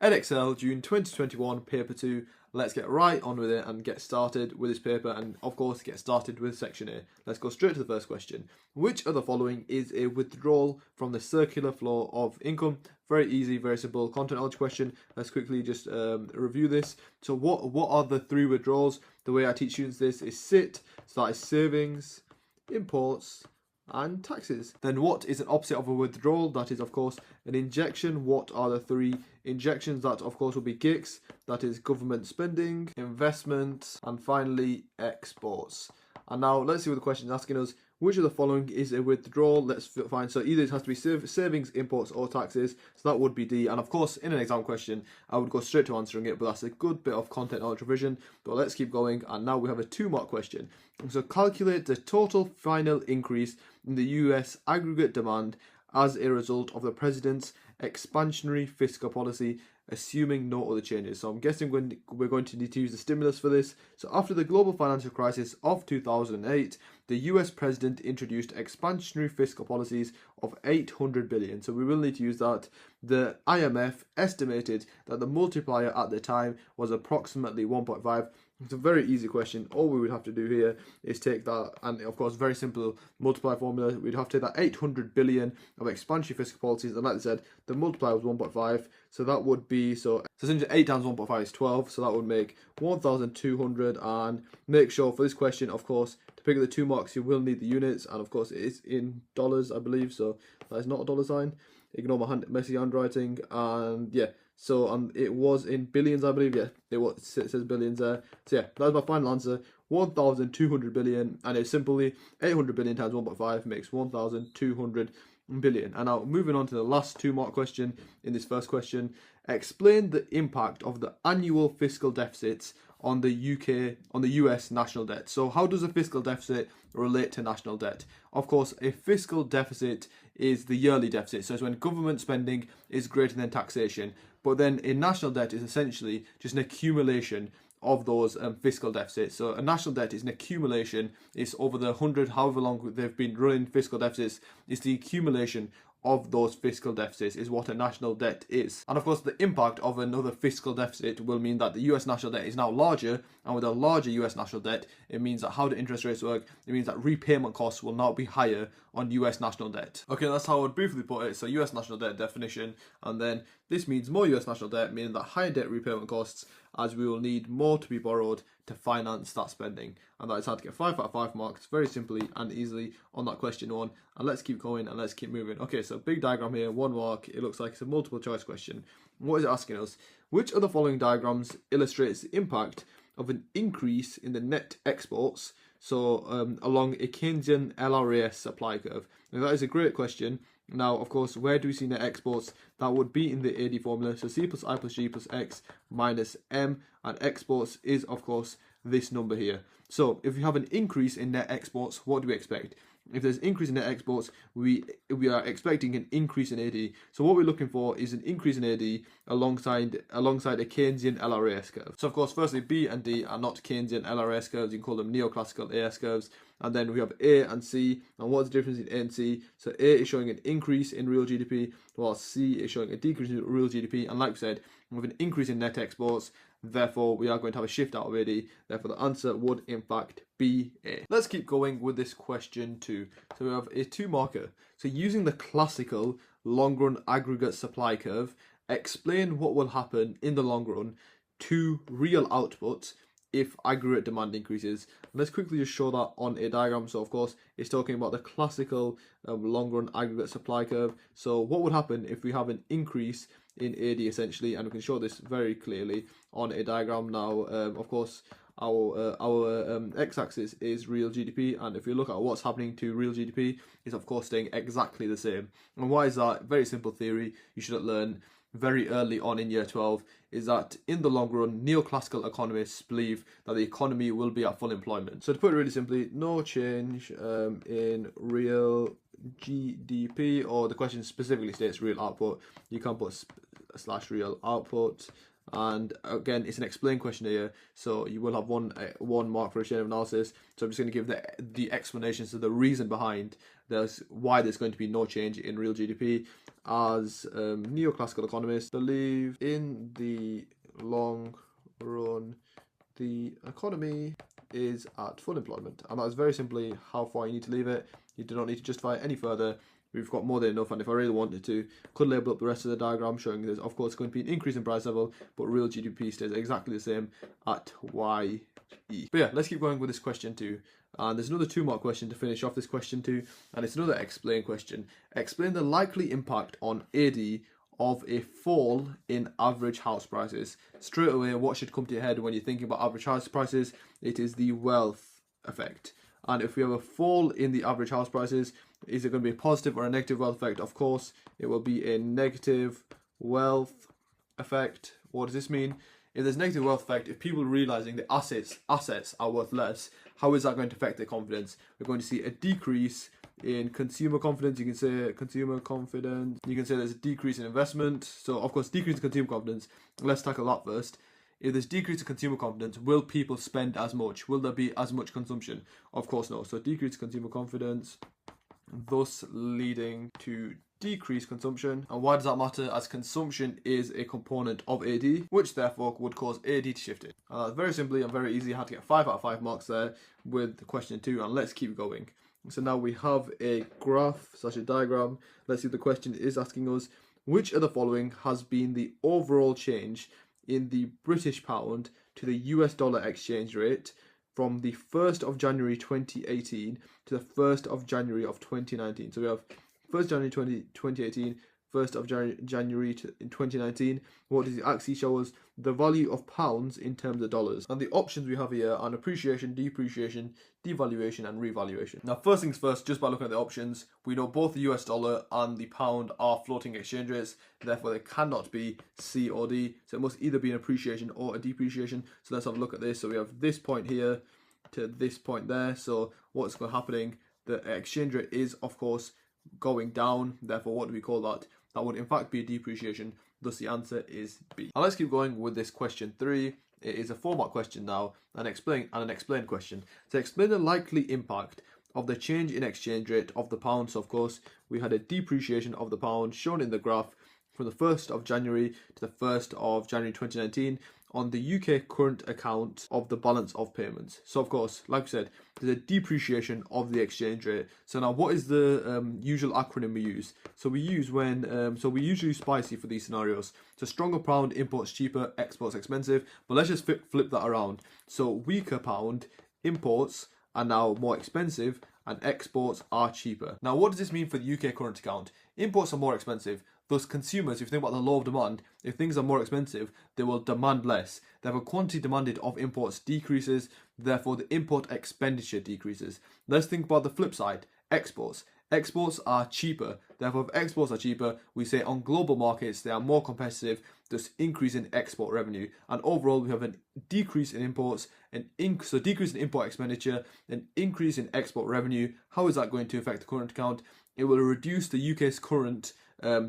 Edexcel, June 2021, paper 2. Let's get right on with it and get started with this paper and, of course, get started with section A. Let's go straight to the first question. Which of the following is a withdrawal from the circular flow of income? Very easy, very simple content knowledge question. Let's quickly just review this. So what are the three withdrawals? The way I teach students this is SIT, so that is savings, imports, and taxes. Then what is an opposite of a withdrawal? That is, of course, an injection. What are the three injections? That, of course, will be GICs. That is government spending, investment, and finally exports. And now let's see what the question is asking us. Which of the following is a withdrawal? Let's find. So either it has to be savings, imports, or taxes. So that would be D. And of course, in an exam question, I would go straight to answering it, but that's a good bit of content knowledge revision. But let's keep going. And now we have a 2-mark question. So calculate the total final increase in the US aggregate demand as a result of the president's expansionary fiscal policy, assuming no other changes. So I'm guessing we're going to need to use the stimulus for this. So after the global financial crisis of 2008, the US president introduced expansionary fiscal policies of 800 billion. So we will need to use that. The IMF estimated that the multiplier at the time was approximately 1.5. It's a very easy question. All we would have to do here is take that, and of course, very simple multiply formula. We'd have to take that 800 billion of expansionary fiscal policies, and like I said, the multiplier was 1.5. So that would be, so essentially 8 times 1.5 is 12. So that would make 1,200. And make sure for this question, of course, to pick up the 2 marks, you will need the units, and of course, it is in dollars, I believe. So that is not a dollar sign. Ignore my messy handwriting, and yeah. So it was in billions, I believe. Yeah, it says billions there. So yeah, that's my final answer. 1,200 billion, and it's simply 800 billion times 1.5 makes 1,200 billion. And now moving on to the last 2-mark question in this first question. Explain the impact of the annual fiscal deficits on the US national debt. So how does a fiscal deficit relate to national debt? Of course, a fiscal deficit is the yearly deficit. So it's when government spending is greater than taxation. But then a national debt is essentially just an accumulation of those fiscal deficits. So a national debt is an accumulation. It's over the 100, however long they've been running fiscal deficits. It's the accumulation of those fiscal deficits is what a national debt is. And of course, the impact of another fiscal deficit will mean that the US national debt is now larger, and with a larger US national debt, it means that how do interest rates work? It means that repayment costs will now be higher on US national debt. Okay, that's how I would briefly put it. So US national debt definition, and then this means more US national debt, meaning that higher debt repayment costs, as we will need more to be borrowed to finance that spending. And that is how to get 5 out of 5 marks very simply and easily on that question 1. And let's keep going and let's keep moving. Okay, so big diagram here, 1 mark. It looks like it's a multiple choice question. What is it asking us? Which of the following diagrams illustrates the impact of an increase in the net exports, so along a Keynesian LRAS supply curve? Now that is a great question. Now, of course, where do we see net exports? That would be in the AD formula. So C plus I plus G plus X minus M. And exports is, of course, this number here. So if we have an increase in net exports, what do we expect? If there's an increase in net exports, we are expecting an increase in AD. So what we're looking for is an increase in AD alongside a Keynesian LRAS curve. So of course, firstly, B and D are not Keynesian LRAS curves. You can call them neoclassical AS curves. And then we have A and C. And what's the difference in A and C? So A is showing an increase in real GDP, while C is showing a decrease in real GDP. And like we said, with an increase in net exports, therefore we are going to have a shift out of AD. Therefore the answer would in fact be A. Let's keep going with this question 2. So we have a 2-marker. So using the classical long run aggregate supply curve, explain what will happen in the long run to real output if aggregate demand increases. And let's quickly just show that on a diagram. So of course, it's talking about the classical long run aggregate supply curve. So what would happen if we have an increase in AD essentially, and we can show this very clearly on a diagram now. Of course, our x-axis is real GDP, and if you look at what's happening to real GDP, it's of course staying exactly the same. And why is that? Very simple theory you should learn very early on in year 12 is that in the long run, neoclassical economists believe that the economy will be at full employment. So to put it really simply, no change in real GDP, or the question specifically states real output. You can put /real output, And again, it's an explain question here, so you will have one mark for a chain of analysis. So I'm just going to give the explanation, so the reason behind why there's going to be no change in real GDP. As neoclassical economists believe, in the long run, the economy is at full employment, and that is very simply how far you need to leave it. You do not need to justify it any further. We've got more than enough, and if I really wanted to, could label up the rest of the diagram showing there's of course going to be an increase in price level, but real GDP stays exactly the same at YE. But yeah, let's keep going with this question 2. And there's another 2-mark question to finish off this question 2, and it's another explain question. Explain the likely impact on AD of a fall in average house prices. Straight away, what should come to your head when you're thinking about average house prices? It is the wealth effect. And if we have a fall in the average house prices, is it going to be a positive or a negative wealth effect? Of course, it will be a negative wealth effect. What does this mean? If there's negative wealth effect, if people are realizing the assets are worth less, how is that going to affect their confidence? We're going to see a decrease in consumer confidence. You can say consumer confidence. You can say there's a decrease in investment. So of course, decrease in consumer confidence. Let's tackle that first. If there's decrease in consumer confidence, will people spend as much? Will there be as much consumption? Of course no. So decrease in consumer confidence, thus leading to decreased consumption. And why does that matter? As consumption is a component of AD, which therefore would cause AD to shift in. Very simply and very easy, I had to get 5 out of 5 marks there with the question 2, and let's keep going. So now we have a graph / a diagram. Let's see, the question is asking us, which of the following has been the overall change in the British pound to the US dollar exchange rate from the 1st of January 2018 to the 1st of January of 2019. So we have 1st January 2018, 1st of January in 2019. What does it actually show us? The value of pounds in terms of dollars. And the options we have here are appreciation, depreciation, devaluation and revaluation. Now first things first, just by looking at the options, we know both the US dollar and the pound are floating exchange rates, therefore they cannot be C or D, so it must either be an appreciation or a depreciation. So let's have a look at this. So we have this point here to this point there. So what's happening? The exchange rate is of course going down, therefore what do we call that? That would in fact be a depreciation, thus the answer is B. Now let's keep going with this question 3. It is a 4-mark question now, an explain question. To explain the likely impact of the change in exchange rate of the pound. So of course we had a depreciation of the pound shown in the graph from the 1st of January to the 1st of January 2019 on the UK current account of the balance of payments. So of course, like I said, there's a depreciation of the exchange rate. So now what is the usual acronym we use? So we use we usually use SPICY for these scenarios. So stronger pound, imports cheaper, exports expensive. But let's just flip that around. So weaker pound, imports are now more expensive and exports are cheaper. Now what does this mean for the UK current account? Imports are more expensive. Thus consumers, if you think about the law of demand, if things are more expensive, they will demand less. Therefore quantity demanded of imports decreases, therefore the import expenditure decreases. Let's think about the flip side, exports. Exports are cheaper, therefore if exports are cheaper, we say on global markets they are more competitive, thus increase in export revenue. And overall we have a decrease in imports, so decrease in import expenditure, an increase in export revenue. How is that going to affect the current account? It will reduce the UK's current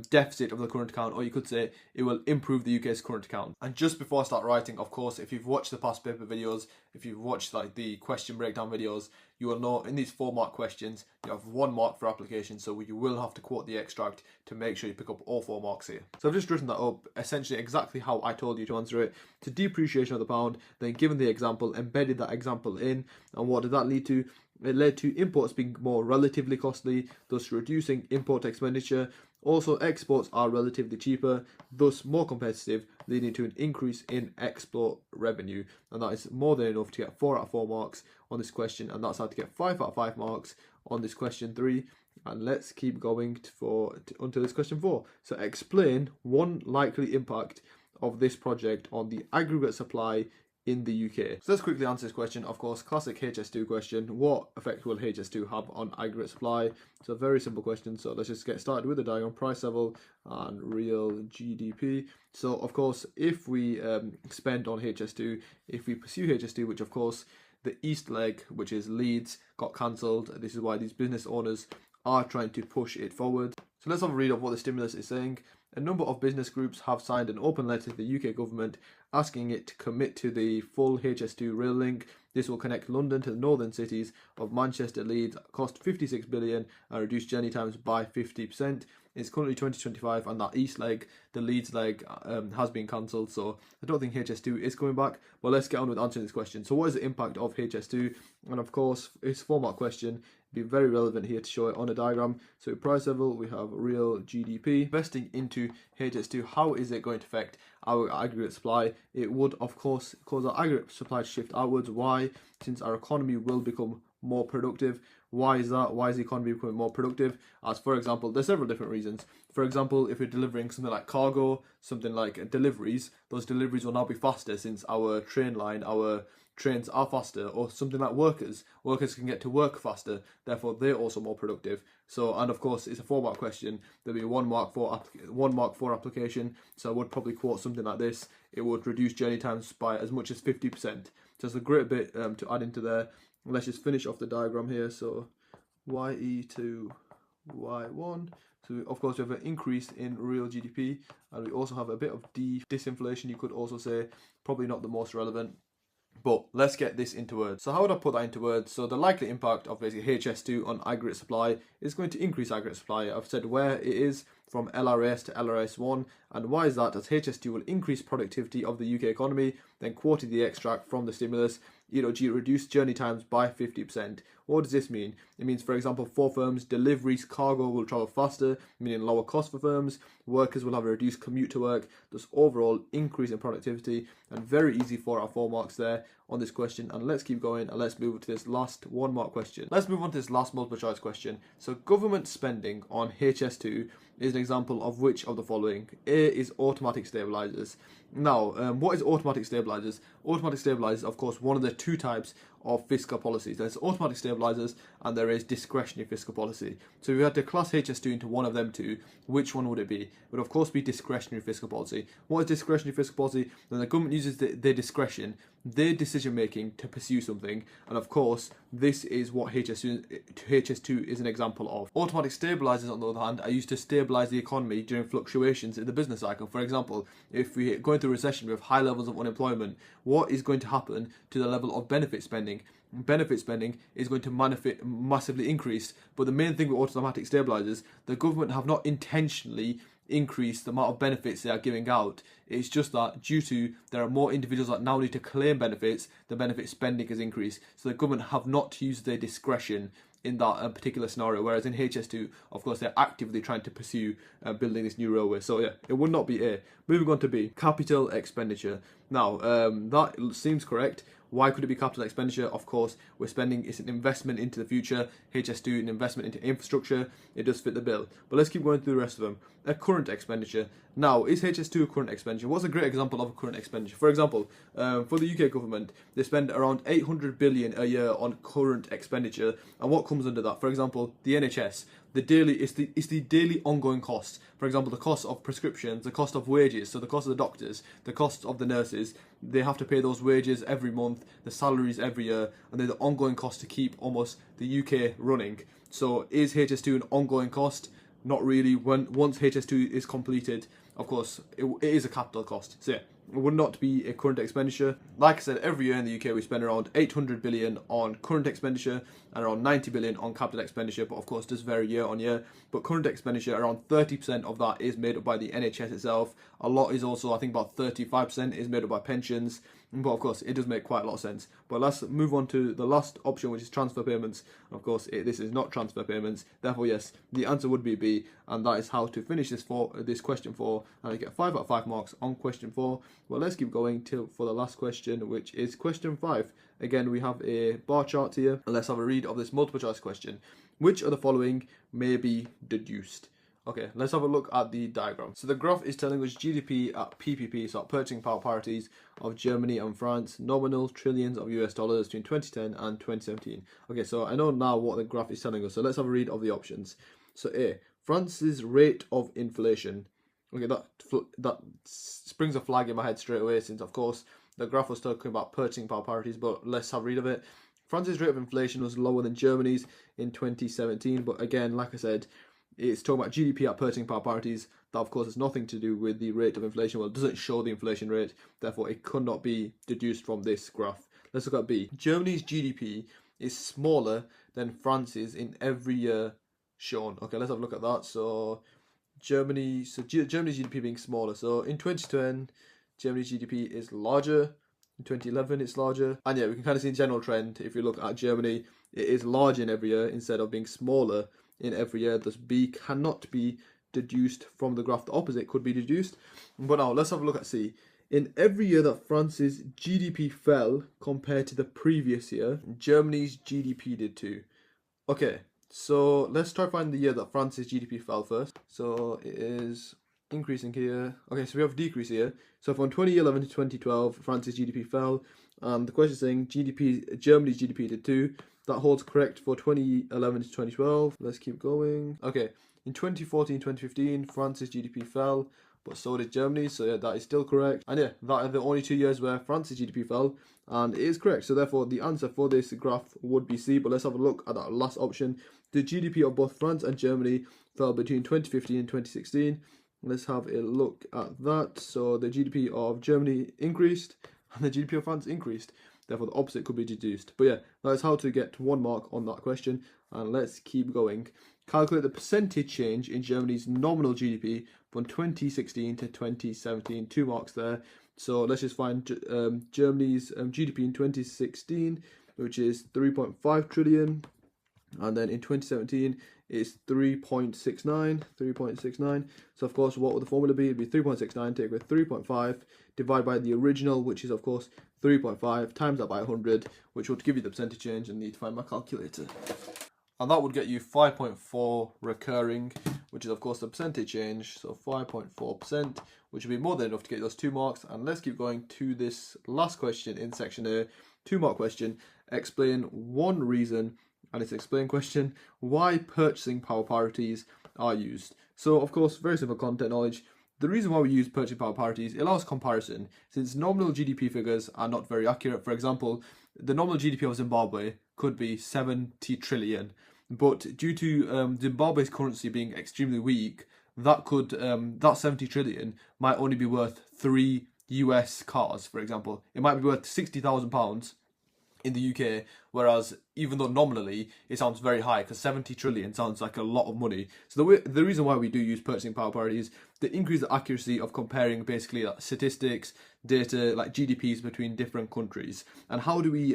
deficit of the current account, or you could say it will improve the UK's current account. And just before I start writing, of course, if you've watched the past paper videos, if you've watched like the question breakdown videos, you will know in these 4-mark questions you have 1 mark for application, so you will have to quote the extract to make sure you pick up all 4 marks here. So I've just written that up essentially exactly how I told you to answer it. To depreciation of the pound, then given the example, embedded that example in, and what did that lead to? It led to imports being more relatively costly, thus reducing import expenditure. Also, exports are relatively cheaper, thus more competitive, leading to an increase in export revenue. And that is more than enough to get 4 out of 4 marks on this question, and that's how to get 5 out of 5 marks on this question 3. And let's keep going until this question 4. So explain one likely impact of this project on the aggregate supply in the UK. So let's quickly answer this question. Of course, classic HS2 question. What effect will HS2 have on aggregate supply? It's a very simple question. So let's just get started with the diagram, price level and real GDP. So of course, if we spend on HS2, if we pursue HS2, which of course the east leg, which is Leeds, got cancelled. This is why these business owners are trying to push it forward. So let's have a read of what the stimulus is saying. a number of business groups have signed an open letter to the UK government asking it to commit to the full HS2 rail link. This will connect London to the northern cities of Manchester, Leeds, cost 56 billion and reduce journey times by 50%. It's currently 2025 and that east leg, the Leeds leg, has been cancelled, so I don't think HS2 is coming back. But let's get on with answering this question. So what is the impact of HS2? And of course, it's a 4-mark question. Be very relevant here to show it on a diagram. So at price level, we have real GDP. Investing into HS2, how is it going to affect our aggregate supply? It would, of course, cause our aggregate supply to shift outwards. Why? Since our economy will become more productive. Why is that? Why is the economy becoming more productive? As for example, there's several different reasons. For example, if you're delivering something like cargo, something like deliveries, those deliveries will now be faster since our train line, our trains are faster. Or something like workers can get to work faster, therefore they're also more productive. So, and of course it's a 4-mark question. There'll be a 1 mark for application, so I would probably quote something like this: it would reduce journey times by as much as 50%. So it's a great bit to add into there. Let's just finish off the diagram here. So YE to Y1. So of course we have an increase in real GDP, and we also have a bit of disinflation, you could also say. Probably not the most relevant, but let's get this into words. So how would I put that into words? So the likely impact of basically HS2 on aggregate supply is going to increase aggregate supply. I've said where it is, from LRS to LRS1. And why is that? As HS2 will increase productivity of the UK economy, then quoted the extract from the stimulus, reduce journey times by 50%. What does this mean? It means, for example, for firms, deliveries, cargo will travel faster, meaning lower cost for firms. Workers will have a reduced commute to work, thus overall increase in productivity. And very easy for our 4 marks there on this question. And let's keep going and let's move to this last 1 mark question. Let's move on to this last multiple choice question. So government spending on HS2 is an example of which of the following? A is automatic stabilizers. Now, what is automatic stabilizers? Automatic stabilizers, of course, one of the 2 types of fiscal policies. There's automatic stabilizers and there is discretionary fiscal policy. So if we had to class HS2 into one of them 2, which one would it be? It would of course be discretionary fiscal policy. What is discretionary fiscal policy? Then the government uses their discretion, their decision making to pursue something, and of course this is what HS2 is an example of. Automatic stabilizers, on the other hand, are used to stabilize the economy during fluctuations in the business cycle. For example, if we're going through a recession with high levels of unemployment, what is going to happen to the level of benefit spending? Benefit spending is going to massively increase. But the main thing with automatic stabilizers, the government have not intentionally increased the amount of benefits they are giving out. It's just that due to there are more individuals that now need to claim benefits, the benefit spending has increased. So the government have not used their discretion in that particular scenario, whereas in HS2, of course, they're actively trying to pursue building this new railway. So yeah, it would not be A. Moving on to B, capital expenditure. Now, that seems correct. Why could it be capital expenditure? Of course, we're spending, it's an investment into the future. HS2, an investment into infrastructure. It does fit the bill. But let's keep going through the rest of them. A current expenditure. Now, is HS2 a current expenditure? What's a great example of a current expenditure? For example, for the UK government, they spend around 800 billion a year on current expenditure. And what comes under that? For example, the NHS. It's the daily ongoing costs. For example, the cost of prescriptions, the cost of wages, so the cost of the doctors, the cost of the nurses. They have to pay those wages every month, the salaries every year, and they're the ongoing cost to keep almost the UK running. So is HS2 an ongoing cost? Not really. Once HS2 is completed, of course, it is a capital cost. So yeah, it would not be a current expenditure. Like I said, every year in the UK we spend around 800 billion on current expenditure and around 90 billion on capital expenditure, but of course does vary year on year. But current expenditure, around 30% of that is made up by the NHS itself. A lot is also, I think about 35% is made up by pensions. But of course, it does make quite a lot of sense. But let's move on to the last option, which is transfer payments. Of course, this is not transfer payments. Therefore, yes, the answer would be B. And that is how to finish this question 4. And I get 5 out of 5 marks on question 4. Well, let's keep going for the last question, which is question 5. Again, we have a bar chart here. And let's have a read of this multiple choice question. Which of the following may be deduced? Okay, let's have a look at the diagram. So the graph is telling us GDP at PPP, so at purchasing power parities of Germany and France, nominal trillions of US dollars between 2010 and 2017. Okay, so I know now what the graph is telling us. So let's have a read of the options. So A, France's rate of inflation. Okay, that springs a flag in my head straight away, since of course the graph was talking about purchasing power parities, but let's have a read of it. France's rate of inflation was lower than Germany's in 2017, but again, like I said, it's talking about GDP at purchasing power parities. That, of course, has nothing to do with the rate of inflation. Well, it doesn't show the inflation rate, therefore it could not be deduced from this graph. Let's look at B. Germany's GDP is smaller than France's in every year shown. Okay, let's have a look at that. So Germany's GDP being smaller. So in 2010, Germany's GDP is larger. In 2011, it's larger. And yeah, we can kind of see a general trend. If you look at Germany, it is larger in every year instead of being smaller in every year. Thus, B cannot be deduced from the graph. The opposite could be deduced. But now, let's have a look at C. In every year that France's GDP fell compared to the previous year, Germany's GDP did too. Okay, so let's try to find the year that France's GDP fell first. So it is increasing here. Okay, so we have a decrease here. So from 2011 to 2012, France's GDP fell. And the question is saying Germany's GDP did too. That holds correct for 2011 to 2012. Let's keep going. Okay, in 2014, 2015, France's GDP fell, but so did Germany, so yeah, that is still correct. And yeah, that are the only 2 years where France's GDP fell, and it is correct. So therefore, the answer for this graph would be C, but let's have a look at that last option. The GDP of both France and Germany fell between 2015 and 2016. Let's have a look at that. So the GDP of Germany increased, and the GDP of France increased. Therefore, the opposite could be deduced. But yeah, that is how to get 1 mark on that question. And let's keep going. Calculate the percentage change in Germany's nominal GDP from 2016 to 2017. 2 marks there. So let's just find Germany's GDP in 2016, which is 3.5 trillion. And then in 2017, it's 3.69. So of course, what would the formula be? It'd be 3.69, take away 3.5, divide by the original, which is of course 3.5, times that by 100, which would give you the percentage change, and need to find my calculator. And that would get you 5.4 recurring, which is of course the percentage change, so 5.4%, which would be more than enough to get those 2 marks. And let's keep going to this last question in section A, 2-mark question. Explain one reason, and it's an explain question, why purchasing power parities are used. So of course, very simple content knowledge. The reason why we use purchasing power parities, it allows comparison, since nominal GDP figures are not very accurate. For example, the nominal GDP of Zimbabwe could be 70 trillion, but due to Zimbabwe's currency being extremely weak, that 70 trillion might only be worth 3 US cars, for example. It might be worth £60,000 in the UK, whereas even though nominally it sounds very high, because 70 trillion sounds like a lot of money. So the reason why we do use purchasing power parities, to increase the accuracy of comparing basically statistics, data like GDPs between different countries. And how do we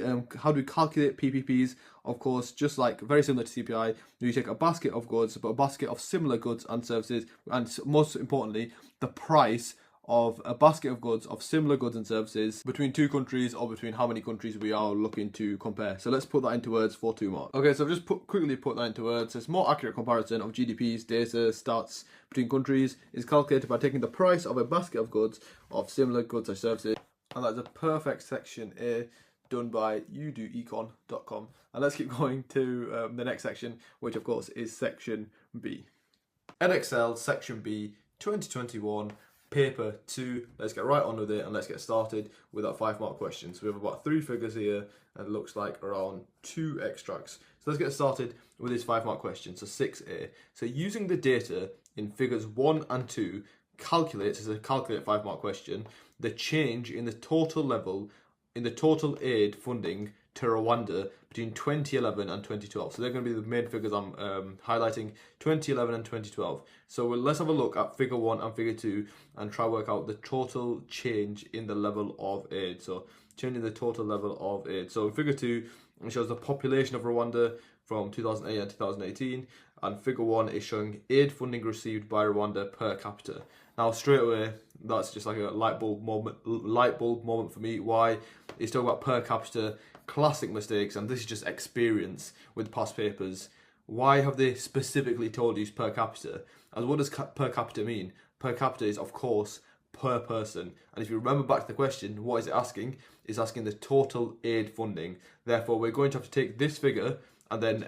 calculate PPPs? Of course, just like very similar to CPI, you take a basket of goods, but a basket of similar goods and services, and most importantly, the price of a basket of goods of similar goods and services between 2 countries, or between how many countries we are looking to compare. So let's put that into words for 2 marks. Okay, so I've just quickly put that into words. It's more accurate comparison of GDPs, data, stats between countries is calculated by taking the price of a basket of goods of similar goods or services. And that's a perfect section A done by youdoecon.com. And let's keep going to the next section, which of course is section B. Edexcel section B 2021. Paper 2, let's get right on with it and let's get started with our 5-mark question. So we have about 3 figures here and it looks like around 2 extracts. So let's get started with this 5-mark question, so 6A. So using the data in figures 1 and 2, calculate 5-mark question, the change in the total level, in the total aid funding to Rwanda between 2011 and 2012. So they're going to be the main figures I'm highlighting, 2011 and 2012. So let's have a look at figure 1 and figure 2 and try to work out the total change in the level of aid. So changing the total level of aid. So in figure 2, it shows the population of Rwanda from 2008 and 2018. And figure 1 is showing aid funding received by Rwanda per capita. Now straight away, that's just like a light bulb moment for me. Why? It's talking about per capita, classic mistakes, and this is just experience with past papers. Why have they specifically told you per capita? And what does per capita mean? Per capita is of course per person. And if you remember back to the question, what is it asking? It's asking the total aid funding. Therefore, we're going to have to take this figure, and then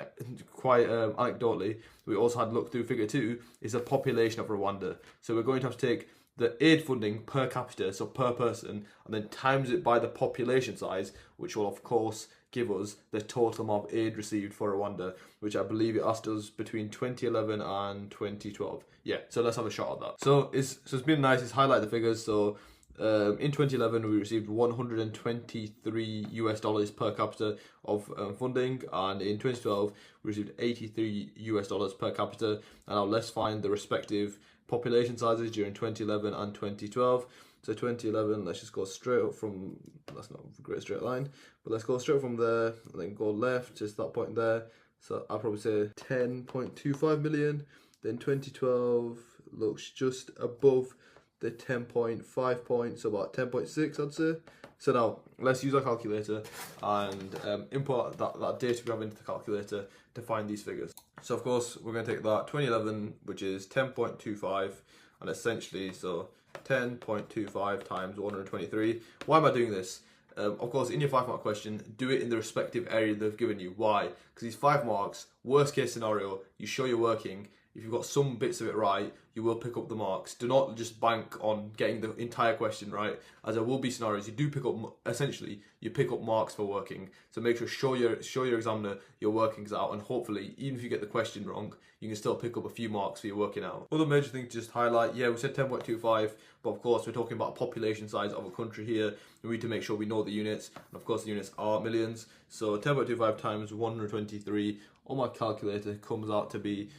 quite anecdotally, we also had a look through figure 2, is the population of Rwanda. So we're going to have to take the aid funding per capita, so per person, and then times it by the population size, which will of course give us the total amount of aid received for Rwanda, which I believe it asked us between 2011 and 2012. Yeah, so let's have a shot at that. So it's been nice, it's highlighted the figures. So in 2011 we received $123 per capita of funding, and in 2012 we received $83 per capita. And now let's find the respective population sizes during 2011 and 2012. So 2011, let's just go straight up from, that's not a great straight line, but let's go straight from there and then go left, just that point there. So I'll probably say 10.25 million. Then 2012 looks just above the 10.5 points, so about 10.6 I'd say. So now let's use our calculator and import that data we have into the calculator to find these figures. So of course we're going to take that 2011, which is 10.25, and essentially so 10.25 times 123. Why am I doing this? Of course, in your 5 mark question, do it in the respective area they've given you. Why? Because these 5 marks, worst case scenario, you show you're working. If you've got some bits of it right, you will pick up the marks. Do not just bank on getting the entire question right, as there will be scenarios you do pick up, essentially, you pick up marks for working. So make sure show your examiner your workings out, and hopefully, even if you get the question wrong, you can still pick up a few marks for your working out. Other major thing to just highlight, yeah, we said 10.25, but of course we're talking about population size of a country here. We need to make sure we know the units, and of course the units are millions. So 10.25 times 123 on my calculator comes out to be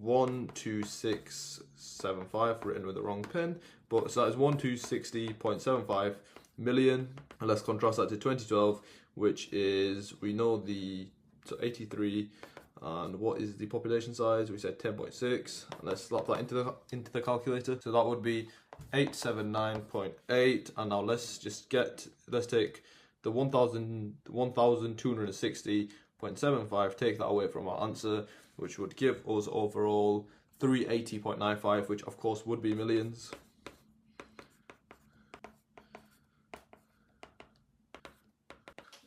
12675, written with the wrong pen, but so that is 1260.75 million. And let's contrast that to 2012, which is, we know the, so 83, and what is the population size? We said 10.6, and let's slap that into the calculator. So that would be 879.8, and now let's take the 1260.75, take that away from our answer, which would give us overall 380.95, which of course would be millions.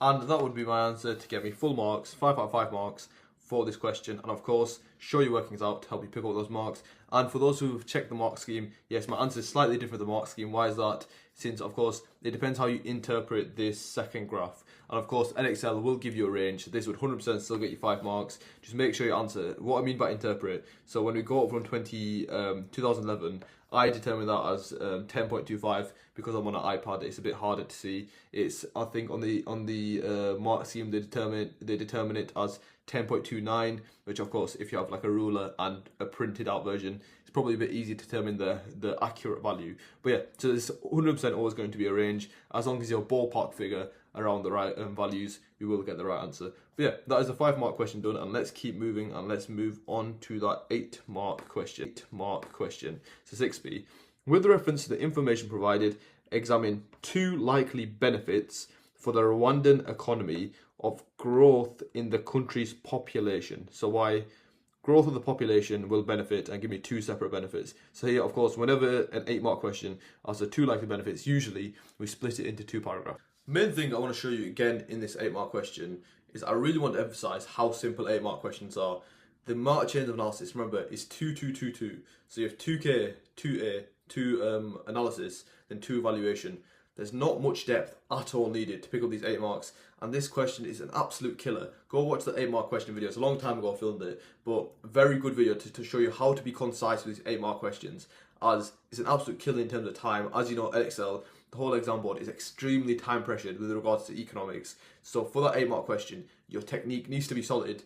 And that would be my answer to get me full marks, 5 out of 5 marks for this question. And of course, show your workings out to help you pick up those marks. And for those who've checked the mark scheme, yes, my answer is slightly different than the mark scheme. Why is that? Since, of course, it depends how you interpret this second graph. And of course, Edexcel will give you a range. This would 100% still get you 5 marks. Just make sure you answer. What I mean by interpret, so when we go up from 2011, I determine that as 10.25 because I'm on an iPad. It's a bit harder to see. It's, I think on the mark scheme they determine it as 10.29, which of course if you have like a ruler and a printed out version, it's probably a bit easier to determine the accurate value. But yeah, so it's 100% always going to be a range. As long as your ballpark figure around the right values, you will get the right answer. But yeah, that is a 5 mark question done, and let's keep moving and let's move on to that 8 mark question. So 6b, with reference to the information provided, examine 2 likely benefits for the Rwandan economy of growth in the country's population. So why growth of the population will benefit, and give me 2 separate benefits. So here, of course, whenever an 8 mark question asks 2 likely benefits, usually we split it into 2 paragraphs. Main thing I want to show you again in this 8 mark question is I really want to emphasize how simple 8 mark questions are. The mark chains of analysis, remember, is 2, 2, 2, 2. So you have 2K, 2A, 2 analysis, then 2 evaluation. There's not much depth at all needed to pick up these 8 marks, and this question is an absolute killer. Go watch the 8 mark question video. It's a long time ago I filmed it, but very good video to show you how to be concise with these 8 mark questions, as it's an absolute killer in terms of time. As you know, Edexcel, the whole exam board is extremely time pressured with regards to economics. So for that 8 mark question, your technique needs to be solid.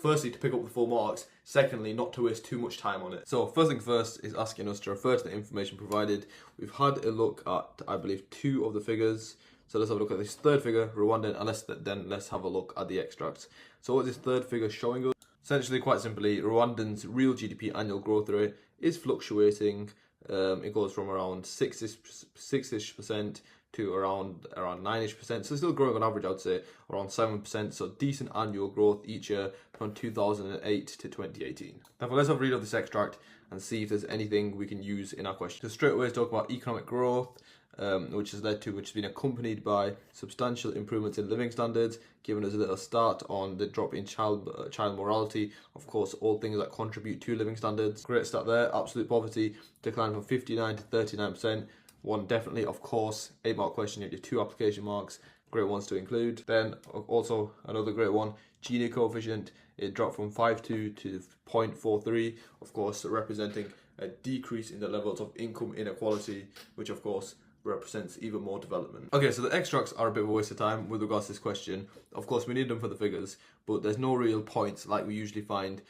Firstly, to pick up the full marks. Secondly, not to waste too much time on it. So first thing first is asking us to refer to the information provided. We've had a look at, I believe, 2 of the figures. So let's have a look at this third figure, Rwandan, and let's have a look at the extracts. So what is this third figure showing us? Essentially, quite simply, Rwandan's real GDP annual growth rate is fluctuating. It goes from around 6-ish% to around 9-ish%. So it's still growing on average, I would say, around 7%. So decent annual growth each year from 2008 to 2018. Therefore, let's have a read of this extract and see if there's anything we can use in our question. So straight away, let's talk about economic growth. which has been accompanied by substantial improvements in living standards, giving us a little start on the drop in child mortality. Of course, all things that contribute to living standards. Great start there. Absolute poverty declined from 59 to 39%. One definitely, of course, 8-mark question, you do 2 application marks. Great ones to include. Then also another great one, Gini coefficient. It dropped from 5.2 to 0.43, of course, representing a decrease in the levels of income inequality, which of course represents even more development. Okay, so the extracts are a bit of a waste of time with regards to this question. Of course, we need them for the figures, but there's no real points like we usually find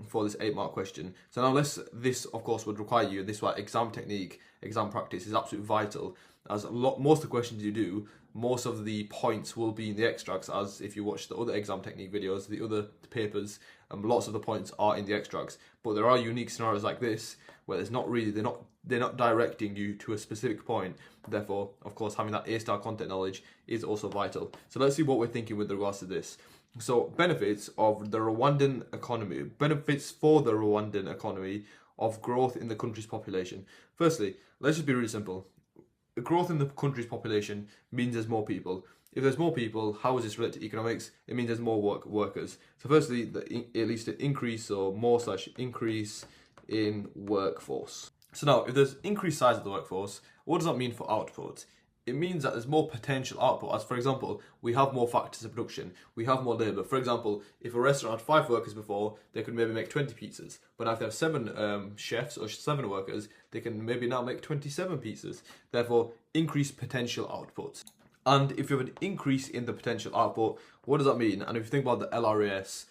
for this 8-mark question. So now this of course would require you, this why exam technique, exam practice is absolutely vital, as most of the questions you do, most of the points will be in the extracts, as if you watch the other exam technique videos, the other papers, lots of the points are in the extracts. But there are unique scenarios like this where there's not really, they're not directing you to a specific point. Therefore, of course, having that A-star content knowledge is also vital. So let's see what we're thinking with regards to this. So benefits of the Rwandan economy, benefits for the Rwandan economy of growth in the country's population. Firstly, let's just be really simple. Growth in the country's population means there's more people. If there's more people, how is this related to economics? It means there's more workers. So firstly, at least an increase or more/increase in workforce. So now, if there's increased size of the workforce, what does that mean for output? It means that there's more potential output. As for example, we have more factors of production, we have more labour. For example, if a restaurant had 5 workers before, they could maybe make 20 pizzas. But now if they have 7 chefs or 7 workers, they can maybe now make 27 pizzas. Therefore, increased potential output. And if you have an increase in the potential output, what does that mean? And if you think about the LRAS,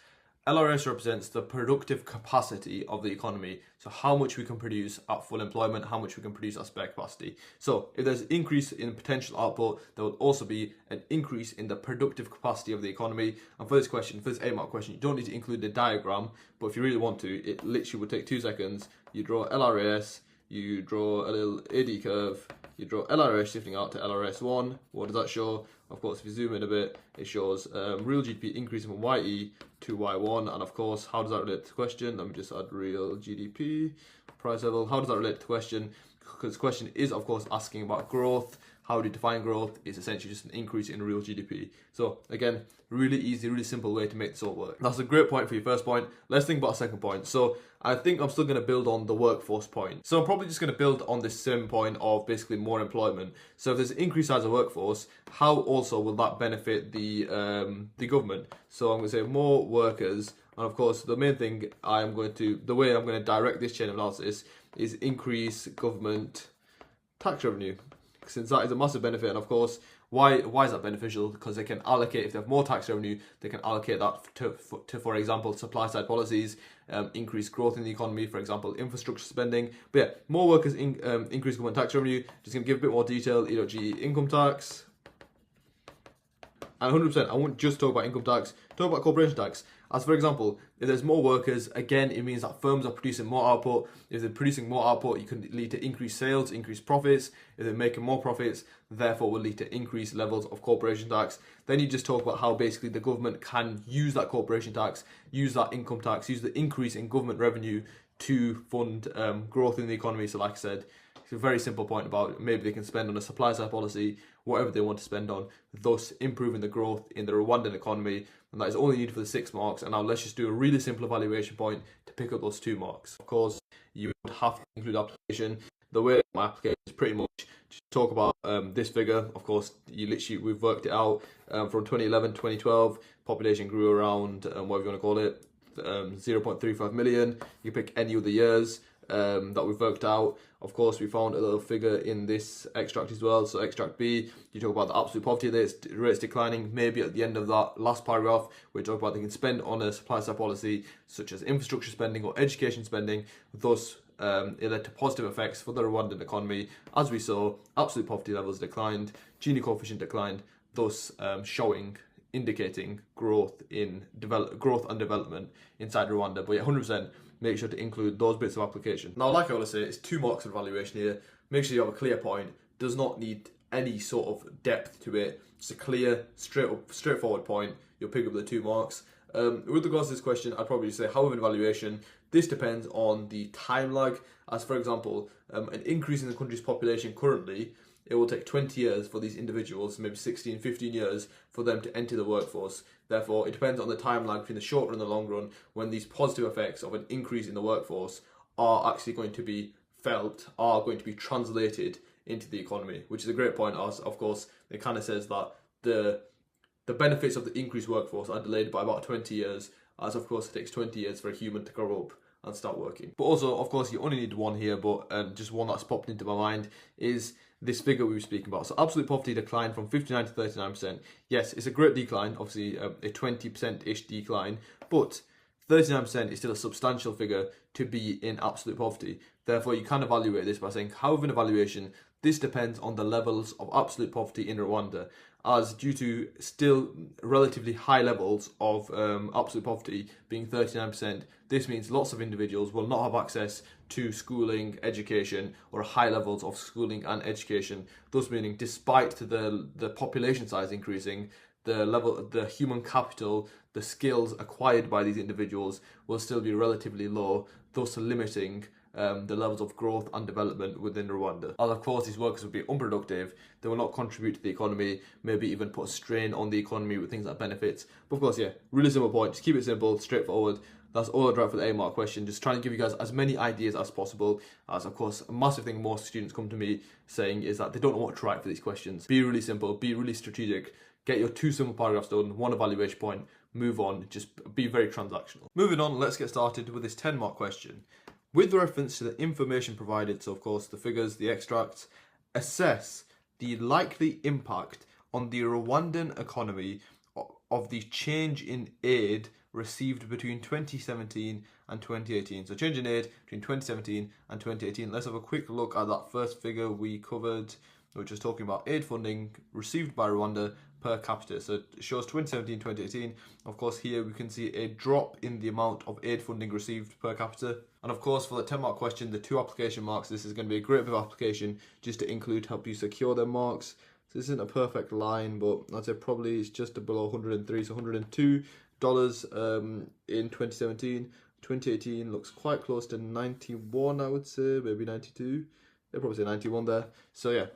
LRS represents the productive capacity of the economy. So how much we can produce at full employment, how much we can produce at spare capacity. So if there's an increase in potential output, there will also be an increase in the productive capacity of the economy. And for this question, for this 8-mark question, you don't need to include the diagram, but if you really want to, it literally would take 2 seconds. You draw LRS, you draw a little AD curve, you draw LRS shifting out to LRS1. What does that show? Of course, if you zoom in a bit, it shows real GDP increasing from YE to Y1. And of course, how does that relate to the question? Let me just add real GDP, price level. How does that relate to the question? Because the question is, of course, asking about growth. How do you define growth? It's essentially just an increase in real GDP. So again, really easy, really simple way to make this all work. That's a great point for your first point. Let's think about a second point. So I think I'm still going to build on the workforce point. So I'm probably just going to build on this same point of basically more employment. So if there's an increased size of workforce, how also will that benefit the government? So I'm going to say more workers. And of course, the main thing the way I'm going to direct this chain of analysis is increase government tax revenue, since that is a massive benefit. And of course, why is that beneficial? Because they can allocate, if they have more tax revenue, they can allocate that to for example, supply side policies, increase growth in the economy, for example, infrastructure spending. But yeah, more workers, increase government tax revenue. Just going to give a bit more detail, GE income tax. And 100%, I won't just talk about income tax, talk about corporation tax. As for example, if there's more workers, again, it means that firms are producing more output. If they're producing more output, you can lead to increased sales, increased profits. If they're making more profits, therefore will lead to increased levels of corporation tax. Then you just talk about how basically the government can use that corporation tax, use that income tax, use the increase in government revenue to fund growth in the economy. So like I said, it's a very simple point about maybe they can spend on a supply side policy, whatever they want to spend on, thus improving the growth in the Rwandan economy. And that is only needed for the 6 marks. And now let's just do a really simple evaluation point to pick up those 2 marks. Of course, you would have to include application. The way my application is pretty much to talk about this figure. Of course, we've worked it out from 2011 to 2012. Population grew around, whatever you want to call it, 0.35 million. You can pick any other years that we've worked out. Of course, we found a little figure in this extract as well. So extract B, you talk about the absolute poverty rates declining. Maybe at the end of that last paragraph, we talk about they can spend on a supply side policy such as infrastructure spending or education spending. Thus, it led to positive effects for the Rwandan economy. As we saw, absolute poverty levels declined, Gini coefficient declined, thus indicating growth and development inside Rwanda. But yeah, 100%. Make sure to include those bits of application. Now, like I always say, it's 2 marks of evaluation here. Make sure you have a clear point. Does not need any sort of depth to it. Just a clear, straightforward point. You'll pick up the 2 marks. With regards to this question, I'd probably say, how of an evaluation, this depends on the time lag. As for example, an increase in the country's population currently, it will take 20 years for these individuals, maybe 16, 15 years, for them to enter the workforce. Therefore, it depends on the time lag between the short run and the long run when these positive effects of an increase in the workforce are actually going to be felt, are going to be translated into the economy, which is a great point, as of course it kind of says that the benefits of the increased workforce are delayed by about 20 years, as of course it takes 20 years for a human to grow up and start working. But also, of course, you only need one here, but just one that's popped into my mind is this figure we were speaking about. So absolute poverty declined from 59 to 39%. Yes, it's a great decline, obviously a 20%-ish decline, but 39% is still a substantial figure to be in absolute poverty. Therefore, you can evaluate this by saying, how of an evaluation, this depends on the levels of absolute poverty in Rwanda, as due to still relatively high levels of absolute poverty being 39%, this means lots of individuals will not have access to schooling, education, or high levels of schooling and education, thus meaning despite the population size increasing, the human capital, the skills acquired by these individuals will still be relatively low, thus limiting the levels of growth and development within Rwanda. And of course, these workers will be unproductive, they will not contribute to the economy, maybe even put a strain on the economy with things like benefits. But of course, yeah, really simple point, just keep it simple, straightforward. That's all I'd write for the A mark question, just trying to give you guys as many ideas as possible, as of course, a massive thing most students come to me saying is that they don't know what to write for these questions. Be really simple, be really strategic, get your 2 simple paragraphs done, 1 evaluation point, move on, just be very transactional. Moving on, let's get started with this 10 mark question. With reference to the information provided, so of course the figures, the extracts, assess the likely impact on the Rwandan economy of the change in aid received between 2017 and 2018. So change in aid between 2017 and 2018. Let's have a quick look at that first figure we covered, which was talking about aid funding received by Rwanda per capita. So it shows 2017, 2018. Of course, here we can see a drop in the amount of aid funding received per capita. And of course, for the 10 mark question, the 2 application marks, this is going to be a great bit of application just to include, help you secure their marks. So this isn't a perfect line, but I'd say probably it's just below 103, so $102 in 2017. 2018 looks quite close to 91, I would say, maybe 92. They'll probably say 91 there. So yeah.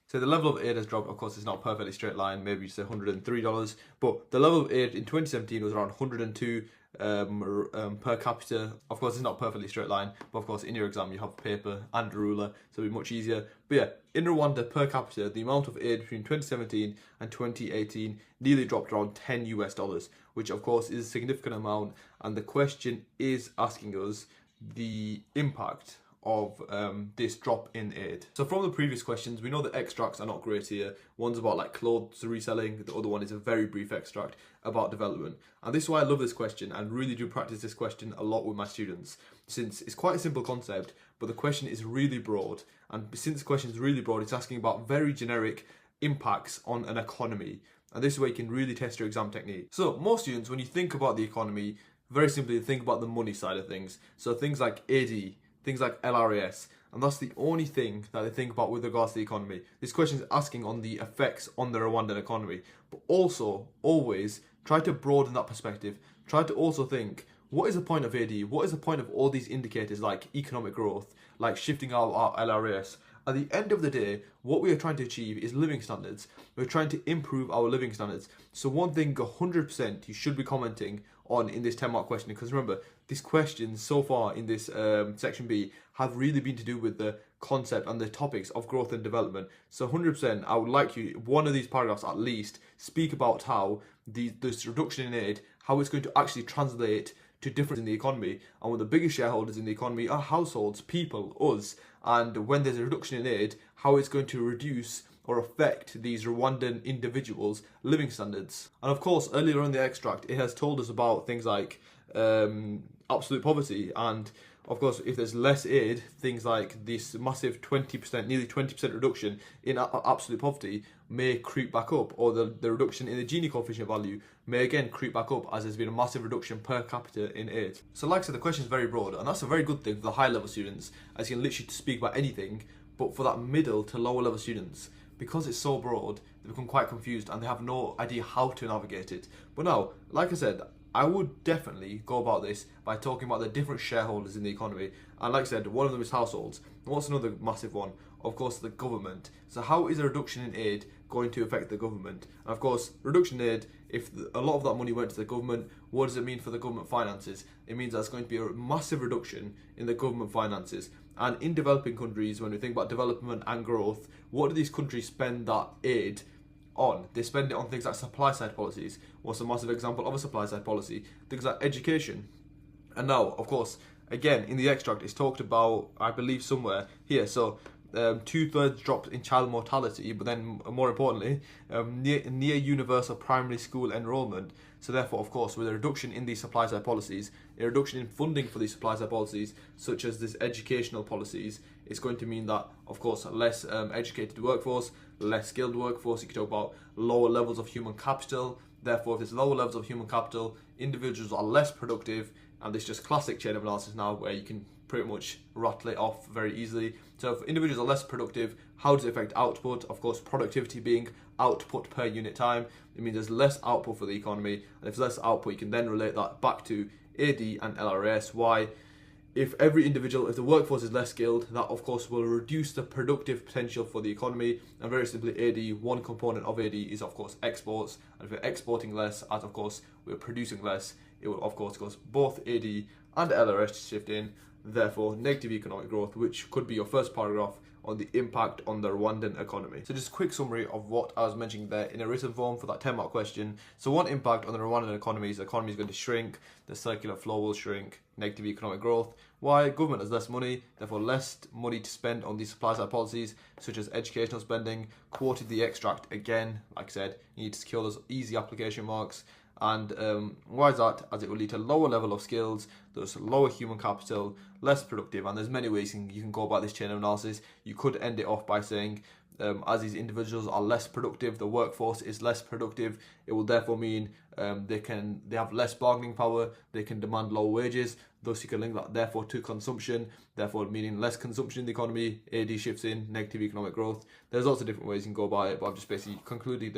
So the level of aid has dropped. Of course, it's not a perfectly straight line. Maybe you say $103, but the level of aid in 2017 was around 102 per capita. Of course, it's not a perfectly straight line, but of course, in your exam you have paper and a ruler, so it'll be much easier. But yeah, in Rwanda per capita, the amount of aid between 2017 and 2018 nearly dropped around $10, which of course is a significant amount. And the question is asking us the impact of this drop in aid. So from the previous questions, we know that extracts are not great here. One's about like clothes reselling, the other one is a very brief extract about development. And this is why I love this question and really do practice this question a lot with my students, since it's quite a simple concept, but the question is really broad. And since the question is really broad, it's asking about very generic impacts on an economy. And this is where you can really test your exam technique. So most students, when you think about the economy, very simply think about the money side of things. So things like AD, things like LRAS, and that's the only thing that they think about with regards to the economy. This question is asking on the effects on the Rwandan economy, but also always try to broaden that perspective. Try to also think, what is the point of AD? What is the point of all these indicators like economic growth, like shifting out our LRAS? At the end of the day, what we are trying to achieve is living standards. We're trying to improve our living standards. So one thing 100% you should be commenting on in this 10 mark question, because remember, these questions so far in this section B have really been to do with the concept and the topics of growth and development. So 100% I would like you, one of these paragraphs at least, speak about how this reduction in aid, how it's going to actually translate to difference in the economy. And one of the biggest shareholders in the economy are households, people, us. And when there's a reduction in aid, how it's going to reduce or affect these Rwandan individuals' living standards. And of course, earlier in the extract, it has told us about things like absolute poverty, and of course, if there's less aid, things like this massive 20%, nearly 20% reduction in absolute poverty may creep back up, or the reduction in the Gini coefficient value may again creep back up, as there's been a massive reduction per capita in aid. So like I said, the question is very broad, and that's a very good thing for the high level students, as you can literally speak about anything. But for that middle to lower level students, because it's so broad, they become quite confused and they have no idea how to navigate it. But now, like I said, I would definitely go about this by talking about the different shareholders in the economy. And like I said, one of them is households. What's another massive one? Of course, the government. So how is a reduction in aid going to affect the government? And of course, reduction in aid, if a lot of that money went to the government, what does it mean for the government finances? It means there's going to be a massive reduction in the government finances. And in developing countries, when we think about development and growth, what do these countries spend that aid on? They spend it on things like supply side policies. What's a massive example of a supply side policy? Things like education. And now, of course, again, in the extract, it's talked about, I believe, somewhere here. So 2/3 drop in child mortality, but then more importantly, near universal primary school enrollment. So therefore, of course, with a reduction in these supply side policies, a reduction in funding for these supply side policies, such as these educational policies, it's going to mean that, of course, less educated workforce, less skilled workforce. You could talk about lower levels of human capital. Therefore, if there's lower levels of human capital, individuals are less productive, and this is just classic chain of analysis now, where you can pretty much rattle it off very easily. So if individuals are less productive, how does it affect output? Of course, productivity being output per unit time. It means there's less output for the economy, and if there's less output, you can then relate that back to AD and LRS. Why? If every individual, if the workforce is less skilled, that of course will reduce the productive potential for the economy. And very simply, AD, one component of AD is of course exports. And if we're exporting less, as of course we're producing less, it will of course cause both AD and LRS to shift in. Therefore, negative economic growth, which could be your first paragraph on the impact on the Rwandan economy. So just a quick summary of what I was mentioning there in a written form for that 10-mark question. So one impact on the Rwandan economy is the economy is going to shrink, the circular flow will shrink, negative economic growth. Why? Government has less money, therefore less money to spend on these supply side policies, such as educational spending. Quoted the extract again, like I said, you need to secure those easy application marks. And why is that? As it will lead to lower level of skills, thus lower human capital, less productive. And there's many ways you can go about this chain of analysis. You could end it off by saying, as these individuals are less productive, the workforce is less productive. It will therefore mean they have less bargaining power. They can demand lower wages. Thus, you can link that therefore to consumption. Therefore, meaning less consumption in the economy. AD shifts in, negative economic growth. There's lots of different ways you can go about it, but I've just basically concluded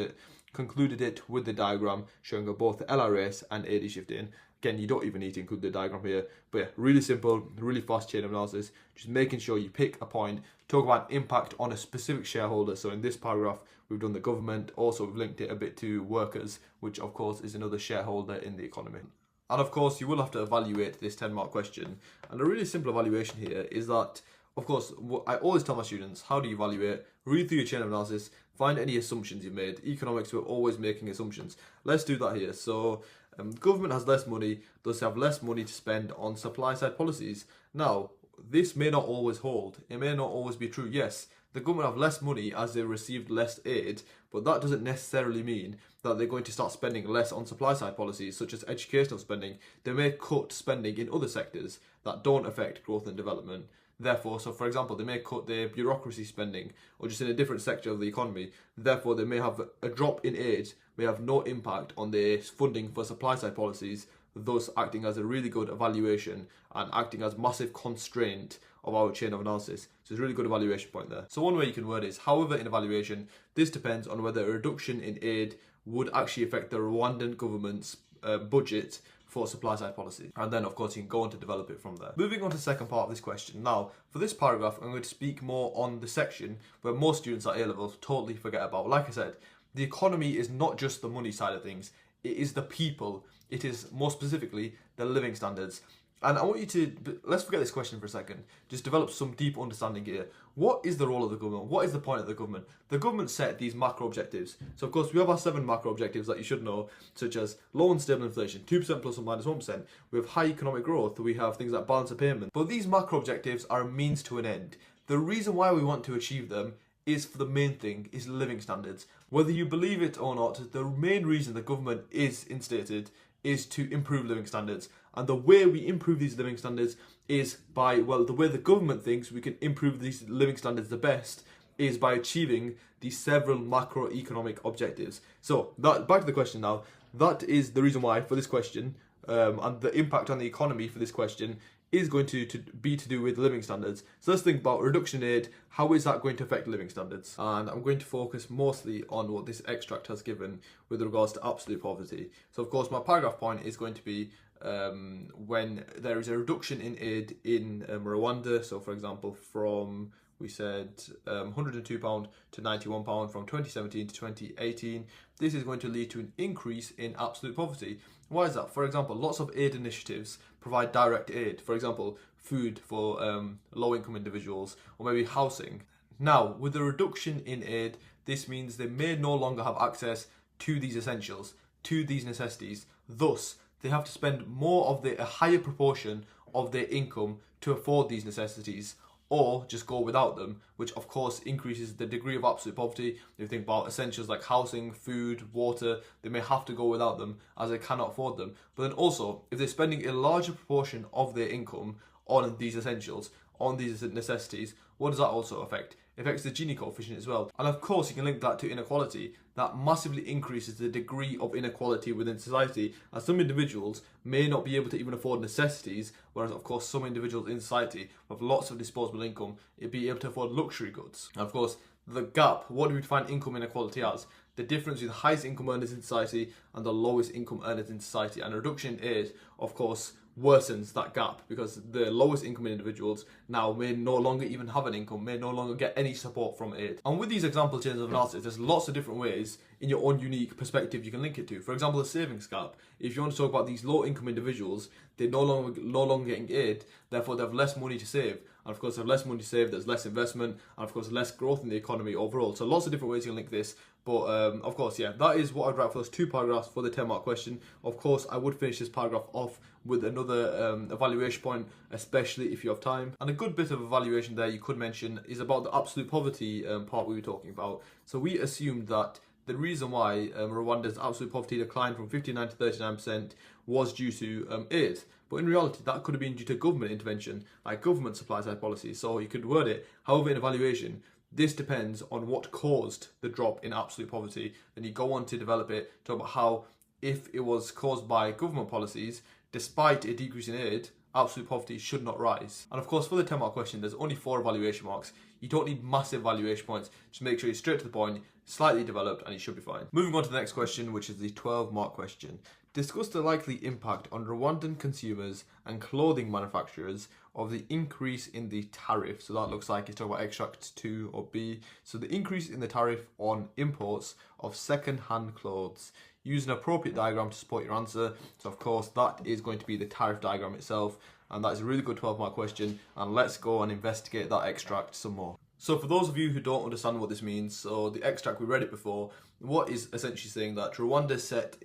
it with the diagram showing both the LRS and AD shift in. Again, you don't even need to include the diagram here, but yeah, really simple, really fast chain of analysis, just making sure you pick a point, talk about impact on a specific shareholder. So in this paragraph, we've done the government, also we've linked it a bit to workers, which of course is another shareholder in the economy. And of course, you will have to evaluate this 10-mark question. And a really simple evaluation here is that, of course, I always tell my students, how do you evaluate? Read through your chain of analysis, find any assumptions you've made. Economics, we're always making assumptions. Let's do that here. So government has less money, thus have less money to spend on supply side policies. Now, this may not always hold. It may not always be true. Yes, the government have less money as they received less aid, but that doesn't necessarily mean that they're going to start spending less on supply side policies, such as educational spending. They may cut spending in other sectors that don't affect growth and development. Therefore, so for example, they may cut their bureaucracy spending or just in a different sector of the economy. Therefore, they may have a drop in aid, may have no impact on their funding for supply side policies, thus acting as a really good evaluation and acting as massive constraint of our chain of analysis. So it's a really good evaluation point there. So one way you can word is, however, in evaluation, this depends on whether a reduction in aid would actually affect the Rwandan government's budget for supply side policy. And then of course you can go on to develop it from there. Moving on to the second part of this question. Now, for this paragraph, I'm going to speak more on the section where most students at A-level totally forget about. Like I said, the economy is not just the money side of things. It is the people. It is more specifically the living standards. And I want you to, let's forget this question for a second, just develop some deep understanding here. What is the role of the government? What is the point of the government? The government set these macro objectives. So of course we have our 7 macro objectives that you should know, such as low and stable inflation, 2% plus or minus 1%. We have high economic growth, we have things like balance of payment. But these macro objectives are a means to an end. The reason why we want to achieve them is for the main thing, is living standards. Whether you believe it or not, the main reason the government is instated is to improve living standards. And the way we improve these living standards is by, well, the way the government thinks we can improve these living standards the best is by achieving these several macroeconomic objectives. So, that back to the question now, that is the reason why for this question, and the impact on the economy for this question is going to be to do with living standards. So let's think about reduction in aid. How is that going to affect living standards? And I'm going to focus mostly on what this extract has given with regards to absolute poverty. So of course my paragraph point is going to be when there is a reduction in aid in Rwanda. So for example, from we said £102 to £91 from 2017 to 2018. This is going to lead to an increase in absolute poverty. Why is that? For example, lots of aid initiatives provide direct aid. For example, food for low-income individuals, or maybe housing. Now, with the reduction in aid, this means they may no longer have access to these essentials, to these necessities. Thus, they have to spend more of a higher proportion of their income to afford these necessities, or just go without them, which of course increases the degree of absolute poverty. If you think about essentials like housing, food, water, they may have to go without them as they cannot afford them. But then also, if they're spending a larger proportion of their income on these essentials, on these necessities, what does that also affect? It affects the Gini coefficient as well. And of course, you can link that to inequality. That massively increases the degree of inequality within society, as some individuals may not be able to even afford necessities, whereas of course some individuals in society with lots of disposable income will be able to afford luxury goods. And of course, the gap, what do we define income inequality as? The difference between the highest income earners in society and the lowest income earners in society. And a reduction in aid, of course, worsens that gap, because the lowest income individuals now may no longer even have an income, may no longer get any support from aid. And with these example chains of analysis, there's lots of different ways in your own unique perspective you can link it to. For example, the savings gap. If you want to talk about these low income individuals, they're no longer getting aid, therefore they have less money to save. And of course, they have less money to save, there's less investment, and of course less growth in the economy overall. So lots of different ways you can link this. But of course, yeah, that is what I'd write for those 2 paragraphs for the 10-mark question. Of course, I would finish this paragraph off with another evaluation point, especially if you have time. And a good bit of evaluation there you could mention is about the absolute poverty part we were talking about. So we assumed that the reason why Rwanda's absolute poverty declined from 59 to 39% was due to aid. But in reality, that could have been due to government intervention, like government supply side policies. So you could word it, however, in evaluation, this depends on what caused the drop in absolute poverty. Then you go on to develop it, talk about how if it was caused by government policies, despite a decrease in aid, absolute poverty should not rise. And of course, for the 10-mark question, there's only 4 evaluation marks. You don't need massive evaluation points. Just make sure you're straight to the point, slightly developed, and you should be fine. Moving on to the next question, which is the 12-mark question. Discuss the likely impact on Rwandan consumers and clothing manufacturers of the increase in the tariff. So that looks like it's talking about extract 2 or B. So the increase in the tariff on imports of second-hand clothes. Use an appropriate diagram to support your answer. So of course that is going to be the tariff diagram itself, and that is a really good 12-mark question, and let's go and investigate that extract some more. So for those of you who don't understand what this means, so the extract, we read it before, what is essentially saying that Rwanda set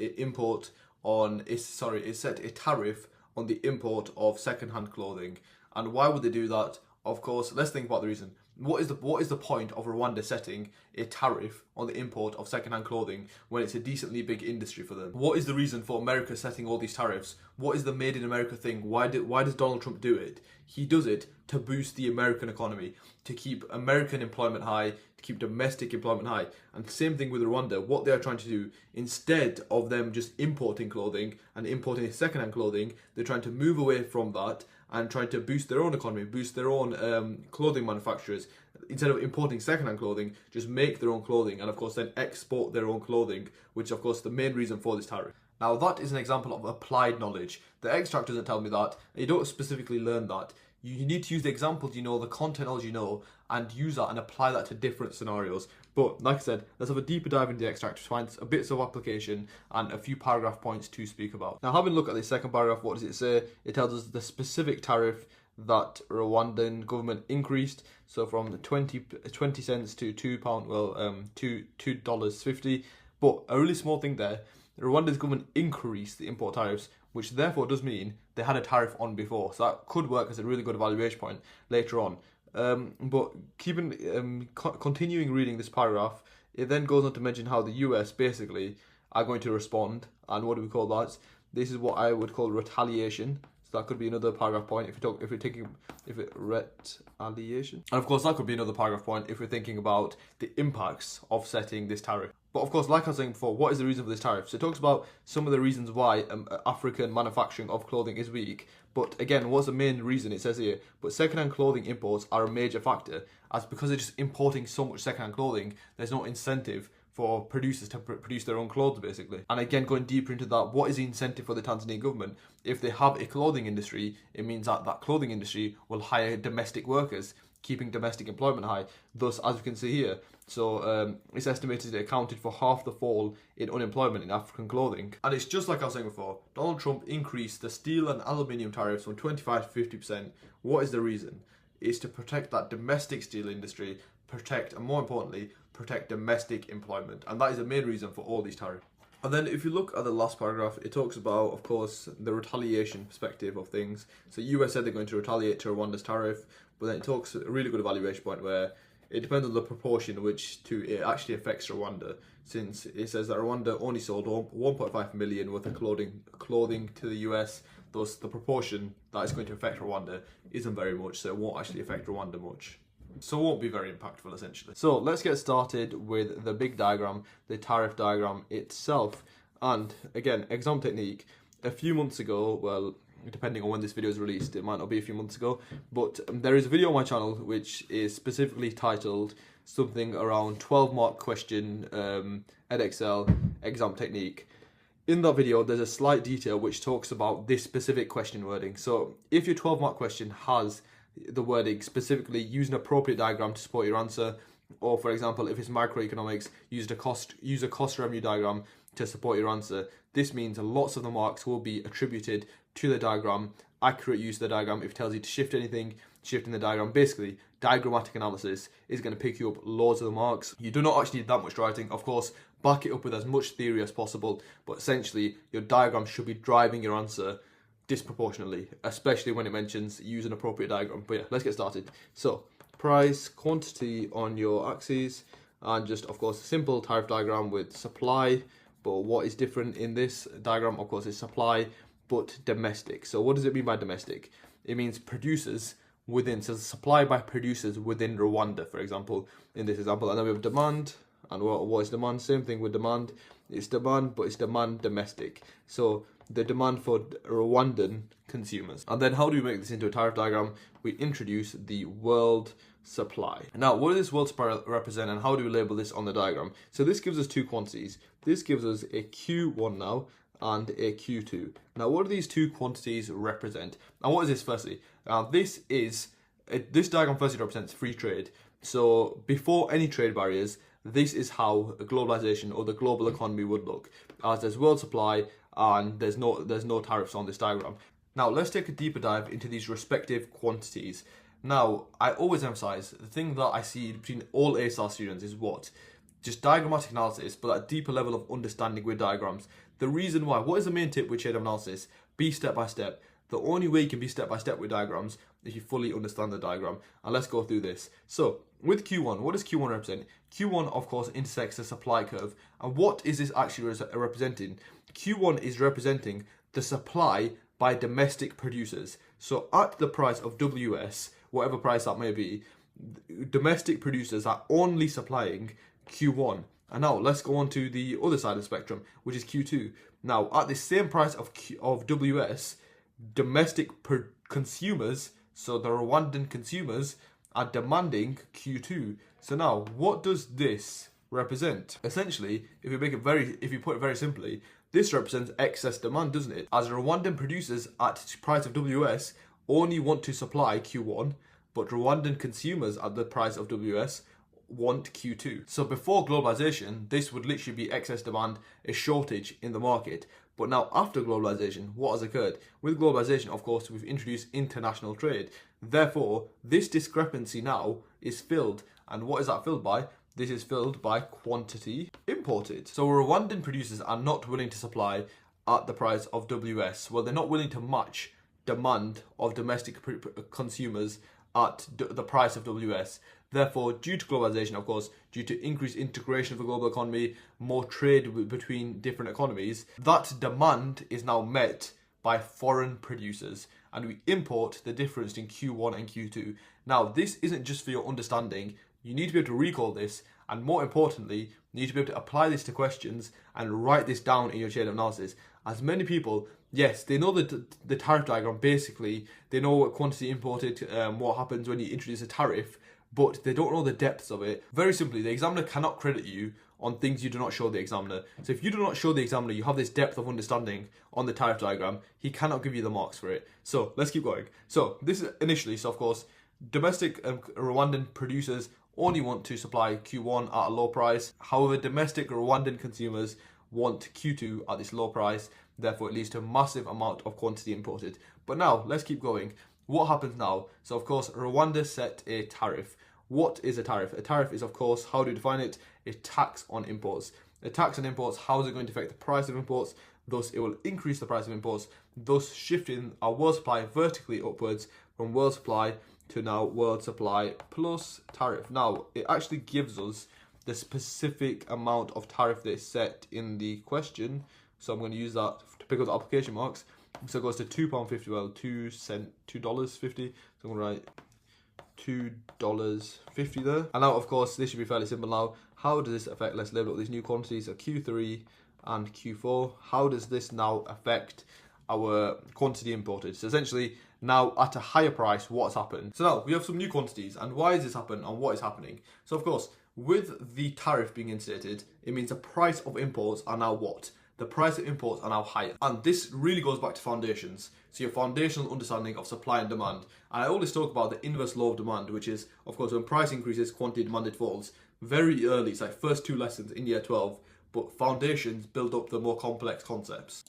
set a tariff on the import of second-hand clothing. And why would they do that? Of course, let's think about the reason. What is the point of Rwanda setting a tariff on the import of second-hand clothing when it's a decently big industry for them? What is the reason for America setting all these tariffs? What is the Made in America thing? Why does Donald Trump do it? He does it to boost the American economy, to keep American employment high, to keep domestic employment high. And same thing with Rwanda. What they are trying to do, instead of them just importing clothing and importing second-hand clothing, they're trying to move away from that and trying to boost their own economy, boost their own clothing manufacturers. Instead of importing second-hand clothing, just make their own clothing, and of course then export their own clothing, which of course is the main reason for this tariff. Now that is an example of applied knowledge. The extract doesn't tell me that, and you don't specifically learn that. You need to use the examples you know, the content knowledge you know, and use that and apply that to different scenarios. But like I said, let's have a deeper dive into the extract to find a bits of application and a few paragraph points to speak about. Now, having a look at the second paragraph, what does it say? It tells us the specific tariff that Rwandan government increased. So from 20 cents to £2, to $2.50. But a really small thing there, Rwanda's government increased the import tariffs, which therefore does mean they had a tariff on before. So that could work as a really good evaluation point later on. But continuing reading this paragraph, it then goes on to mention how the US basically are going to respond. And what do we call that? This is what I would call retaliation. So that could be another paragraph point if retaliation. And of course, that could be another paragraph point if we're thinking about the impacts of setting this tariff. But of course, like I was saying before, what is the reason for this tariff? So it talks about some of the reasons why African manufacturing of clothing is weak. But again, what's the main reason? It says here, but second-hand clothing imports are a major factor, as because they're just importing so much second-hand clothing, there's no incentive for producers to produce their own clothes, basically. And again, going deeper into that, what is the incentive for the Tanzanian government? If they have a clothing industry, it means that that clothing industry will hire domestic workers, keeping domestic employment high. Thus, as you can see here, so it's estimated it accounted for half the fall in unemployment in African clothing. And it's just like I was saying before, Donald Trump increased the steel and aluminium tariffs from 25 to 50%. What is the reason? It's to protect that domestic steel industry, protect, and more importantly, protect domestic employment. And that is the main reason for all these tariffs. And then if you look at the last paragraph, it talks about, of course, the retaliation perspective of things. So US said they're going to retaliate to Rwanda's tariff, but then it talks a really good evaluation point where it depends on the proportion which it actually affects Rwanda, since it says that Rwanda only sold 1.5 million worth of clothing to the US. Thus, the proportion that is going to affect Rwanda isn't very much, so it won't actually affect Rwanda much. So it won't be very impactful, essentially. So let's get started with the big diagram, the tariff diagram itself. And again, exam technique. A few months ago, well, depending on when this video is released, it might not be a few months ago, but there is a video on my channel which is specifically titled something around 12-mark question, Edexcel exam technique. In that video, there's a slight detail which talks about this specific question wording. So if your 12-mark question has the wording specifically, use an appropriate diagram to support your answer, or for example, if it's macroeconomics, use a cost revenue diagram to support your answer. This means lots of the marks will be attributed to the diagram. Accurate use of the diagram, if it tells you to shift anything, shift in the diagram. Basically, diagrammatic analysis is going to pick you up loads of the marks. You do not actually need that much writing. Of course, back it up with as much theory as possible, but essentially your diagram should be driving your answer disproportionately, especially when it mentions use an appropriate diagram. But yeah, let's get started. So price, quantity on your axes, and just of course a simple tariff diagram with supply. But what is different in this diagram, of course, is supply but domestic. So what does it mean by domestic? It means producers within, so supply by producers within Rwanda, for example, in this example. And then we have demand. And what is demand? Same thing with demand. It's demand, but it's demand domestic. So the demand for Rwandan consumers. And then how do we make this into a tariff diagram? We introduce the world supply. Now, what does this world supply represent, and how do we label this on the diagram? So this gives us two quantities. This gives us a Q1 now and a Q2. Now, what do these two quantities represent? And what is this firstly? This diagram firstly represents free trade. So before any trade barriers, this is how globalization or the global economy would look, as there's world supply and there's no tariffs on this diagram. Now let's take a deeper dive into these respective quantities. Now, I always emphasize the thing that I see between all A-star students is what? Just diagrammatic analysis, but at a deeper level of understanding with diagrams. The reason why, what is the main tip with shade analysis? Be step by step. The only way you can be step by step with diagrams is you fully understand the diagram. And let's go through this. So with Q1, what does Q1 represent? Q1, of course, intersects the supply curve. And what is this actually representing? Q1 is representing the supply by domestic producers. So at the price of WS, whatever price that may be, domestic producers are only supplying Q1. And now let's go on to the other side of the spectrum, which is Q2. Now, at the same price of WS, domestic consumers, so the Rwandan consumers, are demanding Q2. So now, what does this represent? Essentially, if you put it very simply, this represents excess demand, doesn't it? As Rwandan producers at price of WS only want to supply Q1, but Rwandan consumers at the price of WS want Q2. So before globalization, this would literally be excess demand, a shortage in the market. But now after globalization, what has occurred? With globalization, of course, we've introduced international trade. Therefore, this discrepancy now is filled. And what is that filled by? This is filled by quantity imported. So Rwandan producers are not willing to supply at the price of WS. Well, they're not willing to match demand of domestic consumers at the price of WS. Therefore, due to globalization, of course, due to increased integration of the global economy, more trade between different economies, that demand is now met by foreign producers, and we import the difference in Q1 and Q2. Now, this isn't just for your understanding. You need to be able to recall this, and more importantly, you need to be able to apply this to questions and write this down in your chain of analysis. As many people, yes, they know the tariff diagram basically, they know what quantity imported, what happens when you introduce a tariff, but they don't know the depths of it. Very simply, the examiner cannot credit you on things you do not show the examiner. So if you do not show the examiner you have this depth of understanding on the tariff diagram, he cannot give you the marks for it. So let's keep going. So this is initially, so of course, domestic Rwandan producers only want to supply Q1 at a low price. However, domestic Rwandan consumers want Q2 at this low price. Therefore, it leads to a massive amount of quantity imported. But now, let's keep going. What happens now? So of course, Rwanda set a tariff. What is a tariff? A tariff is, of course, how do you define it? A tax on imports. A tax on imports, how is it going to affect the price of imports? Thus, it will increase the price of imports, thus shifting our world supply vertically upwards from world supply to now world supply plus tariff. Now, it actually gives us the specific amount of tariff they set in the question. So I'm going to use that to pick up the application marks. So it goes to £2.50, well, $2.50. So I'm going to write $2.50 there. And now, of course, this should be fairly simple now. How does this affect, let's label up these new quantities, so Q3 and Q4. How does this now affect our quantity imported? So essentially, now at a higher price, what's happened? So now we have some new quantities, and why has this happened and what is happening? So of course, with the tariff being instated, it means the price of imports are now what? The price of imports are now higher. And this really goes back to foundations. So your foundational understanding of supply and demand. And I always talk about the inverse law of demand, which is, of course, when price increases, quantity demanded falls. Very early, it's like first 2 lessons in year 12, but foundations build up the more complex concepts.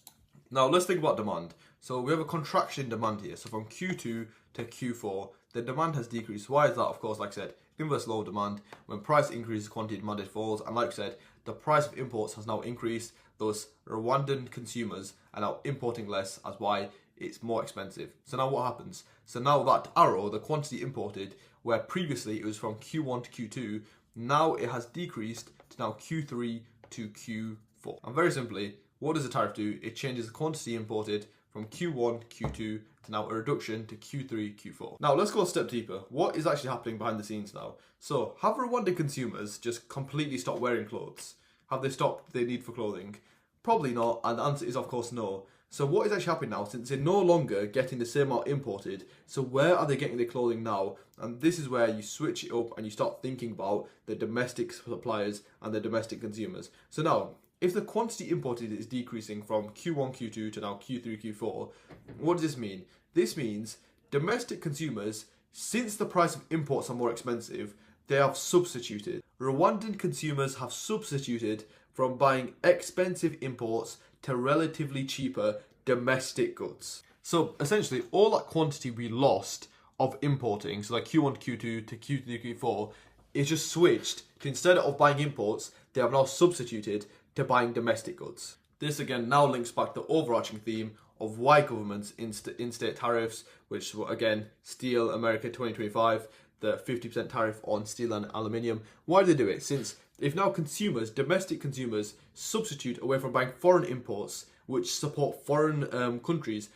Now let's think about demand. So we have a contraction in demand here. So from Q2 to Q4, the demand has decreased. Why is that? Of course, like I said, inverse law of demand. When price increases, quantity demanded falls. And like I said, the price of imports has now increased. Those Rwandan consumers are now importing less, as why it's more expensive. So now what happens? So now that arrow, the quantity imported, where previously it was from Q1 to Q2, now it has decreased to now Q3 to Q4. And very simply, what does the tariff do? It changes the quantity imported from Q1, Q2 to now a reduction to Q3, Q4. Now let's go a step deeper. What is actually happening behind the scenes now? So have Rwandan consumers just completely stopped wearing clothes? Have they stopped their need for clothing? Probably not, and the answer is of course no. So what is actually happening now, since they're no longer getting the same amount imported, so where are they getting their clothing now? And this is where you switch it up and you start thinking about the domestic suppliers and the domestic consumers. So now, if the quantity imported is decreasing from Q1, Q2 to now Q3, Q4, what does this mean? This means domestic consumers, since the price of imports are more expensive, they have substituted. Rwandan consumers have substituted from buying expensive imports to relatively cheaper domestic goods. So essentially, all that quantity we lost of importing, so like Q1 to Q2 to Q3, Q4, is just switched to, instead of buying imports, they have now substituted to buying domestic goods. This again now links back to the overarching theme of why governments instate tariffs, which were again Steel America 2025, the 50% tariff on steel and aluminium. Why do they do it? Since if now consumers, domestic consumers, substitute away from buying foreign imports, which support foreign countries,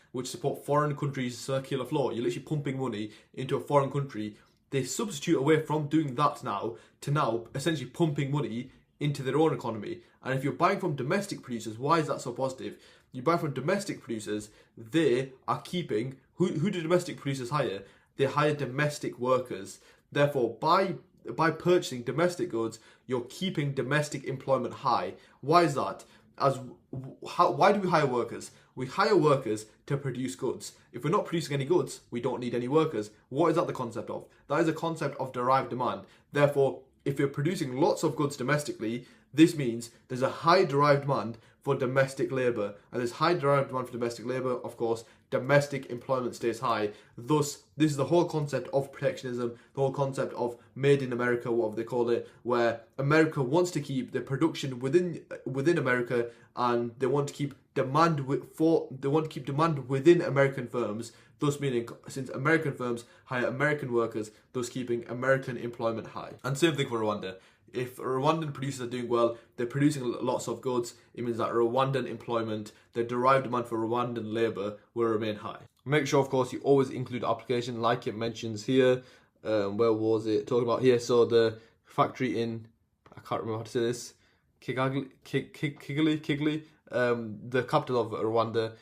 circular flow, you're literally pumping money into a foreign country, they substitute away from doing that now to now essentially pumping money into their own economy. And if you're buying from domestic producers, why is that so positive? You buy from domestic producers, they are keeping, who do domestic producers hire? They hire domestic workers. Therefore, by purchasing domestic goods, you're keeping domestic employment high. Why is that? Why do we hire workers? We hire workers to produce goods. If we're not producing any goods, we don't need any workers. What is that the concept of? That is a concept of derived demand. Therefore, if you're producing lots of goods domestically, this means there's a high derived demand for domestic labour. And there's high derived demand for domestic labour, of course, domestic employment stays high. Thus, this is the whole concept of protectionism, the whole concept of made in America, whatever they call it, where America wants to keep the production within America, and they want to keep demand within American firms. Thus meaning, since American firms hire American workers, thus keeping American employment high. And same thing for Rwanda. If Rwandan producers are doing well, they're producing lots of goods, it means that Rwandan employment, the derived demand for Rwandan labour will remain high. Make sure, of course, you always include application like it mentions here. Where was it talking about here? So the factory in, I can't remember how to say this, Kigali, the capital of Rwanda,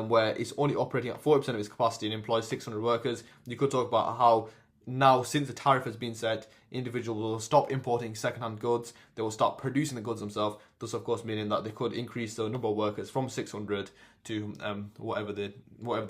where it's only operating at 40% of its capacity and employs 600 workers. You could talk about how now, since the tariff has been set, individuals will stop importing second-hand goods. They will start producing the goods themselves. Thus, of course, meaning that they could increase the number of workers from 600 to whatever they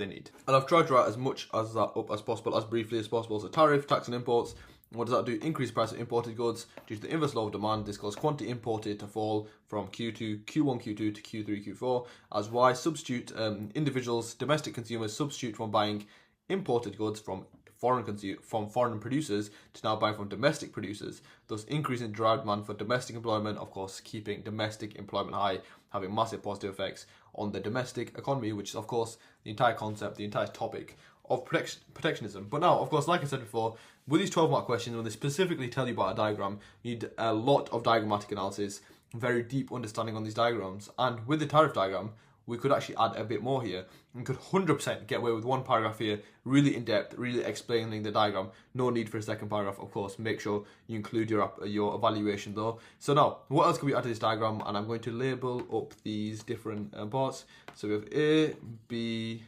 need. And I've tried to write as much as that up as possible, as briefly as possible. So tariff, tax on imports. What does that do? Increase the price of imported goods due to the inverse law of demand. This caused quantity imported to fall from Q1, Q2 to Q3, Q4. As Y, substitute individuals, domestic consumers substitute from buying imported goods from foreign producers to now buy from domestic producers, thus increasing derived demand for domestic employment, of course keeping domestic employment high, having massive positive effects on the domestic economy, which is of course the entire concept, the entire topic of protectionism. But now, of course, like I said before, with these 12-mark questions, when they specifically tell you about a diagram, you need a lot of diagrammatic analysis, very deep understanding on these diagrams. And with the tariff diagram, we could actually add a bit more here and could 100% get away with one paragraph here, really in depth, really explaining the diagram. No need for a second paragraph, of course. Make sure you include your evaluation though. So now, what else can we add to this diagram? And I'm going to label up these different parts. So we have A, B,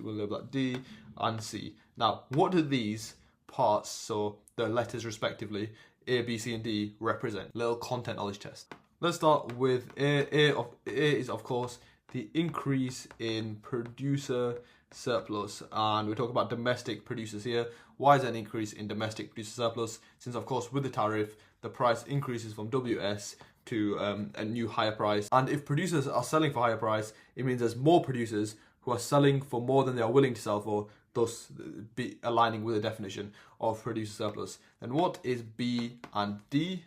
we'll label that D, and C. Now, what do these parts, so the letters respectively, A, B, C, and D, represent? Little content knowledge test. Let's start with A. A is, of course, the increase in producer surplus, and we're talking about domestic producers here. Why is there an increase in domestic producer surplus? Since, of course, with the tariff, the price increases from WS to a new higher price. And if producers are selling for higher price, it means there's more producers who are selling for more than they are willing to sell for, thus be aligning with the definition of producer surplus. And what is B and D?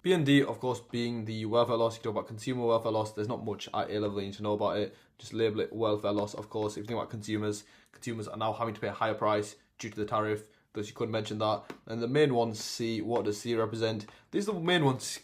B and D, of course, being the welfare loss. You talk about consumer welfare loss. There's not much at A level you need to know about it. Just label it welfare loss. Of course, if you think about consumers are now having to pay a higher price due to the tariff. Thus, you could mention that. And the main one, C, what does C represent? These are the main ones,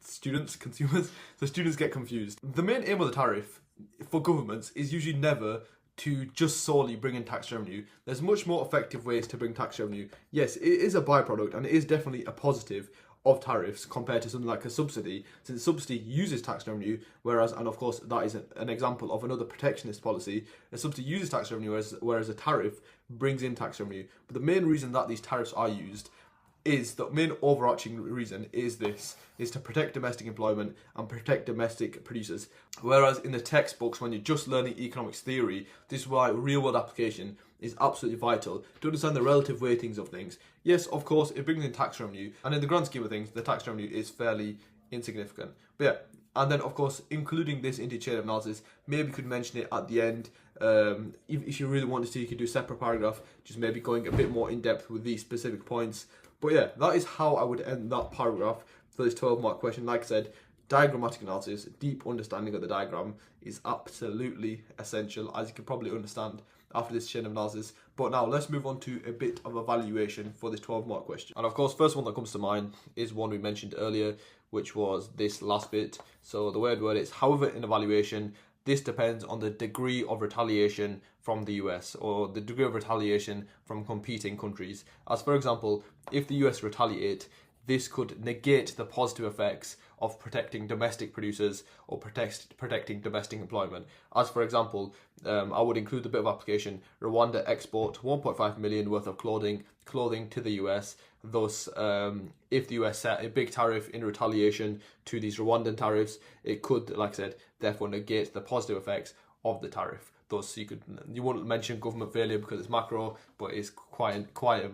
students, consumers. So students get confused. The main aim of the tariff for governments is usually never to just solely bring in tax revenue. There's much more effective ways to bring tax revenue. Yes, it is a byproduct and it is definitely a positive of tariffs compared to something like a subsidy, since subsidy uses tax revenue, whereas, and of course that is an example of another protectionist policy, a subsidy uses tax revenue, whereas a tariff brings in tax revenue. But the main reason that these tariffs are used is, the main overarching reason is to protect domestic employment and protect domestic producers. Whereas in the textbooks, when you're just learning economics theory, this is why real world application is absolutely vital to understand the relative weightings of things. Yes, of course, it brings in tax revenue, and in the grand scheme of things, the tax revenue is fairly insignificant. But yeah, and then of course, including this into chain of analysis, maybe you could mention it at the end. If you really wanted to, you could do a separate paragraph, just maybe going a bit more in depth with these specific points. But yeah, that is how I would end that paragraph for this 12-mark question. Like I said, diagrammatic analysis, deep understanding of the diagram is absolutely essential, as you can probably understand after this chain of analysis. But now let's move on to a bit of evaluation for this 12-mark question. And of course, first one that comes to mind is one we mentioned earlier, which was this last bit. So the way I'd word it is, however, in evaluation, this depends on the degree of retaliation from the US, or the degree of retaliation from competing countries. As for example, if the US retaliate, this could negate the positive effects of protecting domestic producers or protecting domestic employment. As for example, I would include a bit of application. Rwanda export 1.5 million worth of clothing to the US. Thus, if the US set a big tariff in retaliation to these Rwandan tariffs, it could, like I said, therefore negate the positive effects of the tariff. Thus, you wouldn't mention government failure because it's macro, but it's quite a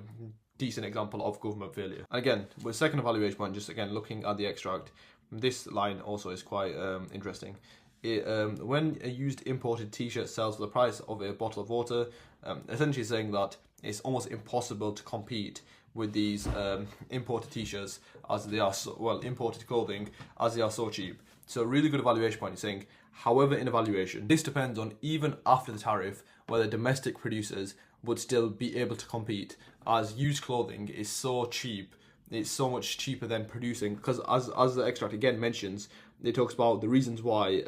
decent example of government failure. And again, with second evaluation point, just again looking at the extract, this line also is quite interesting. When a used imported t-shirt sells for the price of a bottle of water, essentially saying that it's almost impossible to compete with these imported t-shirts, as they are imported clothing, as they are so cheap. So a really good evaluation point is saying, however, in evaluation, this depends on even after the tariff, whether domestic producers would still be able to compete, as used clothing is so cheap it's so much cheaper than producing, because as the extract again mentions, it talks about the reasons why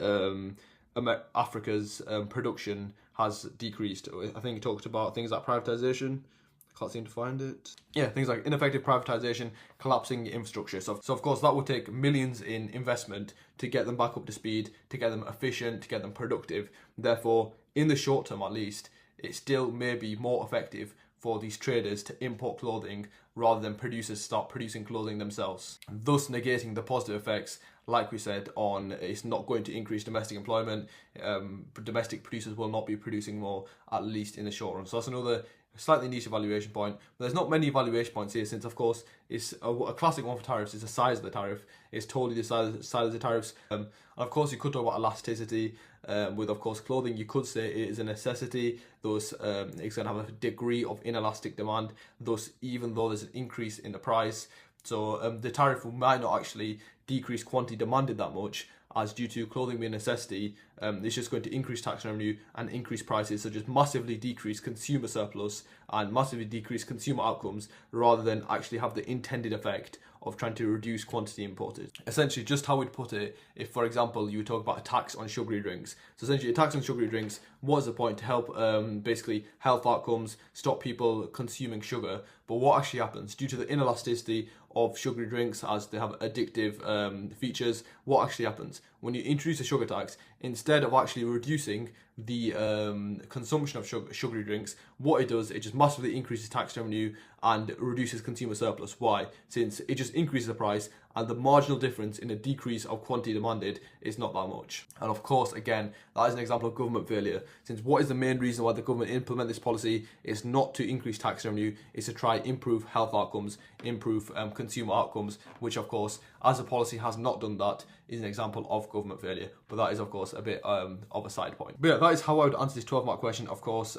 Africa's production has decreased. I think it talked about things like privatization. I can't seem to find it. Yeah, things like ineffective privatization, collapsing infrastructure. So of course that would take millions in investment to get them back up to speed, to get them efficient, to get them productive. Therefore, in the short term at least, it still may be more effective for these traders to import clothing rather than producers start producing clothing themselves, thus negating the positive effects, like we said, on it's not going to increase domestic employment. Domestic producers will not be producing more, at least in the short run. So that's another slightly niche evaluation point. But there's not many evaluation points here, since of course it's a classic one for tariffs is the size of the tariff. It's totally the size of the tariffs. And of course you could talk about elasticity. With of course clothing, you could say it is a necessity, thus it's going to have a degree of inelastic demand, thus even though there's an increase in the price, so the tariff might not actually decrease quantity demanded that much, as due to clothing being a necessity, it's just going to increase tax revenue and increase prices, so just massively decrease consumer surplus and massively decrease consumer outcomes, rather than actually have the intended effect of trying to reduce quantity imported. Essentially, just how we'd put it, if for example you would talk about a tax on sugary drinks. So essentially a tax on sugary drinks was the point to help basically health outcomes, stop people consuming sugar. But what actually happens, due to the inelasticity of sugary drinks as they have addictive features, what actually happens when you introduce a sugar tax, instead of actually reducing the consumption of sugary drinks, what it does, it just massively increases tax revenue and reduces consumer surplus. Why? Since it just increases the price, and the marginal difference in a decrease of quantity demanded is not that much. And of course, again, that is an example of government failure, since what is the main reason why the government implement this policy is not to increase tax revenue, is to try improve health outcomes, improve consumer outcomes, which of course, as a policy has not done that, is an example of government failure. But that is of course a bit of a side point. But yeah, that is how I would answer this 12-mark question. Of course,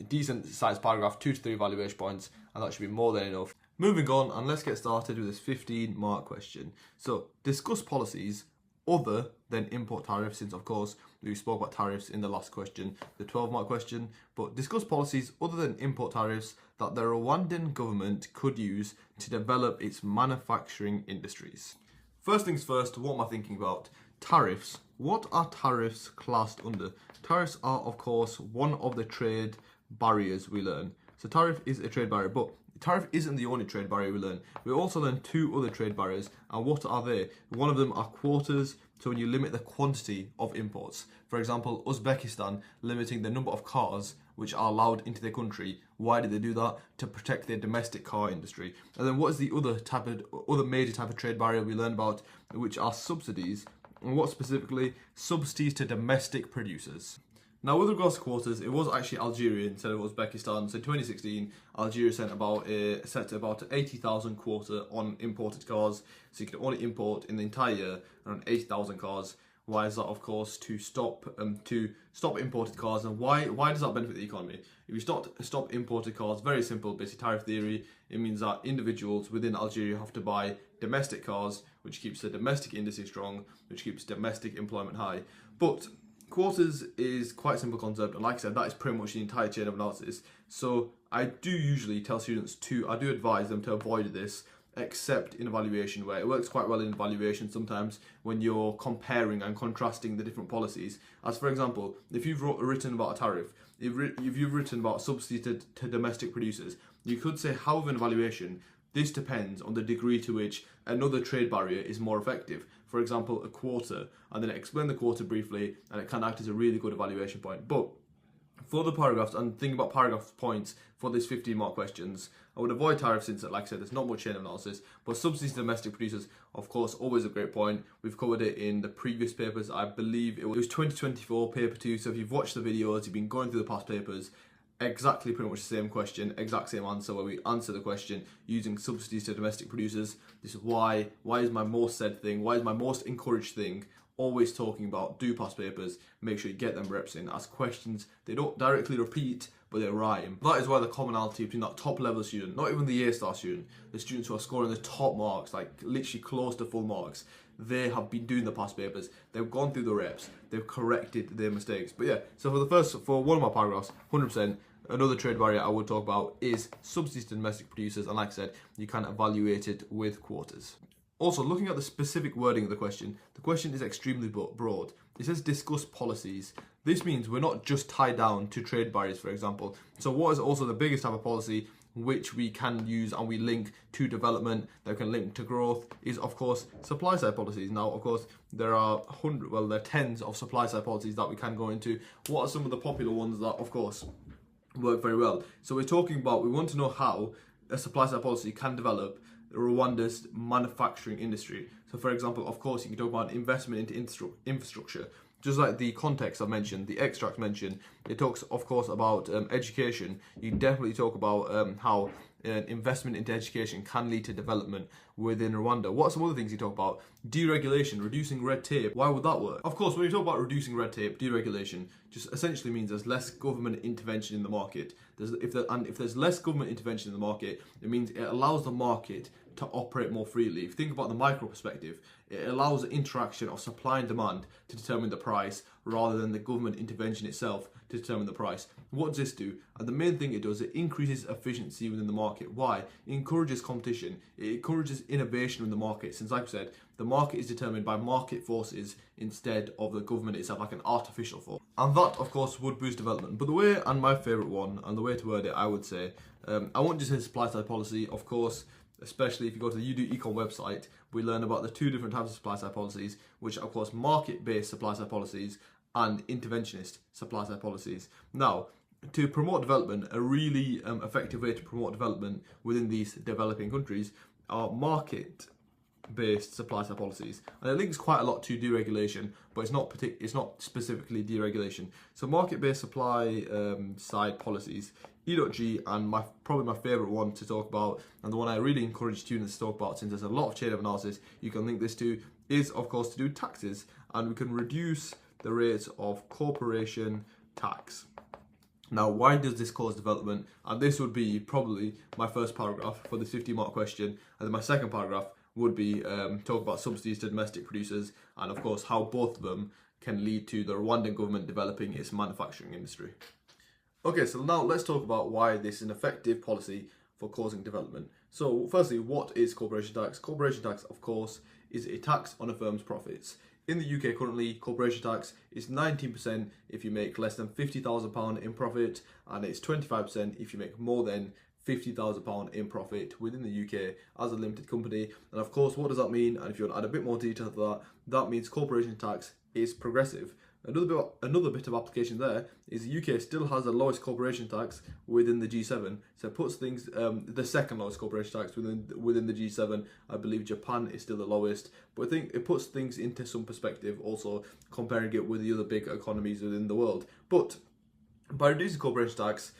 decent sized paragraph, 2 to 3 evaluation points, and that should be more than enough. Moving on, and let's get started with this 15-mark question. So, discuss policies other than import tariffs, since of course we spoke about tariffs in the last question, the 12-mark question, but discuss policies other than import tariffs that the Rwandan government could use to develop its manufacturing industries. First things first, what am I thinking about? Tariffs. What are tariffs classed under? Tariffs are of course one of the trade barriers we learn. So tariff is a trade barrier, but tariff isn't the only trade barrier we learn. We also learn 2 other trade barriers, and what are they? One of them are quotas, so when you limit the quantity of imports. For example, Uzbekistan limiting the number of cars which are allowed into their country. Why did they do that? To protect their domestic car industry. And then what is the other major type of trade barrier we learn about, which are subsidies, and what specifically? Subsidies to domestic producers. Now, with regards to quotas, it was actually Algeria instead of Uzbekistan. So in 2016, Algeria set about 80,000 quota on imported cars. So you could only import in the entire year around 80,000 cars. Why is that? Of course, to stop imported cars. And why does that benefit the economy? If you stop imported cars, very simple, basic tariff theory. It means that individuals within Algeria have to buy domestic cars, which keeps the domestic industry strong, which keeps domestic employment high. But quotas is quite a simple concept, and like I said, that is pretty much the entire chain of analysis. So I do usually tell students I do advise them to avoid this, except in evaluation, where it works quite well in evaluation sometimes when you're comparing and contrasting the different policies. As for example, if you've written about a tariff, if you've written about subsidies to domestic producers, you could say, however, in evaluation, this depends on the degree to which another trade barrier is more effective. For example, a quota, and then explain the quota briefly, and it can act as a really good evaluation point. But for the paragraphs, and think about paragraph points for these 15-mark questions, I would avoid tariffs since, like I said, there's not much chain of analysis. But subsidies to domestic producers, of course, always a great point. We've covered it in the previous papers. I believe it was 2024 paper 2. So if you've watched the videos, you've been going through the past papers, exactly pretty much the same question, exact same answer, where we answer the question using subsidies to domestic producers. This is why is my most said thing, why is my most encouraged thing always talking about do past papers, make sure you get them reps in, ask questions, they don't directly repeat, but they rhyme. That is why the commonality between that top level student, not even the A-star student, the students who are scoring the top marks, like literally close to full marks, they have been doing the past papers, they've gone through the reps, they've corrected their mistakes. But yeah, so for one of my paragraphs, 100%, Another trade barrier I would talk about is subsidies to domestic producers, and like I said, you can evaluate it with quotas. Also, looking at the specific wording of the question is extremely broad. It says discuss policies. This means we're not just tied down to trade barriers, for example. So what is also the biggest type of policy which we can use and we link to development, that can link to growth, is of course supply side policies. Now, of course, there are tens of supply side policies that we can go into. What are some of the popular ones that, of course, work very well? So we want to know how a supply side policy can develop Rwanda's manufacturing industry. So for example, of course, you can talk about investment into infrastructure. Just like the context I mentioned, the extract mentioned, it talks, of course, about education. You can definitely talk about how investment into education can lead to development within Rwanda. What are some other things you talk about? Deregulation, reducing red tape. Why would that work? Of course, when you talk about reducing red tape, deregulation just essentially means there's less government intervention in the market. If there's less government intervention in the market, it means it allows the market to operate more freely. If you think about the micro perspective, it allows the interaction of supply and demand to determine the price rather than the government intervention itself to determine the price. What does this do? And the main thing it does, it increases efficiency within the market. Why? It encourages competition. It encourages innovation in the market. Since, like I said, the market is determined by market forces instead of the government itself, like an artificial force. And that, of course, would boost development. But the way, and my favourite one, and the way to word it, I would say, I won't just say supply side policy, of course. Especially if you go to the UDO Econ website, we learn about the two different types of supply side policies, which are, of course, market-based supply side policies and interventionist supply side policies. Now, to promote development, a really effective way to promote development within these developing countries are market-based supply side policies, and it links quite a lot to deregulation, but it's not specifically deregulation. So market-based supply side policies, E.G, and probably my favourite one to talk about, and the one I really encourage students to talk about, since there's a lot of chain of analysis you can link this to, is of course to do taxes, and we can reduce the rates of corporation tax. Now, why does this cause development? And this would be probably my first paragraph for this 50-mark question, and then my second paragraph would be talk about subsidies to domestic producers, and of course how both of them can lead to the Rwandan government developing its manufacturing industry. Okay, so now let's talk about why this is an effective policy for causing development. So firstly, what is corporation tax? Corporation tax, of course, is a tax on a firm's profits. In the UK currently, corporation tax is 19% if you make less than £50,000 in profit, and it's 25% if you make more than £50,000 in profit within the UK as a limited company. And of course, what does that mean? And if you want to add a bit more detail to that, that means corporation tax is progressive. Another bit of application there is the UK still has the lowest corporation tax within the G7, so it puts things the second lowest corporation tax within the G7. I believe Japan is still the lowest, but I think it puts things into some perspective, also comparing it with the other big economies within the world. But by reducing corporation tax,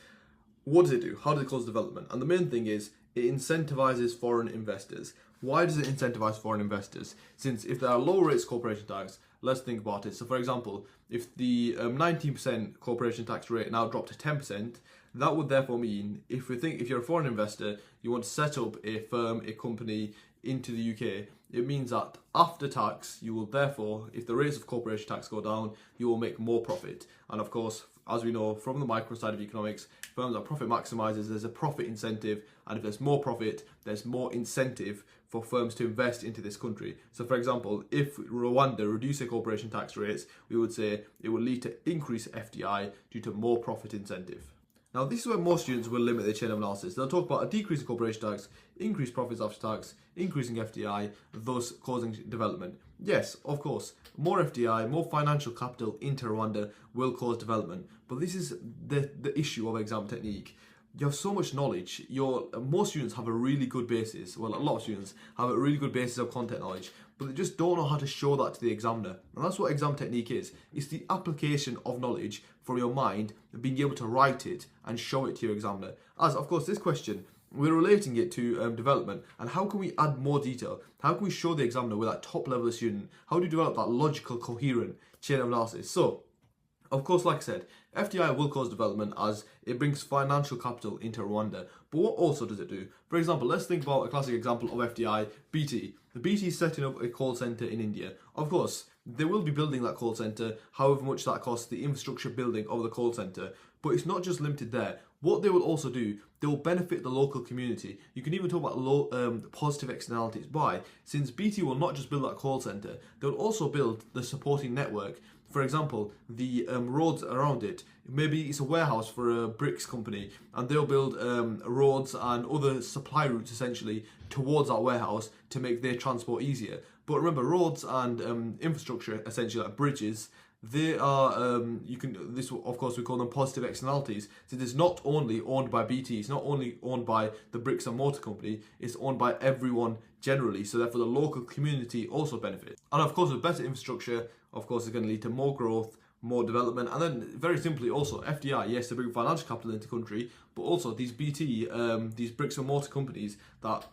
what does it do? How does it cause development? And the main thing is it incentivizes foreign investors. Why does it incentivize foreign investors? Since if there are low rates of corporation tax, let's think about it. So for example, if the 19% corporation tax rate now dropped to 10%, that would therefore mean if you're a foreign investor, you want to set up a firm, a company into the UK, it means that after tax, you will therefore, if the rates of corporation tax go down, you will make more profit. And of course, as we know from the micro side of economics, firms are profit maximizers, there's a profit incentive, and if there's more profit, there's more incentive for firms to invest into this country. So for example, if Rwanda reduced their corporation tax rates, we would say it would lead to increased FDI due to more profit incentive. Now this is where most students will limit their chain of analysis. They'll talk about a decrease in corporation tax, increased profits after tax, increasing FDI, thus causing development. Yes, of course, more FDI, more financial capital into Rwanda will cause development. But this is the issue of exam technique. You have so much knowledge. Most students have a really good basis. Well, a lot of students have a really good basis of content knowledge, but they just don't know how to show that to the examiner. And that's what exam technique is. It's the application of knowledge from your mind and being able to write it and show it to your examiner. As, of course, this question, we're relating it to development. And how can we add more detail? How can we show the examiner with that top level of student? How do you develop that logical, coherent chain of analysis? So, of course, like I said, FDI will cause development as it brings financial capital into Rwanda. But what also does it do? For example, let's think about a classic example of FDI, BT. The BT is setting up a call centre in India. Of course, they will be building that call centre, however much that costs, the infrastructure building of the call centre. But it's not just limited there. What they will also do, they will benefit the local community. You can even talk about positive externalities. Why? Since BT will not just build that call centre, they'll also build the supporting network. For example, the roads around it. Maybe it's a warehouse for a bricks company, and they'll build roads and other supply routes essentially towards that warehouse to make their transport easier. But remember, roads and infrastructure, essentially like bridges, they are this of course we call them positive externalities. So it's not only owned by BT, it's not only owned by the bricks and mortar company, it's owned by everyone generally. So therefore the local community also benefits. And of course with better infrastructure, of course, it's going to lead to more growth, more development, and then very simply also FDI. Yes, they bring financial capital into the country, but also these BT, these bricks and mortar companies that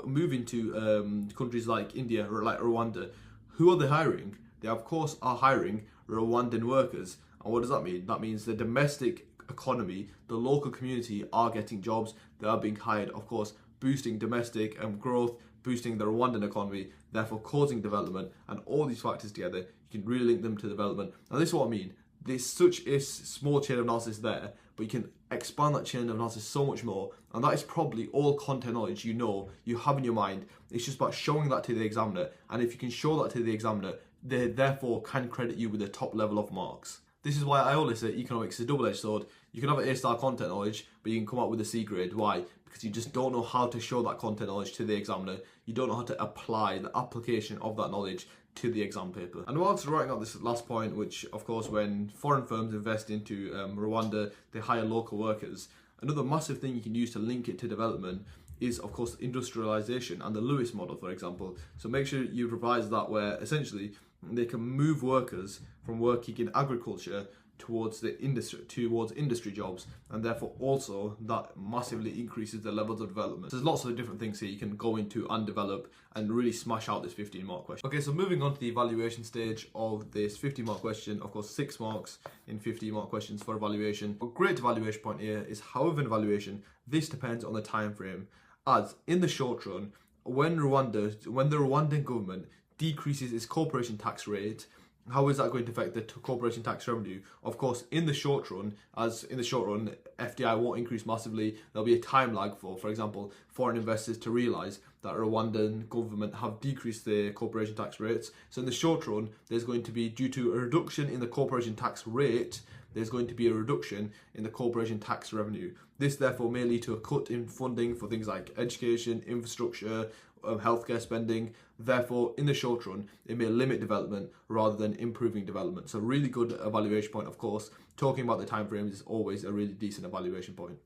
move into countries like India or like Rwanda. Who are they hiring? They of course are hiring Rwandan workers. And what does that mean? That means the domestic economy, the local community are getting jobs. They are being hired, of course, boosting domestic growth, boosting the Rwandan economy, therefore causing development. And all these factors together, you can really link them to development. Now this is what I mean. There's such a small chain of analysis there, but you can expand that chain of analysis so much more. And that is probably all content knowledge you have in your mind. It's just about showing that to the examiner. And if you can show that to the examiner, they therefore can credit you with the top level of marks. This is why I always say economics is a double-edged sword. You can have an A-star content knowledge, but you can come out with a C grade. Why? Because you just don't know how to show that content knowledge to the examiner. You don't know how to apply the application of that knowledge to the exam paper. And whilst writing out this last point, which of course when foreign firms invest into Rwanda, they hire local workers. Another massive thing you can use to link it to development is of course industrialization and the Lewis model, for example. So make sure you revise that, where essentially they can move workers from working in agriculture towards industry jobs, and therefore also that massively increases the levels of development. So there's lots of different things here you can go into and develop and really smash out this 15-mark question. Okay, so moving on to the evaluation stage of this 15-mark question. Of course, 6 marks in 15-mark questions for evaluation. A great evaluation point here is, however, in evaluation, this depends on the time frame. As in the short run, when the Rwandan government decreases its corporation tax rate, how is that going to affect the corporation tax revenue? Of course, in the short run, FDI won't increase massively. There'll be a time lag for example, foreign investors to realise that Rwandan government have decreased their corporation tax rates. So in the short run, there's going to be, due to a reduction in the corporation tax rate, there's going to be a reduction in the corporation tax revenue. This therefore may lead to a cut in funding for things like education, infrastructure, healthcare spending. Therefore, in the short run, it may limit development rather than improving development. So really good evaluation point, of course. Talking about the timeframes is always a really decent evaluation point.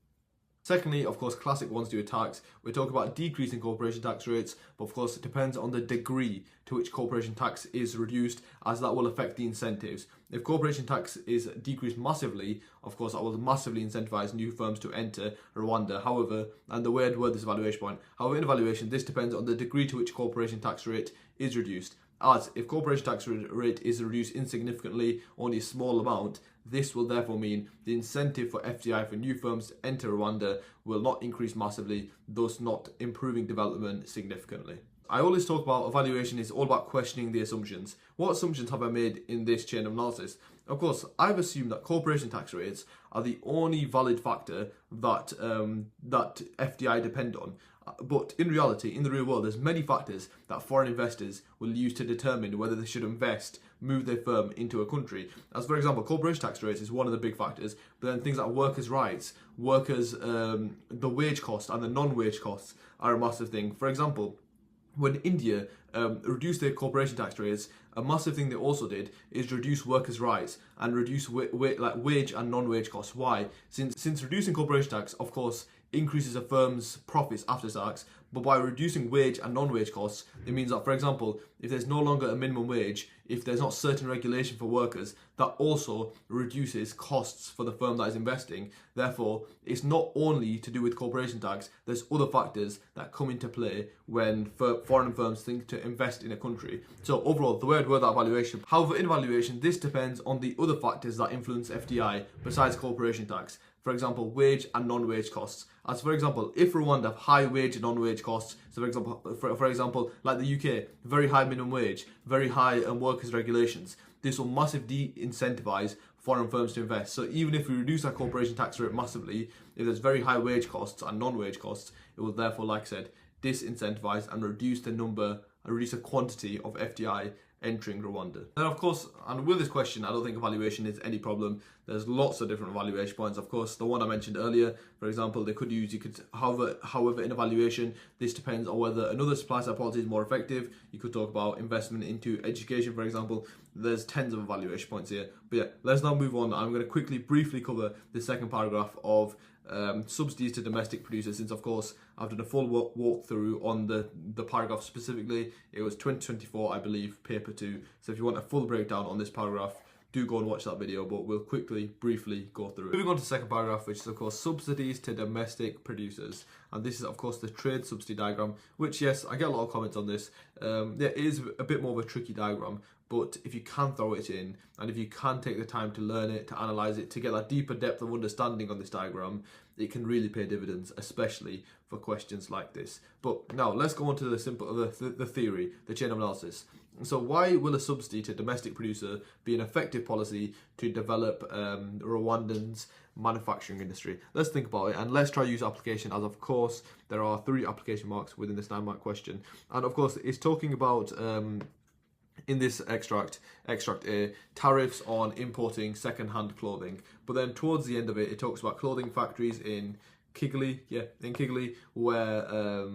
Secondly, of course, classic ones due to tax. We're talking about decreasing corporation tax rates, but of course it depends on the degree to which corporation tax is reduced, as that will affect the incentives. If corporation tax is decreased massively, of course that will massively incentivize new firms to enter Rwanda. However, and the weird word this evaluation point, however in evaluation this depends on the degree to which corporation tax rate is reduced. As if corporation tax rate is reduced insignificantly, only a small amount, this will therefore mean the incentive for FDI for new firms to enter Rwanda will not increase massively, thus not improving development significantly. I always talk about evaluation is all about questioning the assumptions. What assumptions have I made in this chain of analysis? Of course, I've assumed that corporation tax rates are the only valid factor that FDI depend on. But in reality, in the real world, there's many factors that foreign investors will use to determine whether they should move their firm into a country. As for example, corporation tax rates is one of the big factors, but then things like workers' rights, the wage cost and the non-wage costs are a massive thing. For example, when India reduced their corporation tax rates, a massive thing they also did is reduce workers' rights and reduce wage and non-wage costs. Why? Since reducing corporation tax, of course, increases a firm's profits after tax, but by reducing wage and non-wage costs, it means that, for example, if there's no longer a minimum wage, if there's not certain regulation for workers, that also reduces costs for the firm that is investing. Therefore, it's not only to do with corporation tax, there's other factors that come into play when foreign firms think to invest in a country. So overall, the word that evaluation. However, in evaluation, this depends on the other factors that influence FDI besides corporation tax. For example, wage and non-wage costs. As for example, if Rwanda have high wage and non-wage costs, so for example, like the UK, very high minimum wage, very high workers' regulations, this will massively de-incentivize foreign firms to invest. So even if we reduce our corporation tax rate massively, if there's very high wage costs and non-wage costs, it will therefore, like I said, disincentivize and reduce the number and reduce the quantity of FDI entering Rwanda. And of course, and with this question, I don't think evaluation is any problem. There's lots of different evaluation points. Of course, the one I mentioned earlier, for example, however, in evaluation, this depends on whether another supply side policy is more effective. You could talk about investment into education, for example. There's tens of evaluation points here. But yeah, let's now move on. I'm going to briefly cover the second paragraph of subsidies to domestic producers, since of course I've done a full walkthrough on the paragraph specifically. It was 2024, I believe, paper 2. So if you want a full breakdown on this paragraph, do go and watch that video, but we'll briefly go through it. Moving on to the second paragraph, which is of course subsidies to domestic producers. And this is of course the trade subsidy diagram, which, yes, I get a lot of comments on this. It is a bit more of a tricky diagram, but if you can throw it in, and if you can take the time to learn it, to analyze it, to get that deeper depth of understanding on this diagram, it can really pay dividends, especially for questions like this. But now let's go on to the theory, the chain of analysis. So why will a subsidy to domestic producer be an effective policy to develop Rwandan's manufacturing industry? Let's think about it, and let's try to use application, as of course there are 3 application marks within this 9-mark question. And of course it's talking about in this extract A, tariffs on importing second-hand clothing. But then towards the end of it, it talks about clothing factories in Kigali, where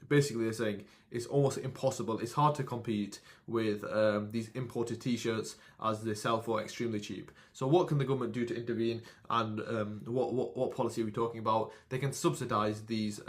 basically they're saying it's almost impossible, it's hard to compete with these imported t-shirts as they sell for extremely cheap. So what can the government do to intervene, and what policy are we talking about? They can subsidize these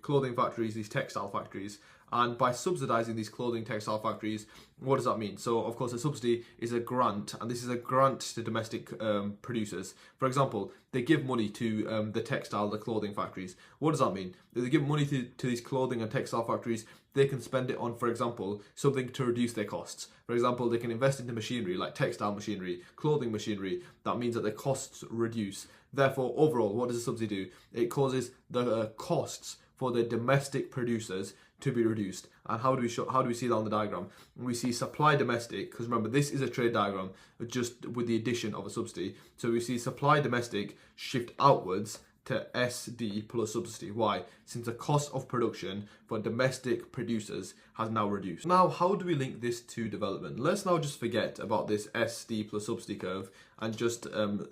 clothing factories, these textile factories. And by subsidizing these clothing textile factories, what does that mean? So of course a subsidy is a grant, and this is a grant to domestic producers. For example, they give money to the clothing factories. What does that mean? They give money to these clothing and textile factories. They can spend it on, for example, something to reduce their costs. For example, they can invest into machinery like textile machinery, clothing machinery. That means that their costs reduce. Therefore, overall, what does a subsidy do? It causes the costs for the domestic producers to be reduced. And how do we see that on the diagram? We see supply domestic, because remember this is a trade diagram just with the addition of a subsidy. So we see supply domestic shift outwards to SD plus subsidy. Why? Since the cost of production for domestic producers has now reduced. Now, how do we link this to development? Let's now just forget about this SD plus subsidy curve and just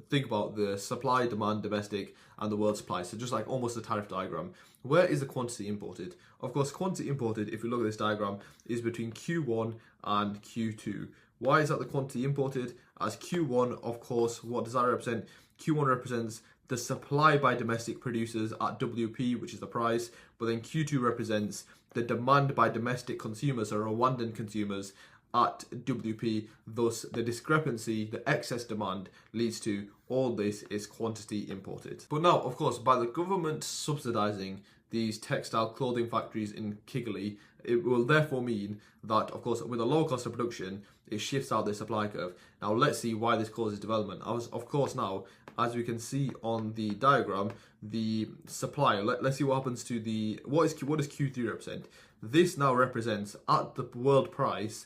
think about the supply, demand, domestic, and the world supply. So just like almost a tariff diagram. Where is the quantity imported? Of course, quantity imported, if we look at this diagram, is between Q1 and Q2. Why is that the quantity imported? As Q1, of course, what does that represent? Q1 represents the supply by domestic producers at WP, which is the price, but then Q2 represents the demand by domestic consumers or Rwandan consumers at WP. Thus, the discrepancy, the excess demand, leads to all this is quantity imported. But now, of course, by the government subsidizing these textile clothing factories in Kigali, it will therefore mean that, of course, with a low cost of production, it shifts out the supply curve. Now, let's see why this causes development. Of course, now, as we can see on the diagram, the supply, let's see what happens to the, what does Q3 represent? This now represents, at the world price,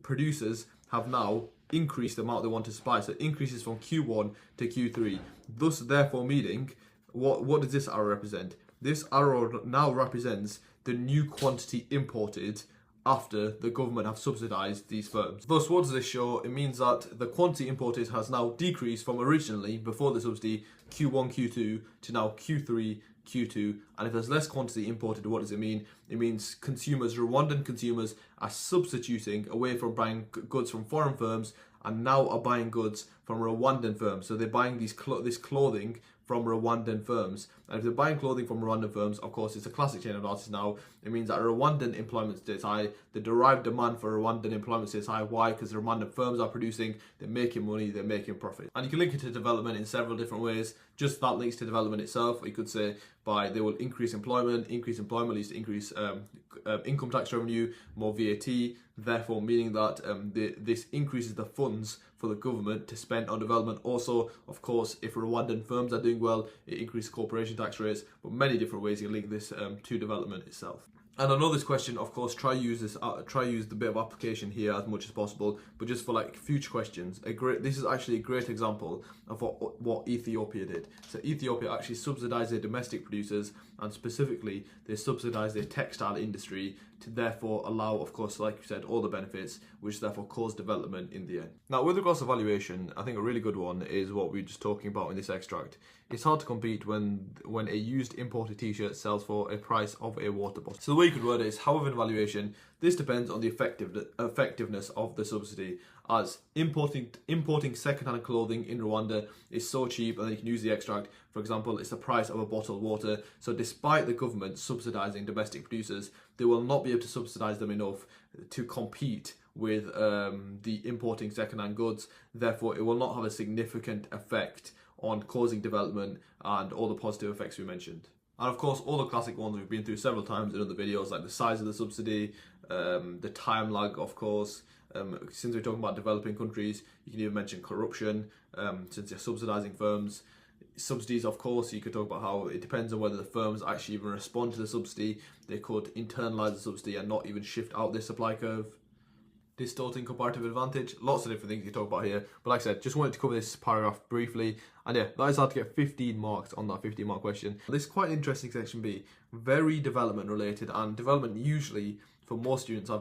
producers have now increased the amount they want to supply. So it increases from Q1 to Q3. Thus, therefore, meaning, what does this arrow represent? This arrow now represents the new quantity imported after the government have subsidized these firms. Thus, what does this show? It means that the quantity imported has now decreased from originally, before the subsidy, Q1, Q2, to now Q3, Q2. And if there's less quantity imported, what does it mean? It means consumers, Rwandan consumers, are substituting away from buying goods from foreign firms and now are buying goods from Rwandan firms. So they're buying this clothing from Rwandan firms. And if they're buying clothing from Rwandan firms, of course, it's a classic chain of analysis now. It means that Rwandan employment stays high. The derived demand for Rwandan employment stays high. Why? Because the Rwandan firms are producing, they're making money, they're making profit. And you can link it to development in several different ways. Just that links to development itself. Or you could say they will increase employment leads to increase income tax revenue, more VAT, therefore meaning that this increases the funds for the government to spend on development. Also, of course, if Rwandan firms are doing well, it increases corporation tax rates, but many different ways you can link this to development itself. And I know this question, of course, try use the bit of application here as much as possible, but just for like future questions, this is actually a great example of what Ethiopia did. So Ethiopia actually subsidized their domestic producers, and specifically they subsidized their textile industry to therefore allow, of course, like you said, all the benefits, which therefore caused development in the end. Now, with regards to valuation, I think a really good one is what we were just talking about in this extract. It's hard to compete when a used imported t-shirt sells for a price of a water bottle. So the way you could word it is, however, in valuation, this depends on the effectiveness of the subsidy, as importing second-hand clothing in Rwanda is so cheap, and then you can use the extract. For example, it's the price of a bottle of water. So despite the government subsidizing domestic producers, they will not be able to subsidize them enough to compete with the importing second-hand goods. Therefore, it will not have a significant effect on causing development and all the positive effects we mentioned. And of course, all the classic ones we've been through several times in other videos, like the size of the subsidy, the time lag, of course. Since we're talking about developing countries, you can even mention corruption, since you're subsidizing firms. Subsidies, of course, you could talk about how it depends on whether the firms actually even respond to the subsidy. They could internalize the subsidy and not even shift out their supply curve. Distorting comparative advantage, lots of different things you talk about here, but like I said, just wanted to cover this paragraph briefly, and yeah, that is how to get 15 marks on that 15 mark question. This is quite an interesting section B, very development related, and development usually for most students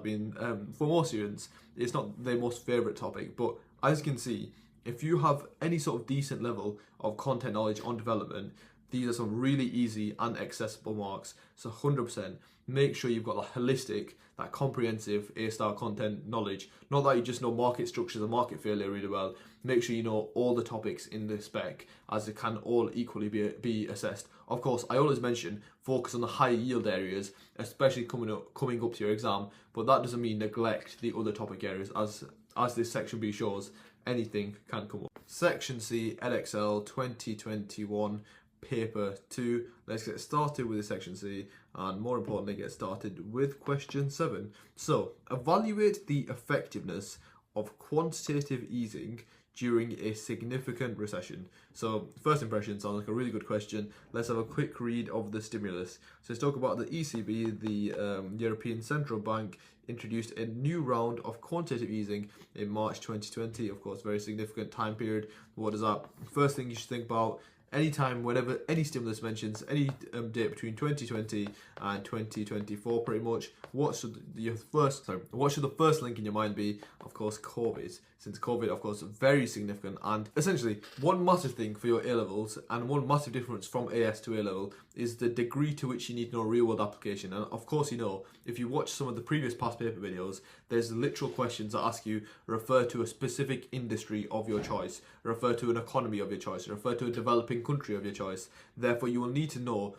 it's not their most favourite topic, but as you can see, if you have any sort of decent level of content knowledge on development, these are some really easy and accessible marks. So 100%, make sure you've got that holistic, that comprehensive A-star content knowledge. Not that you just know market structures and market failure really well. Make sure you know all the topics in the spec, as it can all equally be assessed. Of course, I always mention focus on the high yield areas, especially coming up to your exam, but that doesn't mean neglect the other topic areas, as this section B shows, anything can come up. Section C, Edexcel 2021. Paper 2. Let's get started with the section C, and more importantly, get started with question 7. So, evaluate the effectiveness of quantitative easing during a significant recession. So, first impression sounds like a really good question. Let's have a quick read of the stimulus. So, let's talk about the ECB, the European Central Bank, introduced a new round of quantitative easing in March 2020. Of course, very significant time period. What is that? First thing you should think about, anytime, whenever any stimulus mentions any date between 2020 and 2024, pretty much, what should the first link in your mind be? Of course, COVID. Since COVID, of course, very significant, and essentially one massive thing for your A-levels, and one massive difference from AS to A-level, is the degree to which you need to know real-world application. And of course, you know, if you watch some of the previous past paper videos, there's literal questions that ask you, refer to a specific industry of your choice, refer to an economy of your choice, refer to a developing country of your choice. Therefore, you will need to know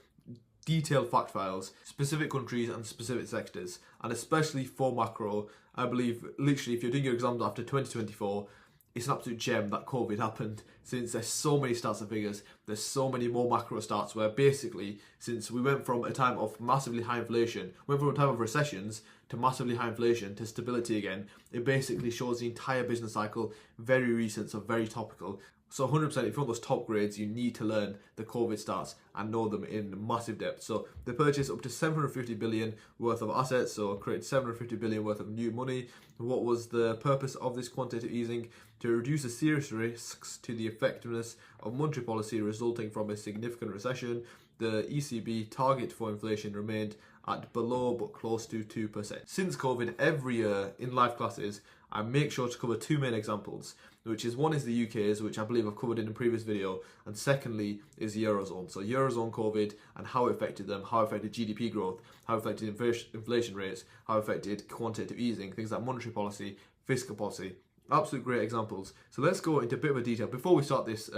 detailed fact files, specific countries and specific sectors, and especially for macro, I believe literally if you're doing your exams after 2024, it's an absolute gem that COVID happened, since there's so many stats and figures, there's so many more macro stats where basically, since we went from a time of massively high inflation, went from a time of recessions to massively high inflation to stability again, it basically shows the entire business cycle, very recent, so very topical. So 100%, if you want those top grades, you need to learn the COVID stats and know them in massive depth. So they purchased up to 750 billion worth of assets, so created 750 billion worth of new money. What was the purpose of this quantitative easing? To reduce the serious risks to the effectiveness of monetary policy resulting from a significant recession. The ECB target for inflation remained at below but close to 2%. Since COVID, every year in live classes, I make sure to cover two main examples, which is one is the UK's, which I believe I've covered in a previous video, and secondly is the Eurozone. So Eurozone COVID and how it affected them, how it affected GDP growth, how it affected inflation rates, how it affected quantitative easing, things like monetary policy, fiscal policy. Absolute great examples. So let's go into a bit of a detail before we start this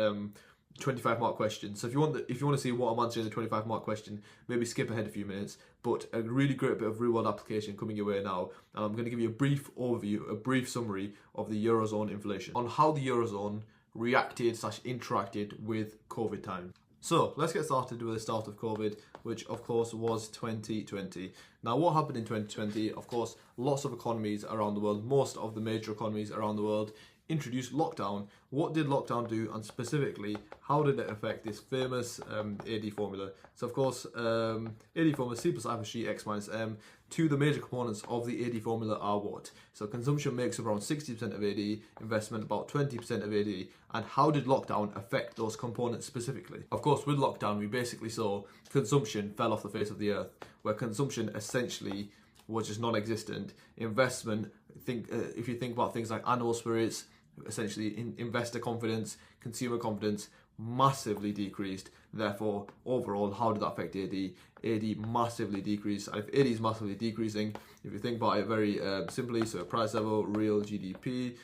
25 mark question. So if you want to see what I'm answering the 25 mark question, maybe skip ahead a few minutes, but a really great bit of real world application coming your way now, and I'm going to give you a brief overview, a brief summary of the Eurozone inflation, on how the Eurozone reacted/interacted with COVID time. So let's get started with the start of COVID, which of course was 2020. Now what happened in 2020? Of course, lots of economies around the world, most of the major economies around the world introduced lockdown. What did lockdown do, and specifically, how did it affect this famous AD formula? So of course, AD formula, C plus I plus G, X minus M. Two of the major components of the AD formula are what? So consumption makes up around 60% of AD, investment about 20% of AD, and how did lockdown affect those components specifically? Of course, with lockdown, we basically saw consumption fell off the face of the earth, where consumption essentially was just non-existent. Investment, if you think about things like animal spirits, essentially investor confidence, consumer confidence, massively decreased. Therefore, overall, how did that affect AD? AD massively decreased. And if AD is massively decreasing, if you think about it very simply, so price level, real GDP,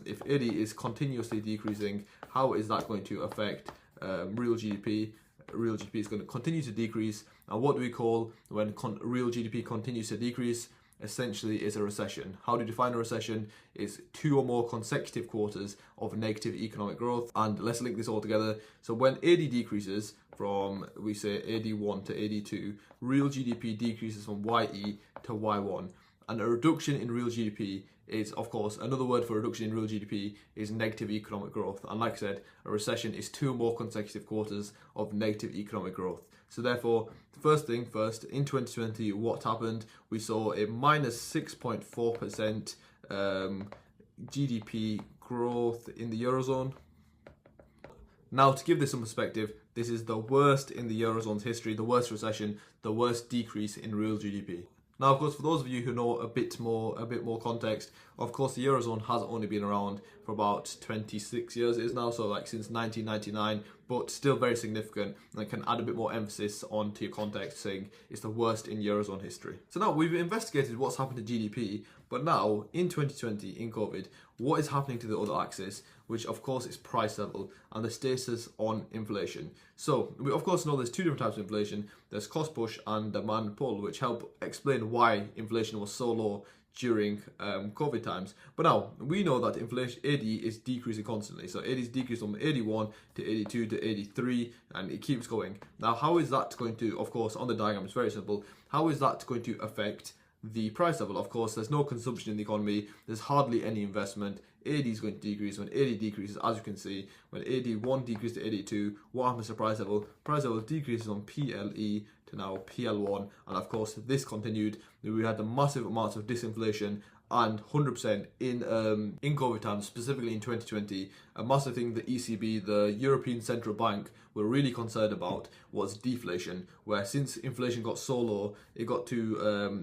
if AD is continuously decreasing, how is that going to affect real GDP? Real GDP is going to continue to decrease. And what do we call when real GDP continues to decrease? Essentially is a recession. How do you define a recession? Is 2 or more consecutive quarters of negative economic growth. And let's link this all together. So when AD decreases from, we say AD1 to AD2, real GDP decreases from YE to Y1. And a reduction in real GDP is, of course, another word for reduction in real GDP is negative economic growth. And like I said, a recession is 2 or more consecutive quarters of negative economic growth. So therefore, first thing first, in 2020, what happened? We saw a minus 6.4% GDP growth in the Eurozone. Now, to give this some perspective, this is the worst in the Eurozone's history, the worst recession, the worst decrease in real GDP. Now, of course, for those of you who know a bit more context, of course, the Eurozone has only been around for about 26 years, it is now, so like since 1999, but still very significant, and I can add a bit more emphasis onto your context, saying it's the worst in Eurozone history. So now we've investigated what's happened to GDP, but now in 2020, in COVID, what is happening to the other axis, which of course is price level and the status on inflation. So we of course know there's 2 different types of inflation. There's cost push and demand pull, which help explain why inflation was so low during COVID times. But now we know that inflation AD is decreasing constantly. So AD is decreasing from AD1 to AD2 to AD3, and it keeps going. Now, how is that going to, of course, on the diagram, it's very simple. How is that going to affect the price level? Of course, there's no consumption in the economy. There's hardly any investment. AD is going to decrease. When AD decreases, as you can see, when AD1 decreases to AD2, what happens to price level? Price level decreases on PLE to now PL1, and of course this continued. We had the massive amounts of disinflation and 100% in COVID times, specifically in 2020. A massive thing the ECB, the European Central Bank, were really concerned about was deflation, where since inflation got so low, it got to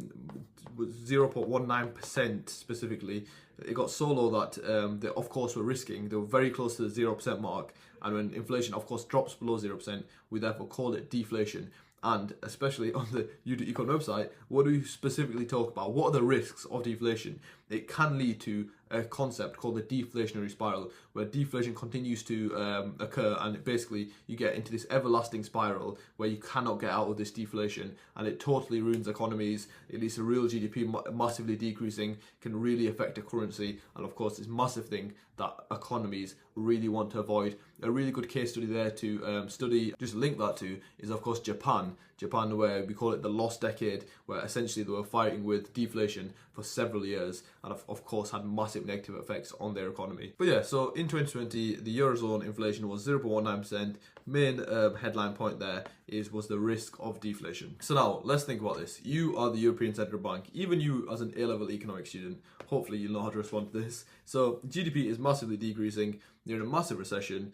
0.19% specifically. It got so low that they of course were risking, they were very close to the 0% mark, and when inflation of course drops below 0%, we therefore call it deflation. And especially on the Edexcel website, what do we specifically talk about? What are the risks of deflation? It can lead to a concept called the deflationary spiral, where deflation continues to occur, and basically you get into this everlasting spiral where you cannot get out of this deflation, and it totally ruins economies. At least the real GDP massively decreasing can really affect a currency, and of course this massive thing that economies really want to avoid. A really good case study there to study, just link that to, is of course Japan, where we call it the lost decade, where essentially they were fighting with deflation for several years, and of course had massive negative effects on their economy. But yeah, so in 2020, the Eurozone inflation was 0.19%. Main headline point there was the risk of deflation. So now, let's think about this. You are the European Central Bank. Even you as an A-level economics student, hopefully you'll know how to respond to this. So GDP is massively decreasing. You're in a massive recession.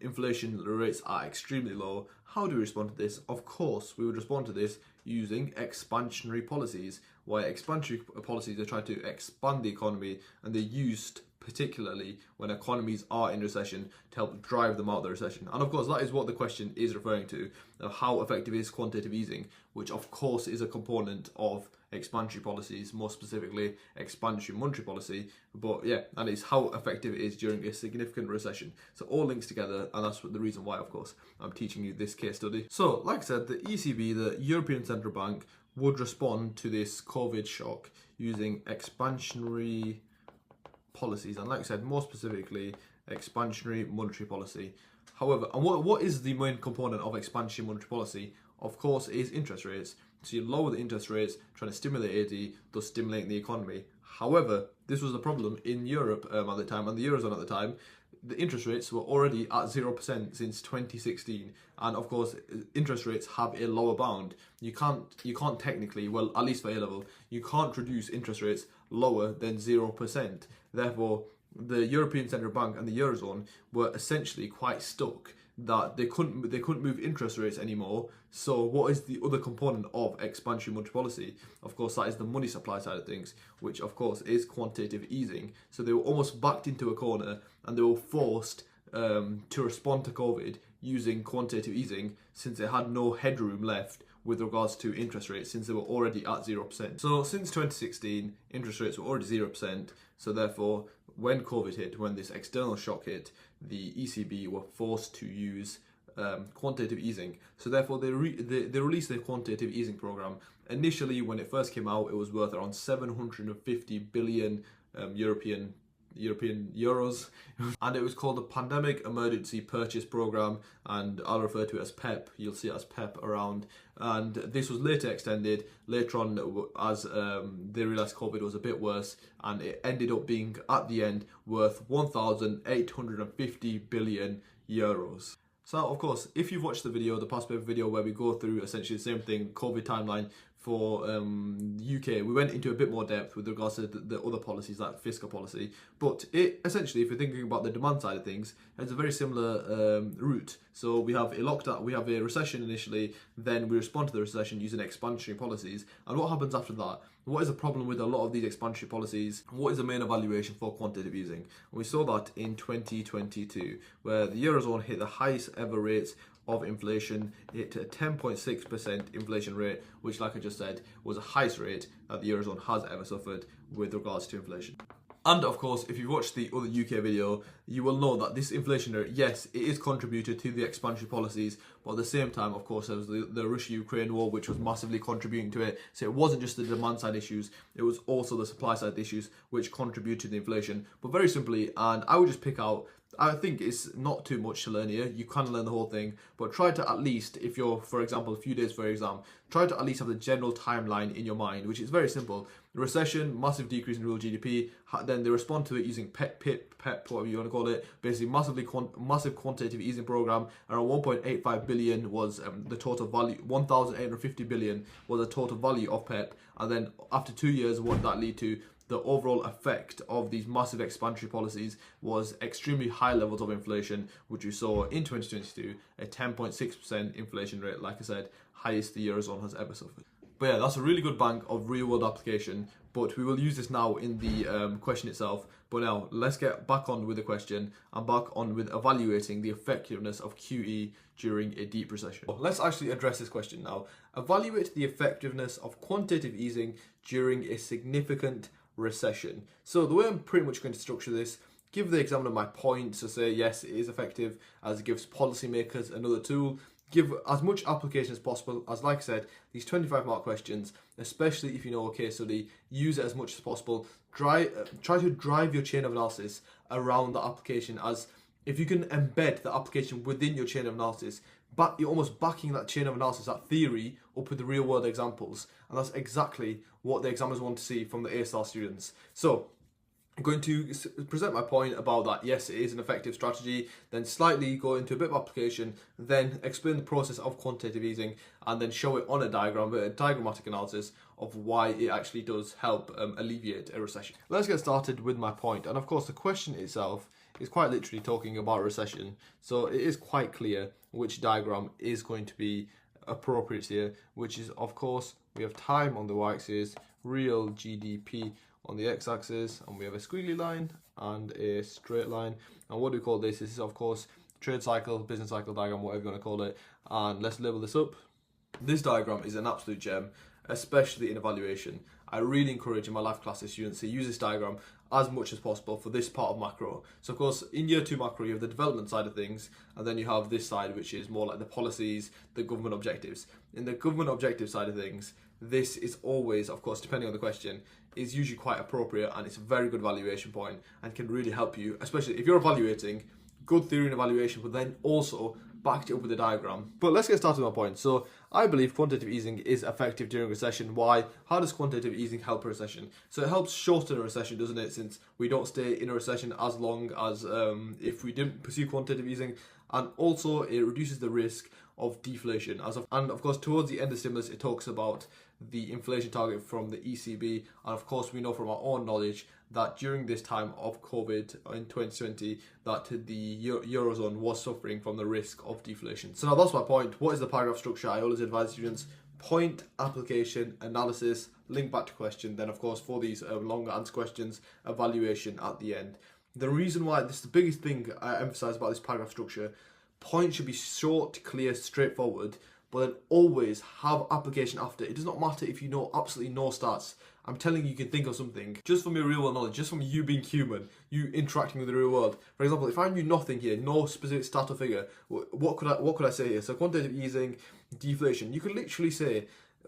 Inflation rates are extremely low. How do we respond to this? Of course, we would respond to this using expansionary policies. Why expansionary policies are trying to expand the economy, and they're used particularly when economies are in recession to help drive them out of the recession. And of course, that is what the question is referring to. How effective is quantitative easing, which of course is a component of expansionary policies, more specifically expansionary monetary policy. But yeah, and it's how effective it is during a significant recession. So all links together, and that's the reason why, of course, I'm teaching you this case study. So like I said, the ECB, the European Central Bank, would respond to this COVID shock using expansionary policies, and like I said, more specifically expansionary monetary policy. However, and what is the main component of expansionary monetary policy? Of course, is interest rates. So you lower the interest rates, trying to stimulate AD, thus stimulating the economy. However, this was the problem in Europe at the time, and the Eurozone at the time. The interest rates were already at 0% since 2016, and of course interest rates have a lower bound. You can't technically, well, at least for A level, you can't reduce interest rates lower than 0%. Therefore, the European Central Bank and the Eurozone were essentially quite stuck that they couldn't move interest rates anymore. So what is the other component of expansionary monetary policy? Of course, that is the money supply side of things, which of course is quantitative easing. So they were almost backed into a corner, and they were forced to respond to COVID using quantitative easing, since they had no headroom left with regards to interest rates, since they were already at 0%. So since 2016, interest rates were already 0%. So therefore, when COVID hit, when this external shock hit, the ECB were forced to use quantitative easing. So therefore, they released their quantitative easing program. Initially, when it first came out, it was worth around 750 billion European euros, and it was called the Pandemic Emergency Purchase Program, and I'll refer to it as PEP. You'll see it as PEP around. And this was later extended later on as they realised COVID was a bit worse, and it ended up being at the end worth 1,850 billion euros. So of course, if you've watched the past paper video where we go through essentially the same thing, COVID timeline for UK, we went into a bit more depth with regards to the other policies like fiscal policy. But it essentially, if you're thinking about the demand side of things, it's a very similar route. So we have a recession initially, then we respond to the recession using expansionary policies. And what happens after that? What is the problem with a lot of these expansionary policies? What is the main evaluation for quantitative easing? And we saw that in 2022, where the Eurozone hit the highest ever rates of inflation. It hit a 10.6% inflation rate, which, like I just said, was the highest rate that the Eurozone has ever suffered with regards to inflation. And of course, if you've watched the other UK video, you will know that this inflation rate, yes, it is contributed to the expansionary policies, but at the same time, of course, there was the Russia-Ukraine war, which was massively contributing to it. So it wasn't just the demand side issues, it was also the supply side issues, which contributed to the inflation. But very simply, and I would just pick out, I think it's not too much to learn here. You can learn the whole thing, but try to at least, if you're, for example, a few days for your exam, try to at least have the general timeline in your mind, which is very simple. The recession, massive decrease in real GDP, then they respond to it using PEP, whatever you want to call it, basically massive quantitative easing program. Around 1.85 billion was the total value, 1,850 billion was the total value of PEP, and then after 2 years, what did that lead to? The overall effect of these massive expansionary policies was extremely high levels of inflation, which we saw in 2022, a 10.6% inflation rate, like I said, highest the Eurozone has ever suffered. But yeah, that's a really good bank of real world application, but we will use this now in the question itself. But now, let's get back on with the question and back on with evaluating the effectiveness of QE during a deep recession. Let's actually address this question now. Evaluate the effectiveness of quantitative easing during a significant recession. So the way I'm pretty much going to structure this, give the examiner my points to say yes, it is effective, as it gives policymakers another tool, give as much application as possible, as like I said, these 25 mark questions, especially if you know a case study, use it as much as possible. Try to drive your chain of analysis around the application, as if you can embed the application within your chain of analysis, but you're almost backing that chain of analysis, that theory, up with the real world examples. And that's exactly what the examiners want to see from the A-star students. So I'm going to present my point about that. Yes, it is an effective strategy, then slightly go into a bit of application, then explain the process of quantitative easing, and then show it on a diagram, a diagrammatic analysis of why it actually does help alleviate a recession. Let's get started with my point. And of course, the question itself is quite literally talking about recession. So it is quite clear which diagram is going to be appropriate here, which is, of course, we have time on the y-axis, real GDP on the x-axis, and we have a squiggly line and a straight line. And what do we call this? This is, of course, trade cycle, business cycle diagram, whatever you want to call it. And let's label this up. This diagram is an absolute gem, especially in evaluation. I really encourage in my life classes students to use this diagram as much as possible for this part of macro. So of course, in year 2 macro, you have the development side of things, and then you have this side, which is more like the policies, the government objectives. In the government objective side of things, this is always, of course, depending on the question, is usually quite appropriate, and it's a very good evaluation point and can really help you, especially if you're evaluating, good theory and evaluation, but then also backed it up with a diagram. But let's get started with my point. So I believe quantitative easing is effective during a recession. Why? How does quantitative easing help a recession? So it helps shorten a recession, doesn't it? Since we don't stay in a recession as long as if we didn't pursue quantitative easing. And also it reduces the risk of deflation. And of course, towards the end of the stimulus, it talks about the inflation target from the ECB. And of course, we know from our own knowledge that during this time of COVID in 2020, that the Eurozone was suffering from the risk of deflation. So now that's my point. What is the paragraph structure? I always advise students: point, application, analysis, link back to question. Then of course, for these longer answer questions, evaluation at the end. The reason why, this is the biggest thing I emphasize about this paragraph structure: point should be short, clear, straightforward, but then always have application after. It does not matter if you know absolutely no stats. I'm telling you, you can think of something just from your real world knowledge, just from you being human, you interacting with the real world. For example, if I knew nothing here, no specific stat or figure, what could I say here? So quantitative easing, deflation. You could literally say,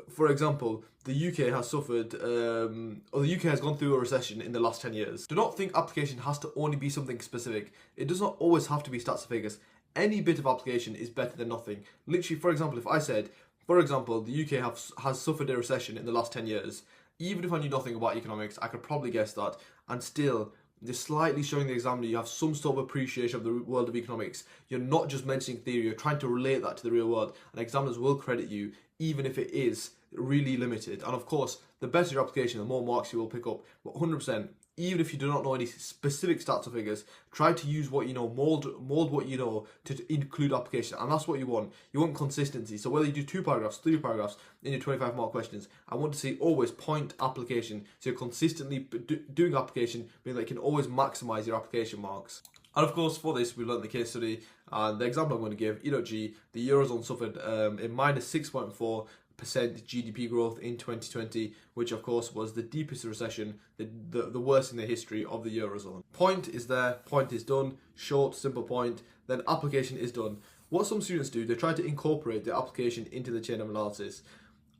for example, the UK has suffered, or the UK has gone through a recession in the last 10 years. Do not think application has to only be something specific. It does not always have to be stats or figures. Any bit of application is better than nothing. Literally, for example, if I said, for example, the UK has suffered a recession in the last 10 years, even if I knew nothing about economics, I could probably guess that, and still, just slightly showing the examiner you have some sort of appreciation of the world of economics. You're not just mentioning theory, you're trying to relate that to the real world, and examiners will credit you, even if it is really limited. And of course, the better your application, the more marks you will pick up. But 100%, even if you do not know any specific stats or figures, try to use what you know, mold what you know to include application. And that's what you want. You want consistency. So whether you do 2 paragraphs, 3 paragraphs in your 25 mark questions, I want to see always point application. So you're consistently doing application, meaning that you can always maximize your application marks. And of course, for this, we learned the case study. And the example I'm going to give, E.G, the Eurozone suffered a minus 6.4% GDP growth in 2020, which of course was the deepest recession, the worst in the history of the Eurozone. Point is there, point is done, short, simple point, then application is done. What some students do, they try to incorporate the application into the chain of analysis.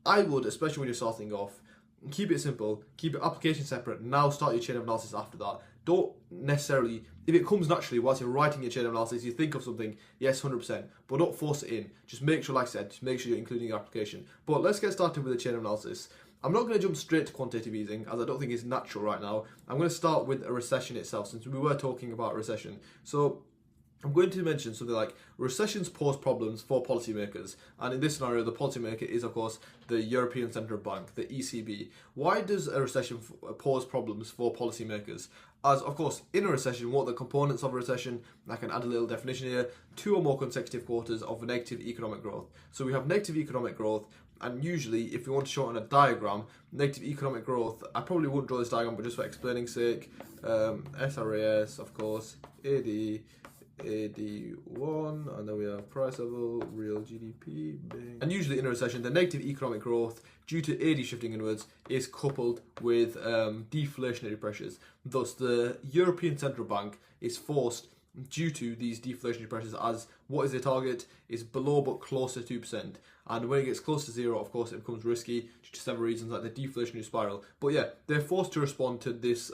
I would, especially when you're starting off, keep it simple, keep your application separate, now start your chain of analysis after that. Don't necessarily, if it comes naturally whilst you're writing your chain of analysis, you think of something, yes, 100%, but don't force it in. Just make sure, like I said, just make sure you're including your application. But let's get started with the chain of analysis. I'm not going to jump straight to quantitative easing, as I don't think it's natural right now. I'm going to start with a recession itself, since we were talking about recession. So I'm going to mention something like recessions pose problems for policymakers, and in this scenario the policymaker is of course the European Central Bank, the ECB. Why does a recession pose problems for policymakers? As of course in a recession, what are the components of a recession? I can add a little definition here: 2 or more consecutive quarters of negative economic growth. So we have negative economic growth, and usually if we want to show it on a diagram, negative economic growth, I probably wouldn't draw this diagram, but just for explaining sake, SRAS, of course, AD1, and then we have price level, real GDP, bing. And usually in a recession, the negative economic growth due to AD shifting inwards is coupled with deflationary pressures. Thus, the European Central Bank is forced, due to these deflationary pressures, as what is the target is below but close to 2%. And when it gets close to 0, of course, it becomes risky due to several reasons, like the deflationary spiral. But yeah, they're forced to respond to this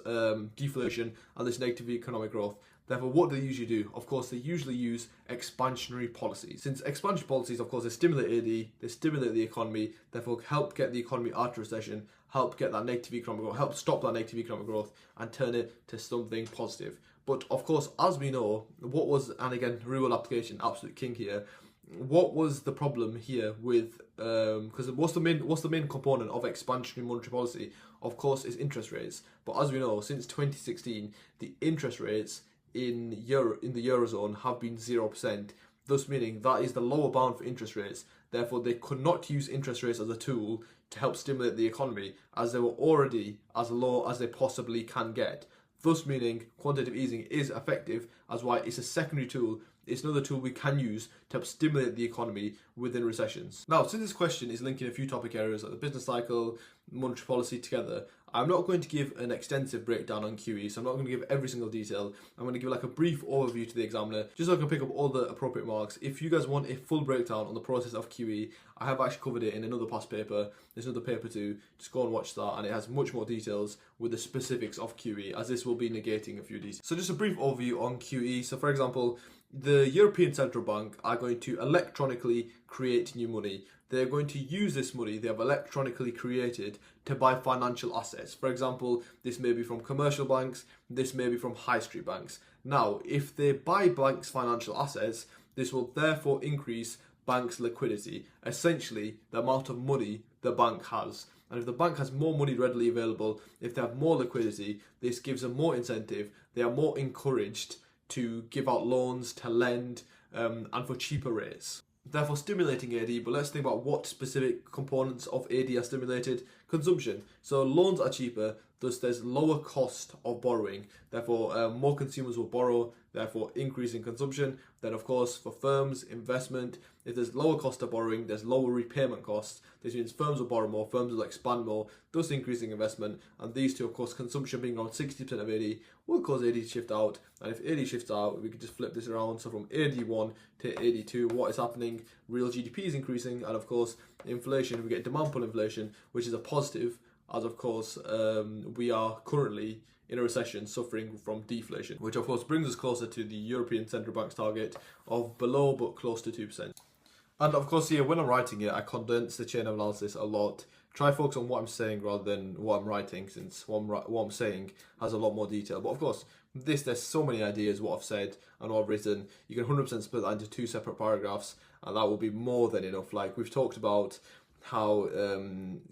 deflation and this negative economic growth. Therefore, what do they usually do? Of course, they usually use expansionary policies. Since expansionary policies, of course, they stimulate AD, they stimulate the economy, therefore help get the economy out of recession, help get that negative economic growth, help stop that negative economic growth, and turn it to something positive. But of course, as we know, what was, and again, real application, absolute king here, what was the problem here with, because what's the main component of expansionary monetary policy? Of course, is interest rates. But as we know, since 2016, the interest rates in the Eurozone have been 0%, thus meaning that is the lower bound for interest rates. Therefore, they could not use interest rates as a tool to help stimulate the economy, as they were already as low as they possibly can get. Thus meaning quantitative easing is effective, as why it's a secondary tool. It's another tool we can use to help stimulate the economy within recessions. Now, since this question is linking a few topic areas like the business cycle, monetary policy together, I'm not going to give an extensive breakdown on QE, so I'm not going to give every single detail. I'm going to give like a brief overview to the examiner, just so I can pick up all the appropriate marks. If you guys want a full breakdown on the process of QE, I have actually covered it in another past paper. There's another paper too, just go and watch that, and it has much more details with the specifics of QE, as this will be negating a few details. So just a brief overview on QE. So for example, the European Central Bank are going to electronically create new money. They're going to use this money they have electronically created to buy financial assets. For example, this may be from commercial banks, this may be from high street banks. Now, if they buy banks' financial assets, this will therefore increase banks' liquidity, essentially the amount of money the bank has. And if the bank has more money readily available, if they have more liquidity, this gives them more incentive. They are more encouraged to give out loans, to lend, and for cheaper rates. Therefore stimulating AD, but let's think about what specific components of AD are stimulated. Consumption. So loans are cheaper, thus there's lower cost of borrowing. Therefore more consumers will borrow, therefore increasing consumption. Then of course for firms, investment, if there's lower cost of borrowing, there's lower repayment costs. This means firms will borrow more, firms will expand more, thus increasing investment. And these two, of course, consumption being around 60% of AD, will cause AD to shift out. And if AD shifts out, we can just flip this around. So from AD1 to AD2, what is happening? Real GDP is increasing, and of course, inflation, we get demand pull inflation, which is a positive, as of course, we are currently in a recession suffering from deflation, which of course brings us closer to the European Central Bank's target of below but close to 2%. And of course here, when I'm writing it, I condense the chain of analysis a lot. Try focus on what I'm saying rather than what I'm writing, since what I'm saying has a lot more detail. But of course, there's so many ideas, what I've said and what I've written. You can 100% split that into two separate paragraphs, and that will be more than enough. Like we've talked about how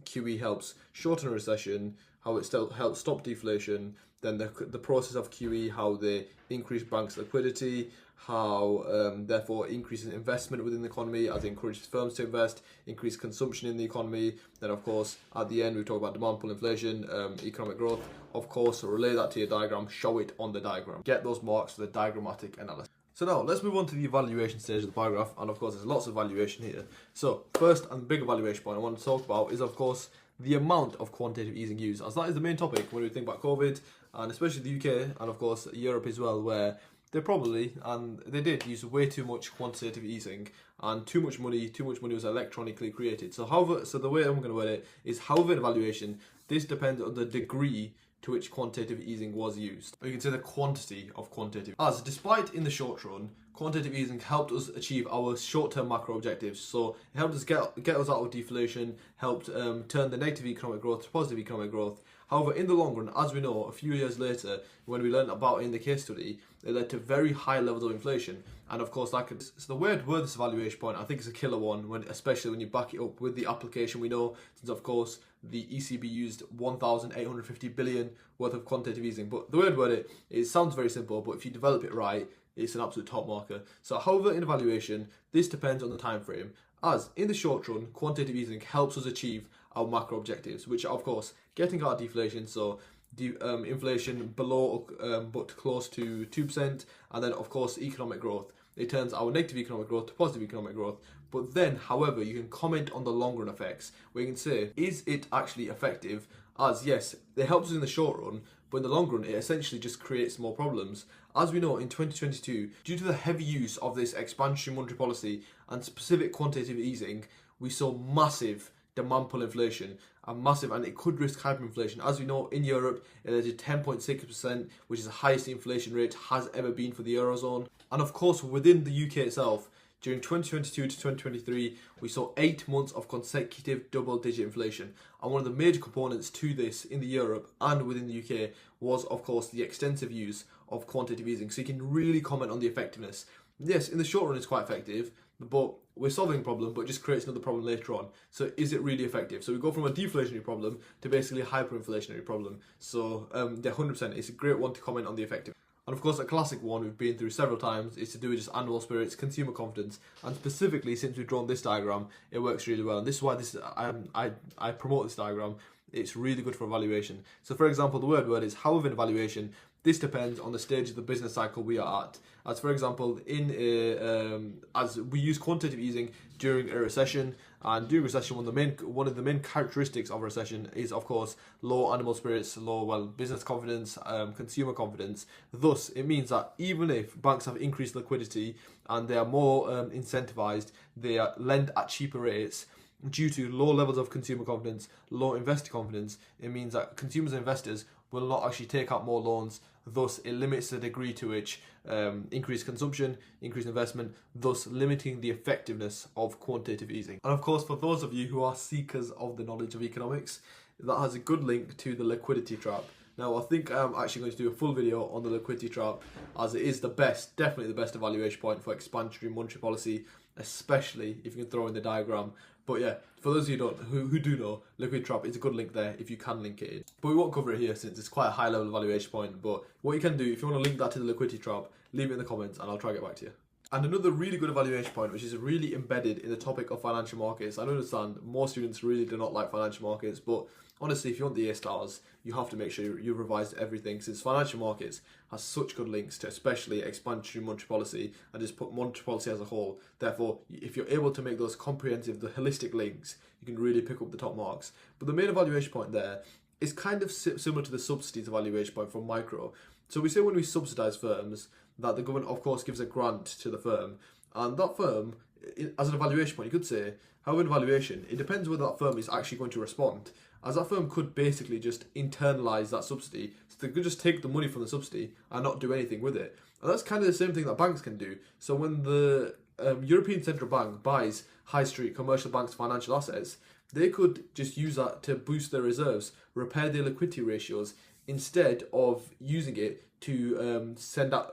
QE helps shorten a recession, how it still helps stop deflation, then the process of QE, how they increase banks' liquidity, how therefore increases investment within the economy as it encourages firms to invest, increase consumption in the economy. Then of course at the end we talk about demand pull inflation, economic growth. Of course, relay that to your diagram, show it on the diagram. Get those marks for the diagrammatic analysis. So now let's move on to the evaluation stage of the paragraph, and of course there's lots of evaluation here. So first and big evaluation point I want to talk about is of course the amount of quantitative easing used, as that is the main topic when we think about COVID, and especially the UK and of course Europe as well, where they probably, and they did, use way too much quantitative easing, and too much money was electronically created. So the way I'm going to word it is, however in evaluation, this depends on the degree to which quantitative easing was used. Or you can say the quantity of quantitative. As despite in the short run, quantitative easing helped us achieve our short-term macro objectives. So it helped us get us out of deflation, helped turn the negative economic growth to positive economic growth. However, in the long run, as we know, a few years later, when we learned about in the case study, it led to very high levels of inflation. And of course, so the way I'd word this evaluation point, I think it's a killer one, especially when you back it up with the application we know, since of course the ECB used 1,850 billion worth of quantitative easing. But the way I'd word it sounds very simple, but if you develop it right, it's an absolute top marker. So however, in evaluation, this depends on the time frame. As in the short run, quantitative easing helps us achieve our macro objectives, which are of course getting out of deflation, so inflation below but close to 2%, and then of course economic growth. It turns our negative economic growth to positive economic growth. But then, however, you can comment on the long run effects, where you can say, is it actually effective? As yes, it helps us in the short run, but in the long run, it essentially just creates more problems. As we know, in 2022, due to the heavy use of this expansionary monetary policy and specific quantitative easing, we saw massive demand pull inflation, and it could risk hyperinflation. As we know, in Europe, it led to 10.6%, which is the highest inflation rate has ever been for the Eurozone. And of course, within the UK itself, during 2022 to 2023, we saw 8 months of consecutive double-digit inflation. And one of the major components to this in the Europe and within the UK was, of course, the extensive use of quantitative easing. So you can really comment on the effectiveness. Yes, in the short run, it's quite effective, but we're solving a problem, but it just creates another problem later on. So is it really effective? So we go from a deflationary problem to basically a hyperinflationary problem. So yeah, 100%, it's a great one to comment on the effectiveness. And of course, a classic one we've been through several times is to do with just animal spirits, consumer confidence, and specifically since we've drawn this diagram, it works really well. And this is why I promote this diagram. It's really good for evaluation. So for example, the word is, however in evaluation, this depends on the stage of the business cycle we are at. As for example, as we use quantitative easing during a recession, and during recession, one of the main characteristics of a recession is, of course, low animal spirits, low business confidence, consumer confidence. Thus, it means that even if banks have increased liquidity and they are more incentivized, they lend at cheaper rates. Due to low levels of consumer confidence, low investor confidence, it means that consumers and investors will not actually take out more loans. Thus, it limits the degree to which increased consumption, increased investment, thus limiting the effectiveness of quantitative easing. And of course, for those of you who are seekers of the knowledge of economics, that has a good link to the liquidity trap. Now, I think I'm actually going to do a full video on the liquidity trap, as it is the best, definitely the best evaluation point for expansionary monetary policy, especially if you can throw in the diagram. But yeah, for those of you who do know, liquidity trap is a good link there if you can link it in. But we won't cover it here since it's quite a high level evaluation point. But what you can do, if you want to link that to the liquidity trap, leave it in the comments and I'll try to get back to you. And another really good evaluation point, which is really embedded in the topic of financial markets. I understand most students really do not like financial markets, but honestly, if you want the A stars, you have to make sure you've revised everything, since financial markets has such good links to especially expansionary monetary policy and just put monetary policy as a whole. Therefore, if you're able to make those comprehensive, the holistic links, you can really pick up the top marks. But the main evaluation point there is kind of similar to the subsidies evaluation point from micro. So we say when we subsidise firms, that the government, of course, gives a grant to the firm, and that firm, as an evaluation point, you could say, however, an evaluation, it depends whether that firm is actually going to respond, as that firm could basically just internalise that subsidy, so they could just take the money from the subsidy and not do anything with it. And that's kind of the same thing that banks can do. So when the European Central Bank buys high street commercial banks' financial assets, they could just use that to boost their reserves, repair their liquidity ratios, instead of using it to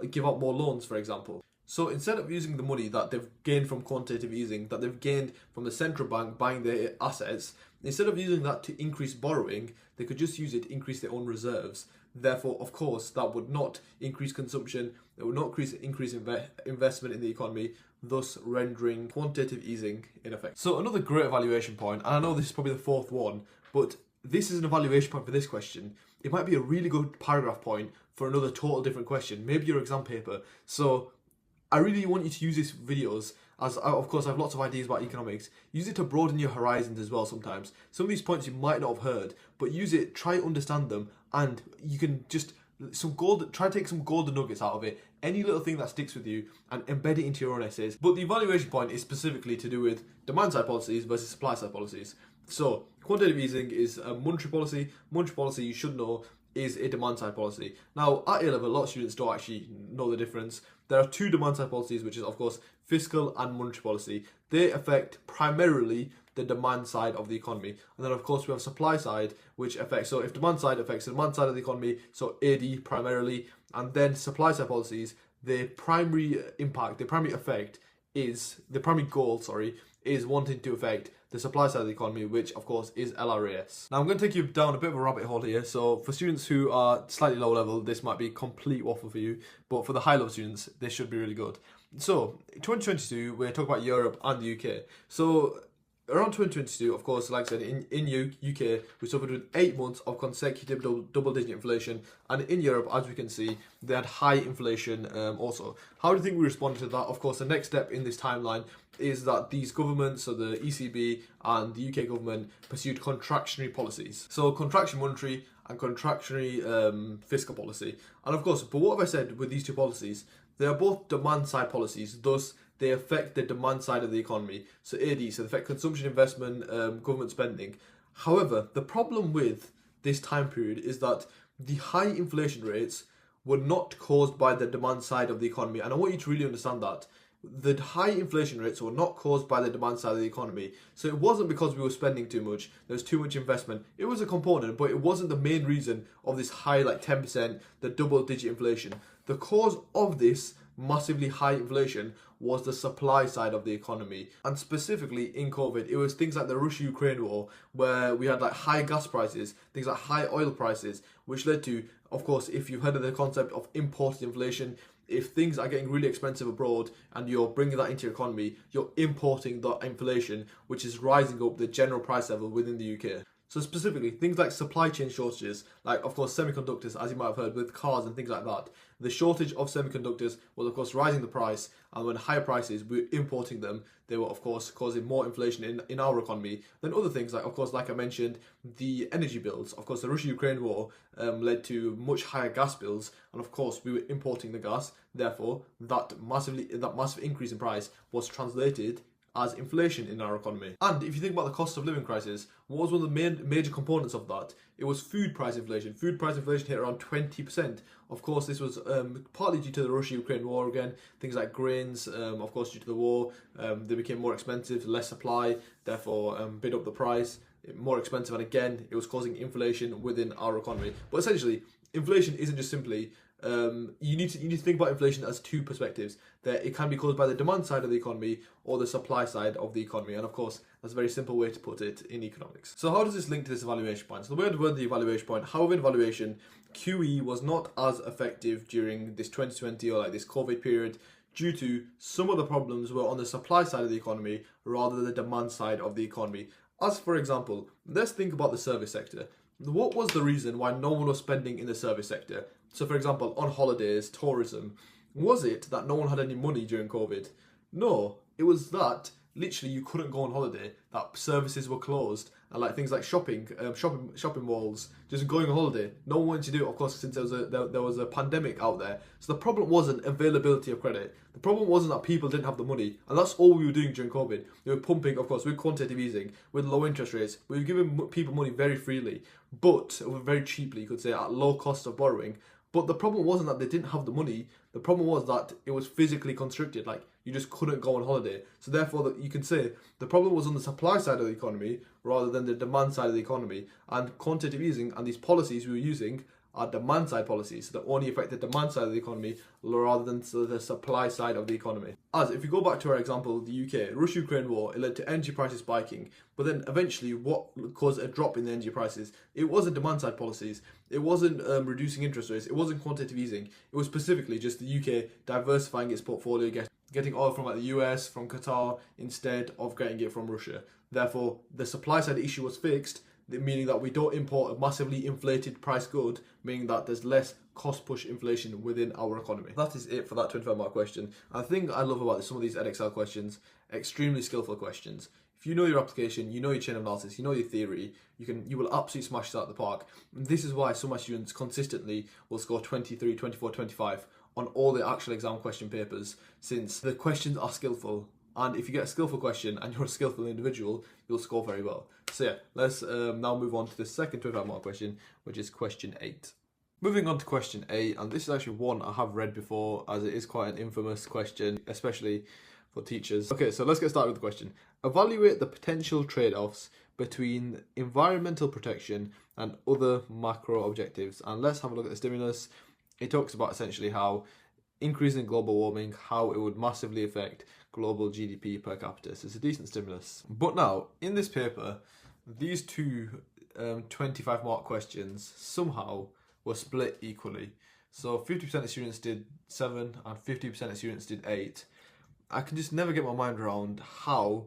give out more loans, for example. So instead of using the money that they've gained from quantitative easing, that they've gained from the central bank buying their assets, instead of using that to increase borrowing, they could just use it to increase their own reserves. Therefore, of course, that would not increase consumption, it would not increase investment in the economy, thus rendering quantitative easing in effect. So another great evaluation point, and I know this is probably the fourth one, but this is an evaluation point for this question. It might be a really good paragraph point for another total different question, maybe your exam paper. So I really want you to use these videos, as of course I have lots of ideas about economics. Use it to broaden your horizons as well sometimes. Some of these points you might not have heard, but use it, try to understand them, and you can just try to take some golden nuggets out of it, any little thing that sticks with you, and embed it into your own essays. But the evaluation point is specifically to do with demand side policies versus supply side policies. So quantitative easing is a monetary policy. Monetary policy, you should know, is a demand side policy. Now at A level, a lot of students don't actually know the difference. There are two demand side policies, which is of course fiscal and monetary policy. They affect primarily the demand side of the economy, and then of course we have supply side, which affects, so if demand side affects the demand side of the economy, so AD primarily, and then supply side policies, the primary impact, the primary effect is, the primary goal, is wanting to affect the supply side of the economy, which of course is LRAS. Now I'm going to take you down a bit of a rabbit hole here, so for students who are slightly low level, this might be complete waffle for you, but for the high level students, this should be really good. So 2022, we're talking about Europe and the UK. So around 2022, of course, like I said, in UK, we suffered with 8 months of consecutive double-digit inflation, and in Europe, as we can see, they had high inflation also. How do you think we responded to that? Of course, the next step in this timeline is that these governments, so the ECB and the UK government, pursued contractionary policies. So contraction monetary and contractionary fiscal policy. And of course, but what have I said with these two policies? They are both demand-side policies, thus they affect the demand side of the economy. So AD, so they affect consumption, investment, government spending. However, the problem with this time period is that the high inflation rates were not caused by the demand side of the economy. And I want you to really understand that. The high inflation rates were not caused by the demand side of the economy. So it wasn't because we were spending too much, there was too much investment. It was a component, but it wasn't the main reason of this high, like 10%, the double-digit inflation. The cause of this massively high inflation was the supply side of the economy, and specifically in COVID, it was things like the Russia-Ukraine war, where we had like high gas prices, things like high oil prices, which led to, of course, if you've heard of the concept of imported inflation, if things are getting really expensive abroad and you're bringing that into your economy, you're importing that inflation, which is rising up the general price level within the UK. So specifically, things like supply chain shortages, like of course semiconductors, as you might have heard with cars and things like that. The shortage of semiconductors was of course rising the price, and when higher prices, we were importing them, they were of course causing more inflation in our economy. Then other things like, of course, like I mentioned, the energy bills. Of course, the Russia-Ukraine war led to much higher gas bills, and of course we were importing the gas. Therefore, that massive increase in price was translated as inflation in our economy. And if you think about the cost of living crisis, what was one of the major components of that? It was food price inflation. Food price inflation hit around 20%. Of course, this was partly due to the Russia-Ukraine war again. Things like grains, of course, due to the war, they became more expensive, less supply, therefore bid up the price, more expensive, and again, it was causing inflation within our economy. But essentially, inflation isn't just simply you need to think about inflation as two perspectives. That it can be caused by the demand side of the economy or the supply side of the economy, and of course that's a very simple way to put it in economics. So how does this link to this evaluation point? So the way I'd word the evaluation point, however, in evaluation, QE was not as effective during this 2020 or like this COVID period due to some of the problems were on the supply side of the economy rather than the demand side of the economy. As for example, let's think about the service sector. What was the reason why no one was spending in the service sector? So for example, on holidays, tourism, was it that no one had any money during COVID? No, it was that literally you couldn't go on holiday, that services were closed, and like things like shopping malls, just going on holiday. No one wanted to do it, of course, since there was a pandemic out there. So the problem wasn't availability of credit. The problem wasn't that people didn't have the money, and that's all we were doing during COVID. We were pumping, of course, with quantitative easing, with low interest rates. We were giving people money very freely, but very cheaply, you could say, at low cost of borrowing. But the problem wasn't that they didn't have the money. The problem was that it was physically constricted. Like, you just couldn't go on holiday. So therefore, you can say the problem was on the supply side of the economy rather than the demand side of the economy. And quantitative easing and these policies we were using are demand side policies that only affect the demand side of the economy rather than the supply side of the economy. As if you go back to our example, the UK, Russia-Ukraine war, it led to energy prices spiking, but then eventually what caused a drop in the energy prices? It wasn't demand side policies, it wasn't reducing interest rates, it wasn't quantitative easing, it was specifically just the UK diversifying its portfolio, getting oil from like the US, from Qatar, instead of getting it from Russia. Therefore, the supply side issue was fixed, meaning that we don't import a massively inflated price good, meaning that there's less cost push inflation within our economy. That is it for that 25 mark question. And the thing I love about some of these Edexcel questions, extremely skillful questions. If you know your application, you know your chain of analysis, you know your theory, you will absolutely smash this out of the park. And this is why some of my students consistently will score 23, 24, 25 on all the actual exam question papers, since the questions are skillful. And if you get a skillful question and you're a skillful individual, you'll score very well. So yeah, let's now move on to the second 25 mark question, which is question 8. Moving on to question 8, and this is actually one I have read before, as it is quite an infamous question, especially for teachers. Okay, so let's get started with the question. Evaluate the potential trade-offs between environmental protection and other macro objectives. And let's have a look at the stimulus. It talks about essentially how increasing global warming, how it would massively affect global GDP per capita. So it's a decent stimulus. But now, in this paper, these two 25 mark questions somehow were split equally. So 50% of students did 7 and 50% of students did 8. I can just never get my mind around how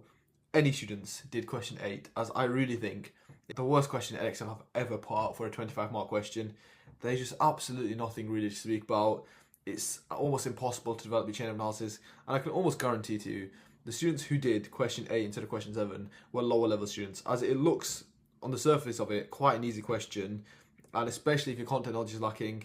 any students did question 8, as I really think the worst question Edexcel have ever put out for a 25 mark question. There's just absolutely nothing really to speak about. It's almost impossible to develop your chain of analysis, and I can almost guarantee to you the students who did question 8 instead of question 7 were lower level students, as it looks on the surface of it quite an easy question, and especially if your content knowledge is lacking.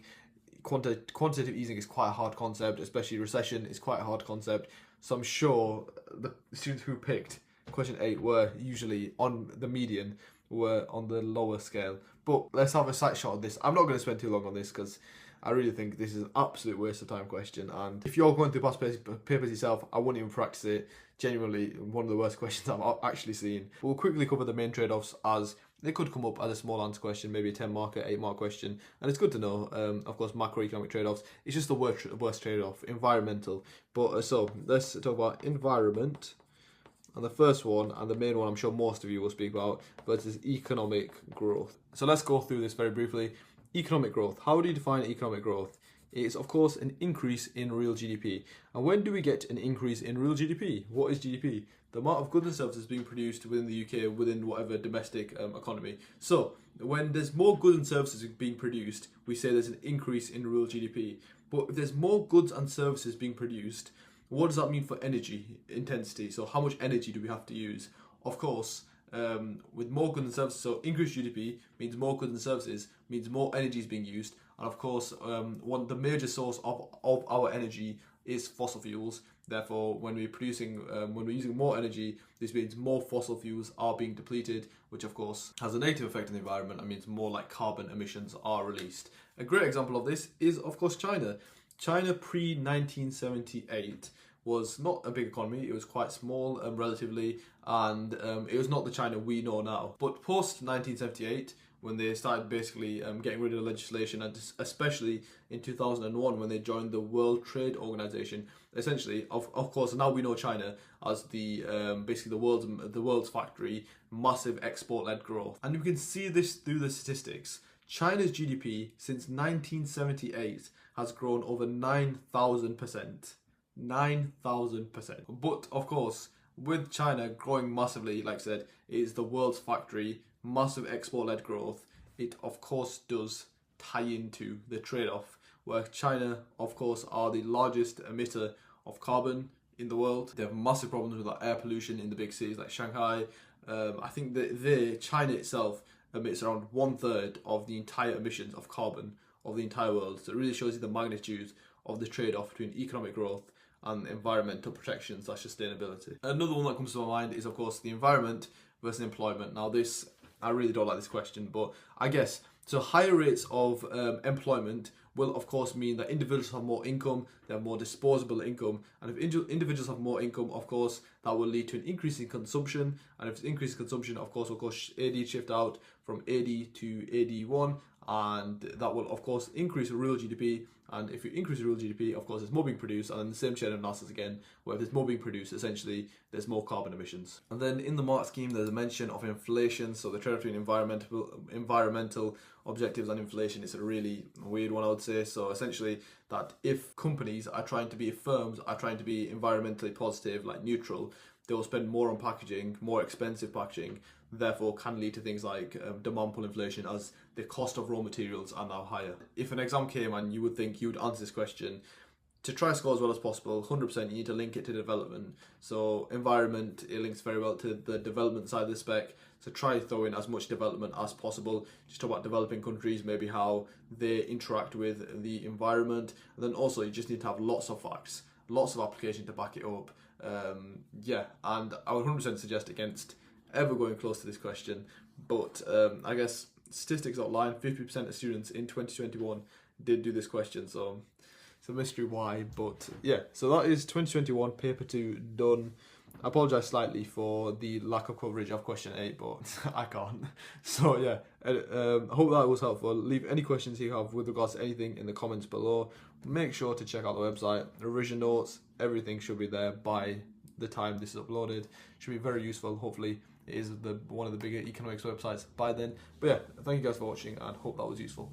Quantitative easing is quite a hard concept, especially recession is quite a hard concept. So I'm sure the students who picked question 8 were usually on the median, were on the lower scale. But let's have a sight shot of this. I'm not going to spend too long on this because I really think this is an absolute waste of time question. And if you're going through past papers yourself, I wouldn't even practice it. Genuinely, one of the worst questions I've actually seen. We'll quickly cover the main trade-offs, as they could come up as a small answer question, maybe a 10 marker, 8 mark question. And it's good to know, of course, macroeconomic trade-offs. It's just the worst trade-off, environmental. But so let's talk about environment. And the first one, and the main one I'm sure most of you will speak about, versus economic growth. So let's go through this very briefly. Economic growth. How do you define economic growth? It's, of course, an increase in real GDP. And when do we get an increase in real GDP? What is GDP? The amount of goods and services being produced within the UK, within whatever domestic economy. So when there's more goods and services being produced, we say there's an increase in real GDP. But if there's more goods and services being produced, what does that mean for energy intensity? So how much energy do we have to use? Of course, with more goods and services, so increased GDP means more goods and services, means more energy is being used. And of course, the major source of our energy is fossil fuels. Therefore, when we're using more energy, this means more fossil fuels are being depleted, which of course has a negative effect on the environment and means more like carbon emissions are released. A great example of this is of course China. China pre-1978 was not a big economy. It was quite small relatively, and it was not the China we know now. But post 1978, when they started basically getting rid of the legislation, and especially in 2001 when they joined the World Trade Organization, essentially, of course, now we know China as the basically the world's factory, massive export-led growth, and you can see this through the statistics. China's GDP since 1978 has grown over 9,000%. 9,000%. But of course, with China growing massively, like I said, it is the world's factory, massive export-led growth. It of course does tie into the trade-off, where China, of course, are the largest emitter of carbon in the world. They have massive problems with like, air pollution in the big cities like Shanghai. I think that China itself emits around 1/3 of the entire emissions of carbon of the entire world. So it really shows you the magnitude of the trade-off between economic growth and environmental protection / sustainability. Another one that comes to my mind is of course the environment versus employment. Now this, I really don't like this question, but I guess, so higher rates of employment will of course mean that individuals have more income, they have more disposable income, and if individuals have more income, of course, that will lead to an increase in consumption, and if it's increased consumption, of course, AD shift out from AD to AD1, and that will of course increase real GDP, and if you increase real GDP, of course there's more being produced, and then the same chain of analysis again, where if there's more being produced, essentially there's more carbon emissions. And then in the Marx scheme there's a mention of inflation, so the trade between environmental objectives and inflation is a really weird one, I would say. So essentially that if companies are trying to be, firms are trying to be environmentally positive, like neutral, they will spend more on packaging, more expensive packaging, therefore can lead to things like demand pull inflation, as the cost of raw materials are now higher. If an exam came and you would think you would answer this question, to try to score as well as possible, 100% you need to link it to development. So environment, it links very well to the development side of the spec. So try to throw in as much development as possible. Just talk about developing countries, maybe how they interact with the environment. And then also you just need to have lots of facts, lots of application to back it up. Yeah, and I would 100% suggest against ever going close to this question. But I guess statistics outline 50% of students in 2021 did do this question, so it's a mystery why. But yeah, so that is 2021 paper 2 done. I apologise slightly for the lack of coverage of question 8, but I can't. So yeah, I hope that was helpful. Leave any questions you have with regards to anything in the comments below. Make sure to check out the website, the revision notes, everything should be there by the time this is uploaded. Should be very useful. Hopefully it is one of the bigger economics websites by then. But yeah, thank you guys for watching and hope that was useful.